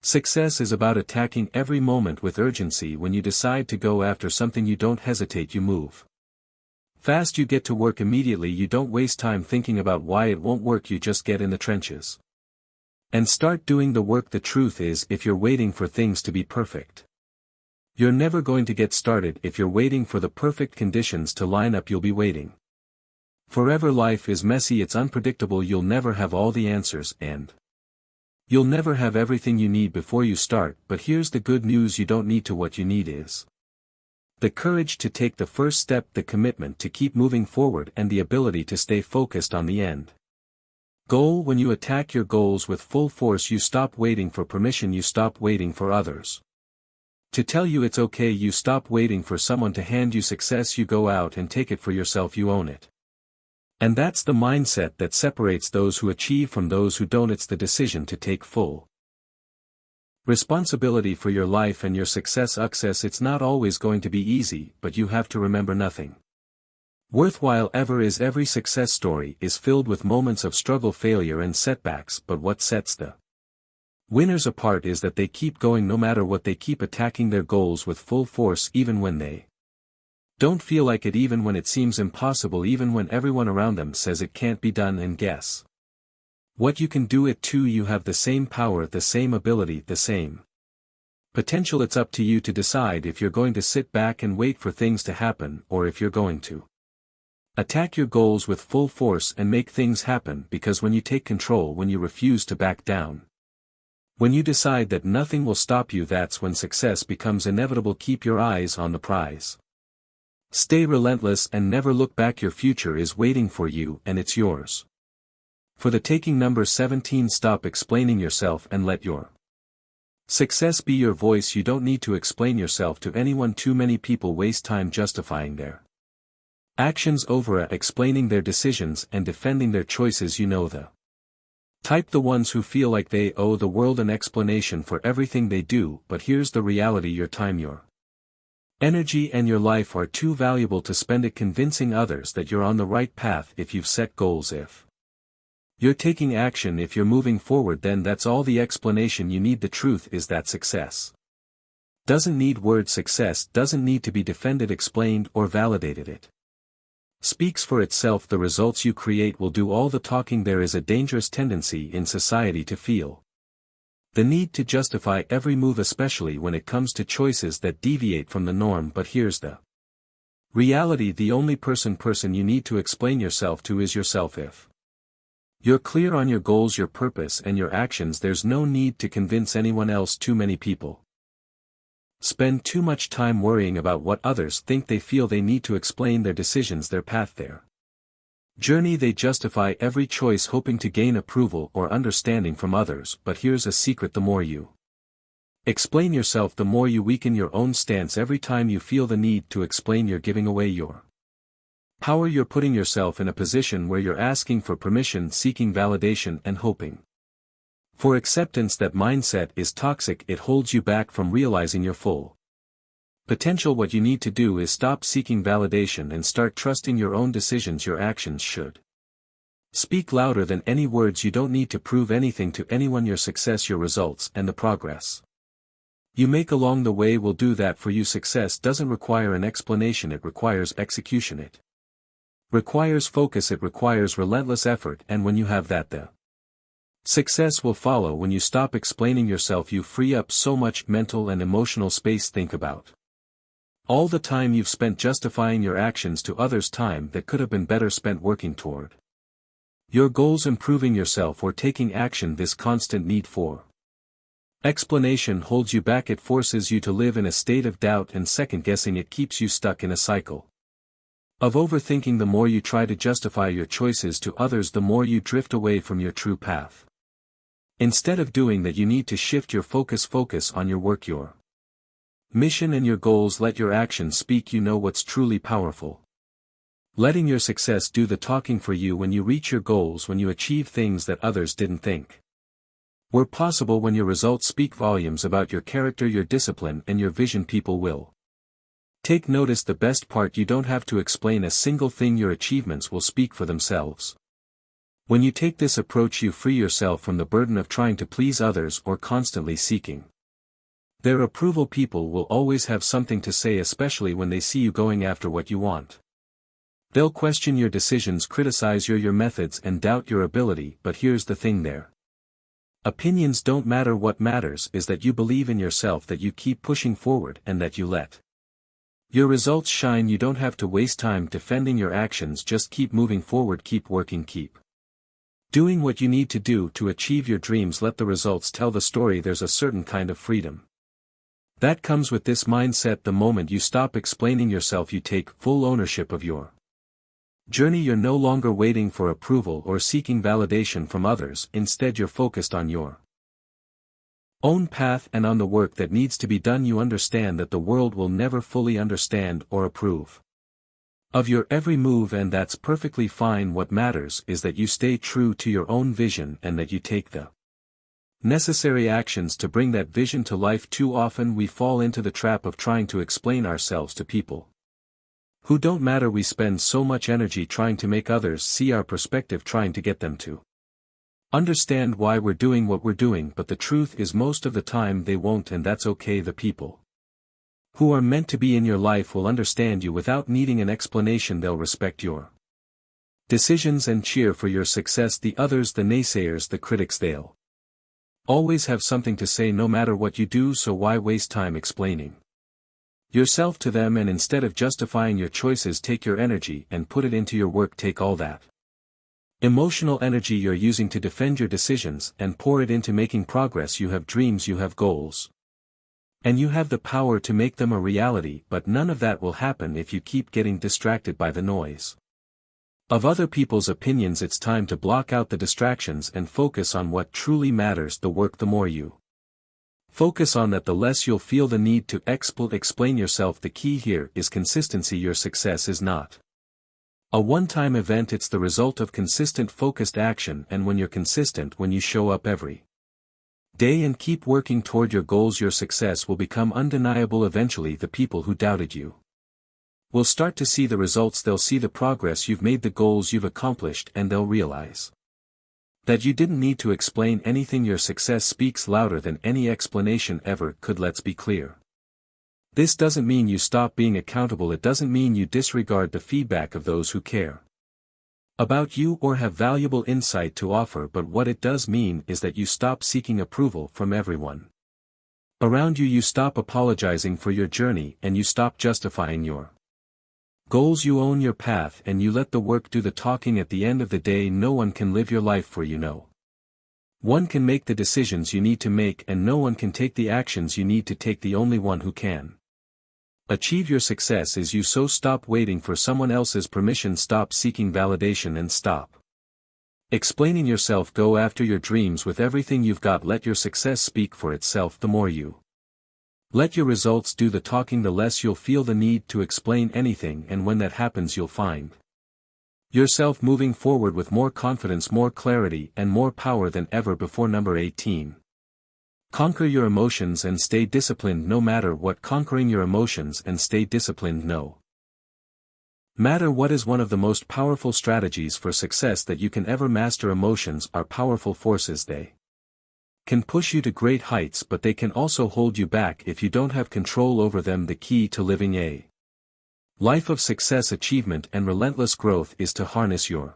Success is about attacking every moment with urgency. When you decide to go after something, you don't hesitate, you move fast, you get to work immediately, you don't waste time thinking about why it won't work, you just get in the trenches and start doing the work. The truth is, if you're waiting for things to be perfect, you're never going to get started. If you're waiting for the perfect conditions to line up, you'll be waiting forever. Life is messy, it's unpredictable, you'll never have all the answers, and you'll never have everything you need before you start. But here's the good news, you don't need to. What you need is the courage to take the first step, the commitment to keep moving forward, and the ability to stay focused on the end goal. When you attack your goals with full force, you stop waiting for permission, you stop waiting for others to tell you it's okay, you stop waiting for someone to hand you success, you go out and take it for yourself, you own it. And that's the mindset that separates those who achieve from those who don't. It's the decision to take full responsibility for your life and your success. It's not always going to be easy, but you have to remember, nothing worthwhile ever is. Every success story is filled with moments of struggle, failure, and setbacks, but what sets the winners apart is that they keep going no matter what. They keep attacking their goals with full force, even when they don't feel like it, even when it seems impossible, even when everyone around them says it can't be done. And guess what? You can do it too. You have the same power, the same ability, the same potential. It's up to you to decide if you're going to sit back and wait for things to happen, or if you're going to attack your goals with full force and make things happen. Because when you take control, when you refuse to back down, when you decide that nothing will stop you, that's when success becomes inevitable. Keep your eyes on the prize. Stay relentless and never look back. Your future is waiting for you, and it's yours for the taking. Number 17. Stop explaining yourself and let your success be your voice. You don't need to explain yourself to anyone. Too many people waste time justifying their actions over explaining their decisions and defending their choices. You know the type, the ones who feel like they owe the world an explanation for everything they do. But here's the reality, your time, your energy, and your life are too valuable to spend it convincing others that you're on the right path. If you've set goals, if you're taking action, if you're moving forward, then that's all the explanation you need. The truth is that success doesn't need words. Success doesn't need to be defended, explained, or validated. It speaks for itself. The results you create will do all the talking. There is a dangerous tendency in society to feel the need to justify every move, especially when it comes to choices that deviate from the norm. But here's the reality, the only person you need to explain yourself to is yourself. If you're clear on your goals, your purpose, and your actions, there's no need to convince anyone else. Too many people spend too much time worrying about what others think. They feel they need to explain their decisions, their path, their journey. They justify every choice hoping to gain approval or understanding from others. But here's a secret, the more you explain yourself, the more you weaken your own stance. Every time you feel the need to explain, you're giving away your power. You're putting yourself in a position where you're asking for permission, seeking validation, and hoping for acceptance. That mindset is toxic. It holds you back from realizing your full potential. What you need to do is stop seeking validation and start trusting your own decisions. Your actions should speak louder than any words. You don't need to prove anything to anyone. Your success, your results, and the progress you make along the way will do that for you. Success doesn't require an explanation, it requires execution. It requires focus, it requires relentless effort, and when you have that, the success will follow. When you stop explaining yourself, you free up so much mental and emotional space. Think about all the time you've spent justifying your actions to others, time that could have been better spent working toward your goals, improving yourself, or taking action. This constant need for explanation holds you back. It forces you to live in a state of doubt and second-guessing. It keeps you stuck in a cycle of overthinking. The more you try to justify your choices to others, the more you drift away from your true path. Instead of doing that, you need to shift your focus on your work, your mission, and your goals. Let your actions speak. You know what's truly powerful? Letting your success do the talking for you. When you reach your goals, when you achieve things that others didn't think were possible, when your results speak volumes about your character, your discipline, and your vision, people will Take notice the best part: you don't have to explain a single thing, your achievements will speak for themselves. When you take this approach, you free yourself from the burden of trying to please others or constantly seeking their approval. People will always have something to say, especially when they see you going after what you want. They'll question your decisions, criticize your methods, and doubt your ability, but here's the thing: their opinions don't matter. What matters is that you believe in yourself, that you keep pushing forward, and that you let your results shine. You don't have to waste time defending your actions, just keep moving forward, keep working, keep doing what you need to do to achieve your dreams. Let the results tell the story. There's a certain kind of freedom that comes with this mindset. The moment you stop explaining yourself, you take full ownership of your journey. You're no longer waiting for approval or seeking validation from others. Instead, you're focused on your own path and on the work that needs to be done. You understand that the world will never fully understand or approve of your every move, and that's perfectly fine. What matters is that you stay true to your own vision and that you take the necessary actions to bring that vision to life. Too often we fall into the trap of trying to explain ourselves to people who don't matter. We spend so much energy trying to make others see our perspective, trying to get them to understand why we're doing what we're doing, but the truth is most of the time they won't, and that's okay. The people who are meant to be in your life will understand you without needing an explanation. They'll respect your decisions and cheer for your success. The others, the naysayers, the critics, they'll always have something to say no matter what you do, so why waste time explaining yourself to them? And instead of justifying your choices, take your energy and put it into your work. Take all that emotional energy you're using to defend your decisions and pour it into making progress. You have dreams, you have goals, and you have the power to make them a reality, but none of that will happen if you keep getting distracted by the noise of other people's opinions. It's time to block out the distractions and focus on what truly matters: the work. The more you focus on that, the less you'll feel the need to explain yourself. The key here is consistency. Your success is not a one-time event, it's the result of consistent, focused action. And when you're consistent, when you show up every day and keep working toward your goals, your success will become undeniable. Eventually, the people who doubted you will start to see the results. They'll see the progress you've made, the goals you've accomplished, and they'll realize that you didn't need to explain anything. Your success speaks louder than any explanation ever could. Let's be clear. This doesn't mean you stop being accountable. It doesn't mean you disregard the feedback of those who care about you or have valuable insight to offer, but what it does mean is that you stop seeking approval from everyone around you. You stop apologizing for your journey, and you stop justifying your goals. You own your path, and you let the work do the talking. At the end of the day, no one can live your life for you. No one can make the decisions you need to make, and no one can take the actions you need to take. The only one who can achieve your success is you. So stop waiting for someone else's permission, stop seeking validation, and stop explaining yourself. Go after your dreams with everything you've got. Let your success speak for itself. The more you let your results do the talking, the less you'll feel the need to explain anything, and when that happens, you'll find yourself moving forward with more confidence, more clarity, and more power than ever before. Number 18. Conquer your emotions and stay disciplined no matter what. Conquering your emotions and stay disciplined no matter what is one of the most powerful strategies for success that you can ever master. Emotions are powerful forces. They can push you to great heights, but they can also hold you back if you don't have control over them. The key to living a life of success, achievement, and relentless growth is to harness your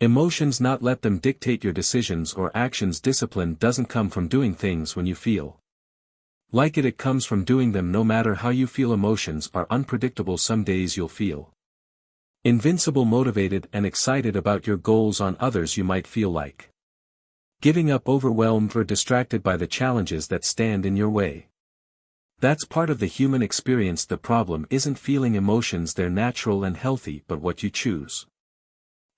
emotions, not let them dictate your decisions or actions. Discipline doesn't come from doing things when you feel like it comes from doing them no matter how you feel. Emotions are unpredictable. Some days you'll feel invincible, motivated, and excited about your goals. On others you might feel like giving up, overwhelmed, or distracted by the challenges that stand in your way. That's part of the human experience. The problem isn't feeling emotions, they're natural and healthy, but what you choose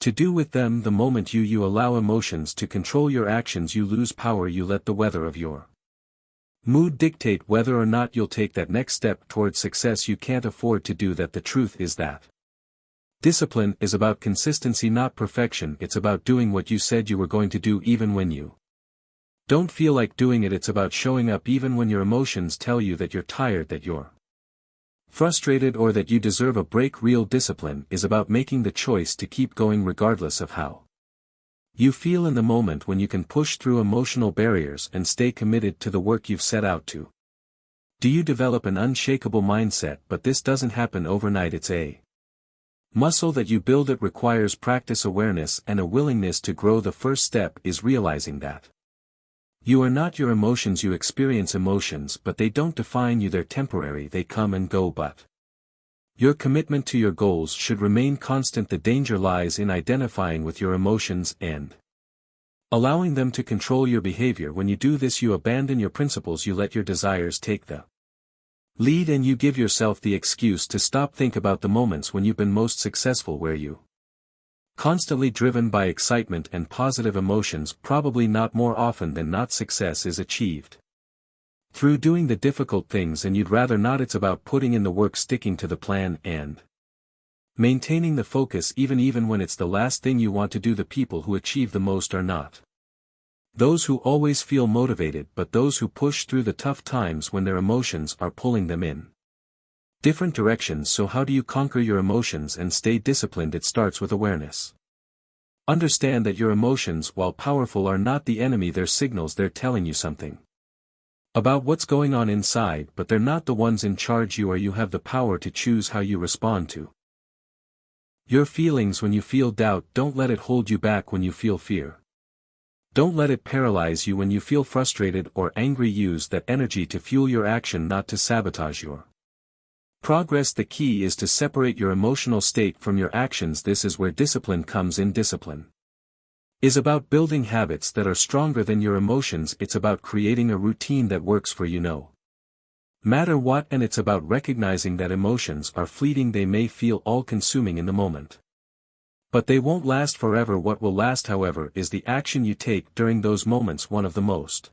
to do with them. The moment you allow emotions to control your actions, you lose power. You let the weather of your mood dictate whether or not you'll take that next step toward success. You can't afford to do that. The truth is that discipline is about consistency, not perfection. It's about doing what you said you were going to do even when you don't feel like doing it. It's about showing up even when your emotions tell you that you're tired, that you're frustrated or that you deserve a break. Real discipline is about making the choice to keep going regardless of how you feel in the moment, when you can push through emotional barriers and stay committed to the work you've set out to. Do you develop an unshakable mindset? But this doesn't happen overnight. It's a muscle that you build. It requires practice, awareness, and a willingness to grow. The first step is realizing that you are not your emotions. You experience emotions, but they don't define you. They're temporary. They come and go, but your commitment to your goals should remain constant. The danger lies in identifying with your emotions and allowing them to control your behavior. When you do this, you abandon your principles. You let your desires take the lead, and you give yourself the excuse to stop. Think about the moments when you've been most successful, where you constantly driven by excitement and positive emotions. Probably not. More often than not, success is achieved through doing the difficult things, and you'd rather not. It's about putting in the work, sticking to the plan, and maintaining the focus even when it's the last thing you want to do. The people who achieve the most are not those who always feel motivated, but those who push through the tough times when their emotions are pulling them in different directions. So how do you conquer your emotions and stay disciplined? It starts with awareness. Understand that your emotions, while powerful, are not the enemy. They're signals. They're telling you something about what's going on inside, but they're not the ones in charge. You have the power to choose how you respond to your feelings. When you feel doubt, don't let it hold you back. When you feel fear, don't let it paralyze you. When you feel frustrated or angry, use that energy to fuel your action, not to sabotage your progress. The key is to separate your emotional state from your actions. This is where discipline comes in. Discipline is about building habits that are stronger than your emotions. It's about creating a routine that works for you no matter what, and it's about recognizing that emotions are fleeting. They may feel all-consuming in the moment, but they won't last forever. What will last, however, is the action you take during those moments. One of the most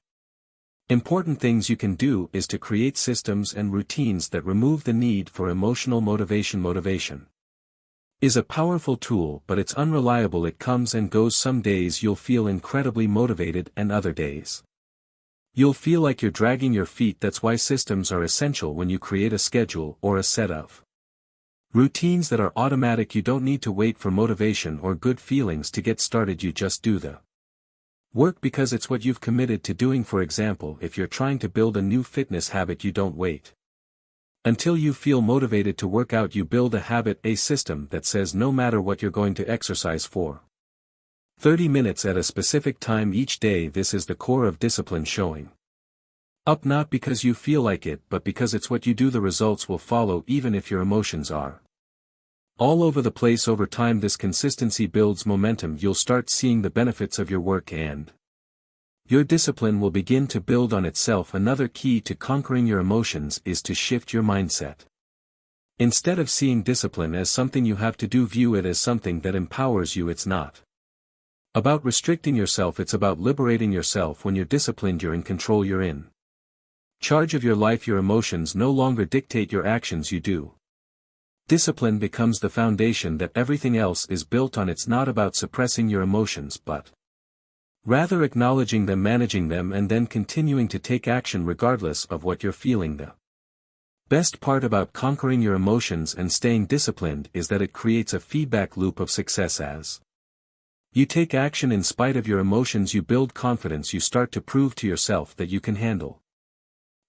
important things you can do is to create systems and routines that remove the need for emotional motivation. Motivation is a powerful tool, but it's unreliable. It comes and goes. Some days you'll feel incredibly motivated, and other days you'll feel like you're dragging your feet. That's why systems are essential. When you create a schedule or a set of routines that are automatic, you don't need to wait for motivation or good feelings to get started. You just do the work because it's what you've committed to doing. For example, if you're trying to build a new fitness habit, you don't wait until you feel motivated to work out. You build a habit, a system that says no matter what, you're going to exercise for 30 minutes at a specific time each day. This is the core of discipline, showing up not because you feel like it, but because it's what you do. The results will follow even if your emotions are all over the place. Over time, this consistency builds momentum. You'll start seeing the benefits of your work, and your discipline will begin to build on itself. Another key to conquering your emotions is to shift your mindset. Instead of seeing discipline as something you have to do, view it as something that empowers you. It's not about restricting yourself, it's about liberating yourself. When you're disciplined, you're in control. You're in charge of your life. Your emotions no longer dictate your actions. You do. Discipline becomes the foundation that everything else is built on. It's not about suppressing your emotions, but rather acknowledging them, managing them, and then continuing to take action regardless of what you're feeling. The best part about conquering your emotions and staying disciplined is that it creates a feedback loop of success. As you take action in spite of your emotions, you build confidence. You start to prove to yourself that you can handle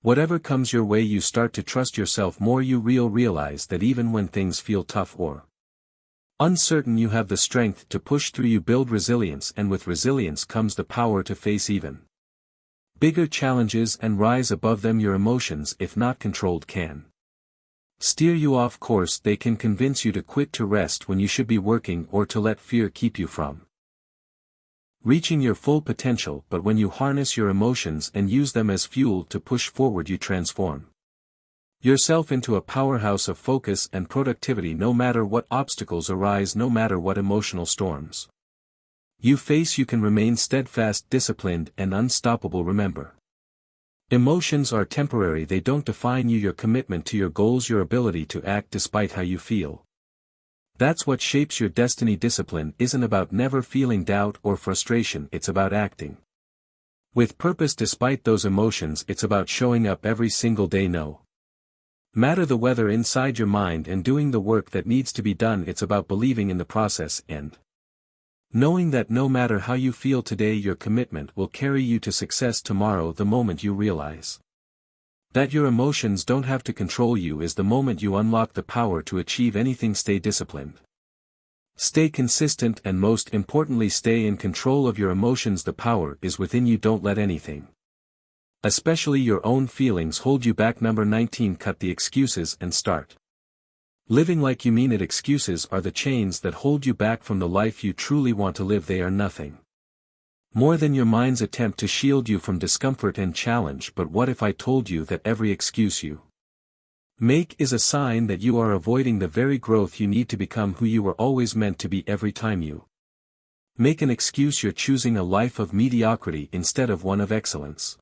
whatever comes your way. You start to trust yourself more. You realize that even when things feel tough or uncertain, you have the strength to push through. You build resilience, and with resilience comes the power to face even bigger challenges and rise above them. Your emotions, if not controlled, can steer you off course. They can convince you to quit, to rest when you should be working, or to let fear keep you from reaching your full potential. But when you harness your emotions and use them as fuel to push forward, you transform yourself into a powerhouse of focus and productivity. No matter what obstacles arise, no matter what emotional storms you face, you can remain steadfast, disciplined, and unstoppable. Remember, emotions are temporary. They don't define you. Your commitment to your goals, your ability to act despite how you feel, that's what shapes your destiny. Discipline isn't about never feeling doubt or frustration. It's about acting with purpose despite those emotions. It's about showing up every single day, no Matter the weather inside your mind and doing the work that needs to be done. It's about believing in the process and knowing that no matter how you feel today, your commitment will carry you to success tomorrow. The moment you realize that your emotions don't have to control you is the moment you unlock the power to achieve anything. Stay disciplined. Stay consistent, and most importantly, stay in control of your emotions. The power is within you. Don't let anything, especially your own feelings, hold you back. Number 19. Cut the excuses and start living like you mean it. Excuses are the chains that hold you back from the life you truly want to live. They are nothing more than your mind's attempt to shield you from discomfort and challenge. But what if I told you that every excuse you make is a sign that you are avoiding the very growth you need to become who you were always meant to be? Every time you make an excuse, you're choosing a life of mediocrity instead of one of excellence.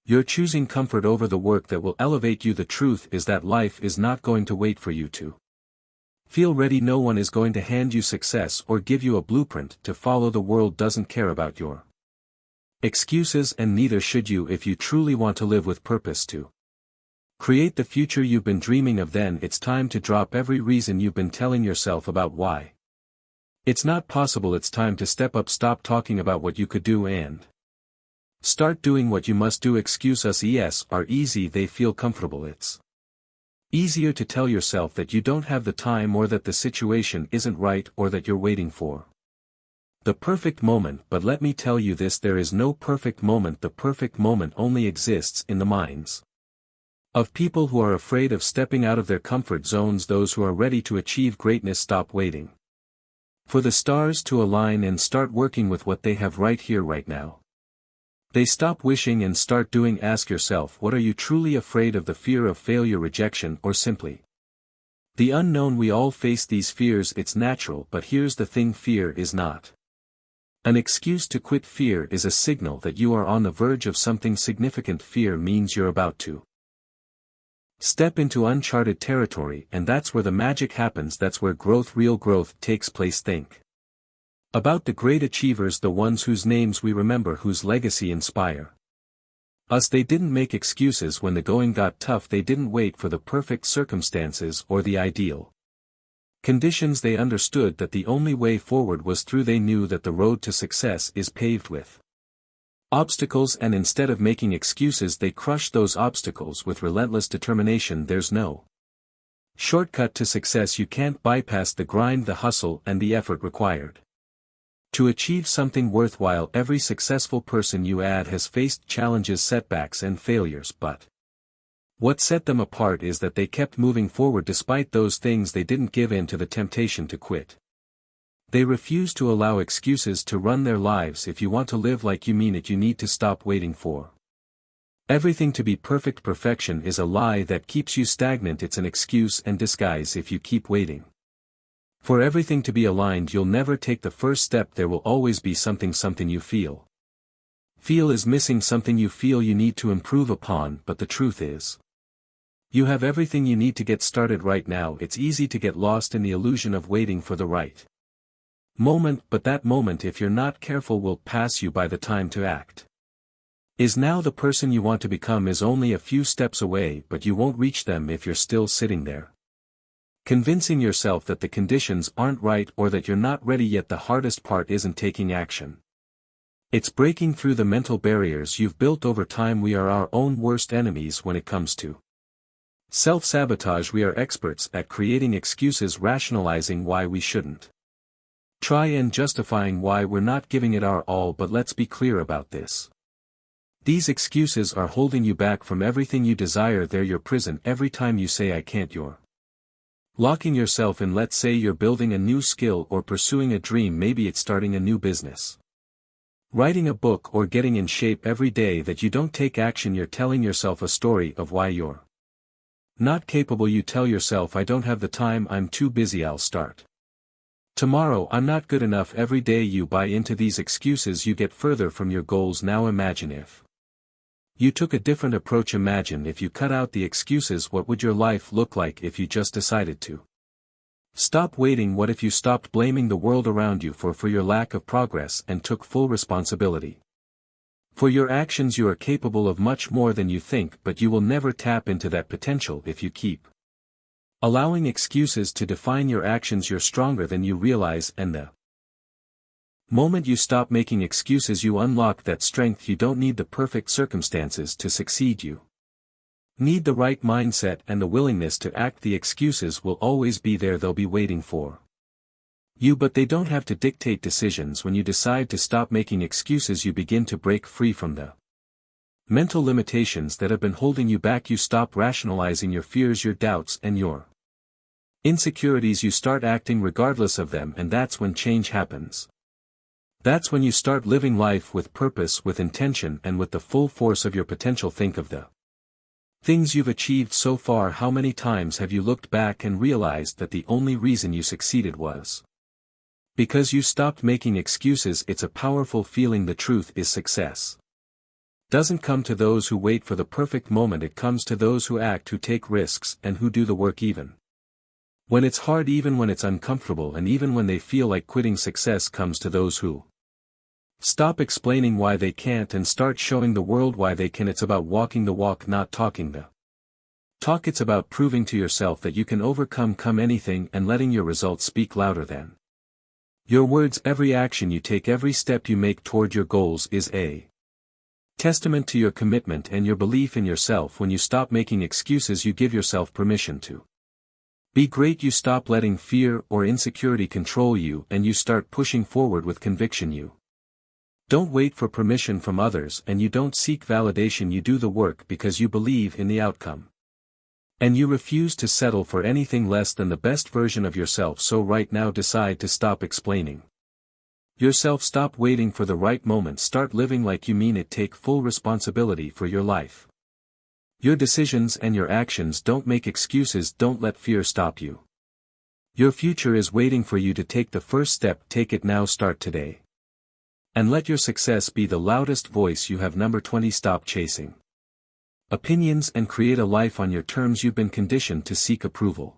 You're choosing comfort over the work that will elevate you. The truth is that life is not going to wait for you to feel ready. No one is going to hand you success or give you a blueprint to follow. The world doesn't care about your excuses, and neither should you if you truly want to live with purpose to create the future you've been dreaming of. Then it's time to drop every reason you've been telling yourself about why it's not possible. It's time to step up. Stop talking about what you could do and start doing what you must do. Excuses are easy, they feel comfortable. It's easier to tell yourself that you don't have the time, or that the situation isn't right, or that you're waiting for the perfect moment. But let me tell you this, there is no perfect moment. The perfect moment only exists in the minds of people who are afraid of stepping out of their comfort zones. Those who are ready to achieve greatness stop waiting for the stars to align and start working with what they have right here, right now. They stop wishing and start doing. Ask yourself, what are you truly afraid of? The fear of failure, rejection, or simply the unknown? We all face these fears, it's natural, but here's the thing, fear is not an excuse to quit. Fear is a signal that you are on the verge of something significant. Fear means you're about to step into uncharted territory, and that's where the magic happens. That's where growth, real growth, takes place. Think about the great achievers, the ones whose names we remember, whose legacy inspire us. They didn't make excuses when the going got tough. They didn't wait for the perfect circumstances or the ideal conditions. They understood that the only way forward was through. They knew that the road to success is paved with obstacles, and instead of making excuses, they crushed those obstacles with relentless determination. There's no shortcut to success. You can't bypass the grind, the hustle, and the effort required to achieve something worthwhile. Every successful person you add has faced challenges, setbacks, and failures, but what set them apart is that they kept moving forward despite those things. They didn't give in to the temptation to quit. They refused to allow excuses to run their lives. If you want to live like you mean it, you need to stop waiting for everything to be perfect. Perfection is a lie that keeps you stagnant. It's an excuse and disguise. If you keep waiting for everything to be aligned, you'll never take the first step. There will always be something you feel is missing, something you feel you need to improve upon. But the truth is, you have everything you need to get started right now. It's easy to get lost in the illusion of waiting for the right moment, but that moment, if you're not careful, will pass you by. The time to act is now. The person you want to become is only a few steps away, but you won't reach them if you're still sitting there convincing yourself that the conditions aren't right or that you're not ready yet. The hardest part isn't taking action. It's breaking through the mental barriers you've built over time. We are our own worst enemies when it comes to self-sabotage. We are experts at creating excuses, rationalizing why we shouldn't try, and justifying why we're not giving it our all. But let's be clear about this. These excuses are holding you back from everything you desire. They're your prison. Every time you say I can't, you're locking yourself in. Let's say you're building a new skill or pursuing a dream. Maybe it's starting a new business, writing a book, or getting in shape. Every day that you don't take action, you're telling yourself a story of why you're not capable. You tell yourself, I don't have the time, I'm too busy, I'll start tomorrow, I'm not good enough. Every day you buy into these excuses, you get further from your goals. Now imagine if you took a different approach. Imagine if you cut out the excuses. What would your life look like if you just decided to stop waiting? What if you stopped blaming the world around you for your lack of progress and took full responsibility For your actions you are capable of much more than you think, but you will never tap into that potential if you keep allowing excuses to define your actions. You're stronger than you realize, and the moment you stop making excuses you unlock that strength. You don't need the perfect circumstances to succeed, you need the right mindset and the willingness to act. The excuses will always be there, they'll be waiting for you, but they don't have to dictate decisions. When you decide to stop making excuses you begin to break free from the mental limitations that have been holding you back. You stop rationalizing your fears, your doubts, and your insecurities. You start acting regardless of them, and that's when change happens. That's when you start living life with purpose, with intention, and with the full force of your potential. Think of the things you've achieved so far. How many times have you looked back and realized that the only reason you succeeded was because you stopped making excuses? It's a powerful feeling. The truth is, success doesn't come to those who wait for the perfect moment. It comes to those who act, who take risks, and who do the work even when it's hard, even when it's uncomfortable, and even when they feel like quitting. Success comes to those who stop explaining why they can't and start showing the world why they can. It's about walking the walk, not talking the talk. It's about proving to yourself that you can overcome anything, and letting your results speak louder than your words. Every action you take, every step you make toward your goals is a testament to your commitment and your belief in yourself. When you stop making excuses you give yourself permission to be great. You stop letting fear or insecurity control you, and you start pushing forward with conviction. You don't wait for permission from others, and you don't seek validation. You do the work because you believe in the outcome, and you refuse to settle for anything less than the best version of yourself. So right now decide to stop explaining yourself. Stop waiting for the right moment. Start living like you mean it. Take full responsibility for your life, your decisions, and your actions. Don't make excuses. Don't let fear stop you. Your future is waiting for you to take the first step. Take it now. Start today. And let your success be the loudest voice you have. Number 20. Stop chasing opinions and create a life on your terms. You've been conditioned to seek approval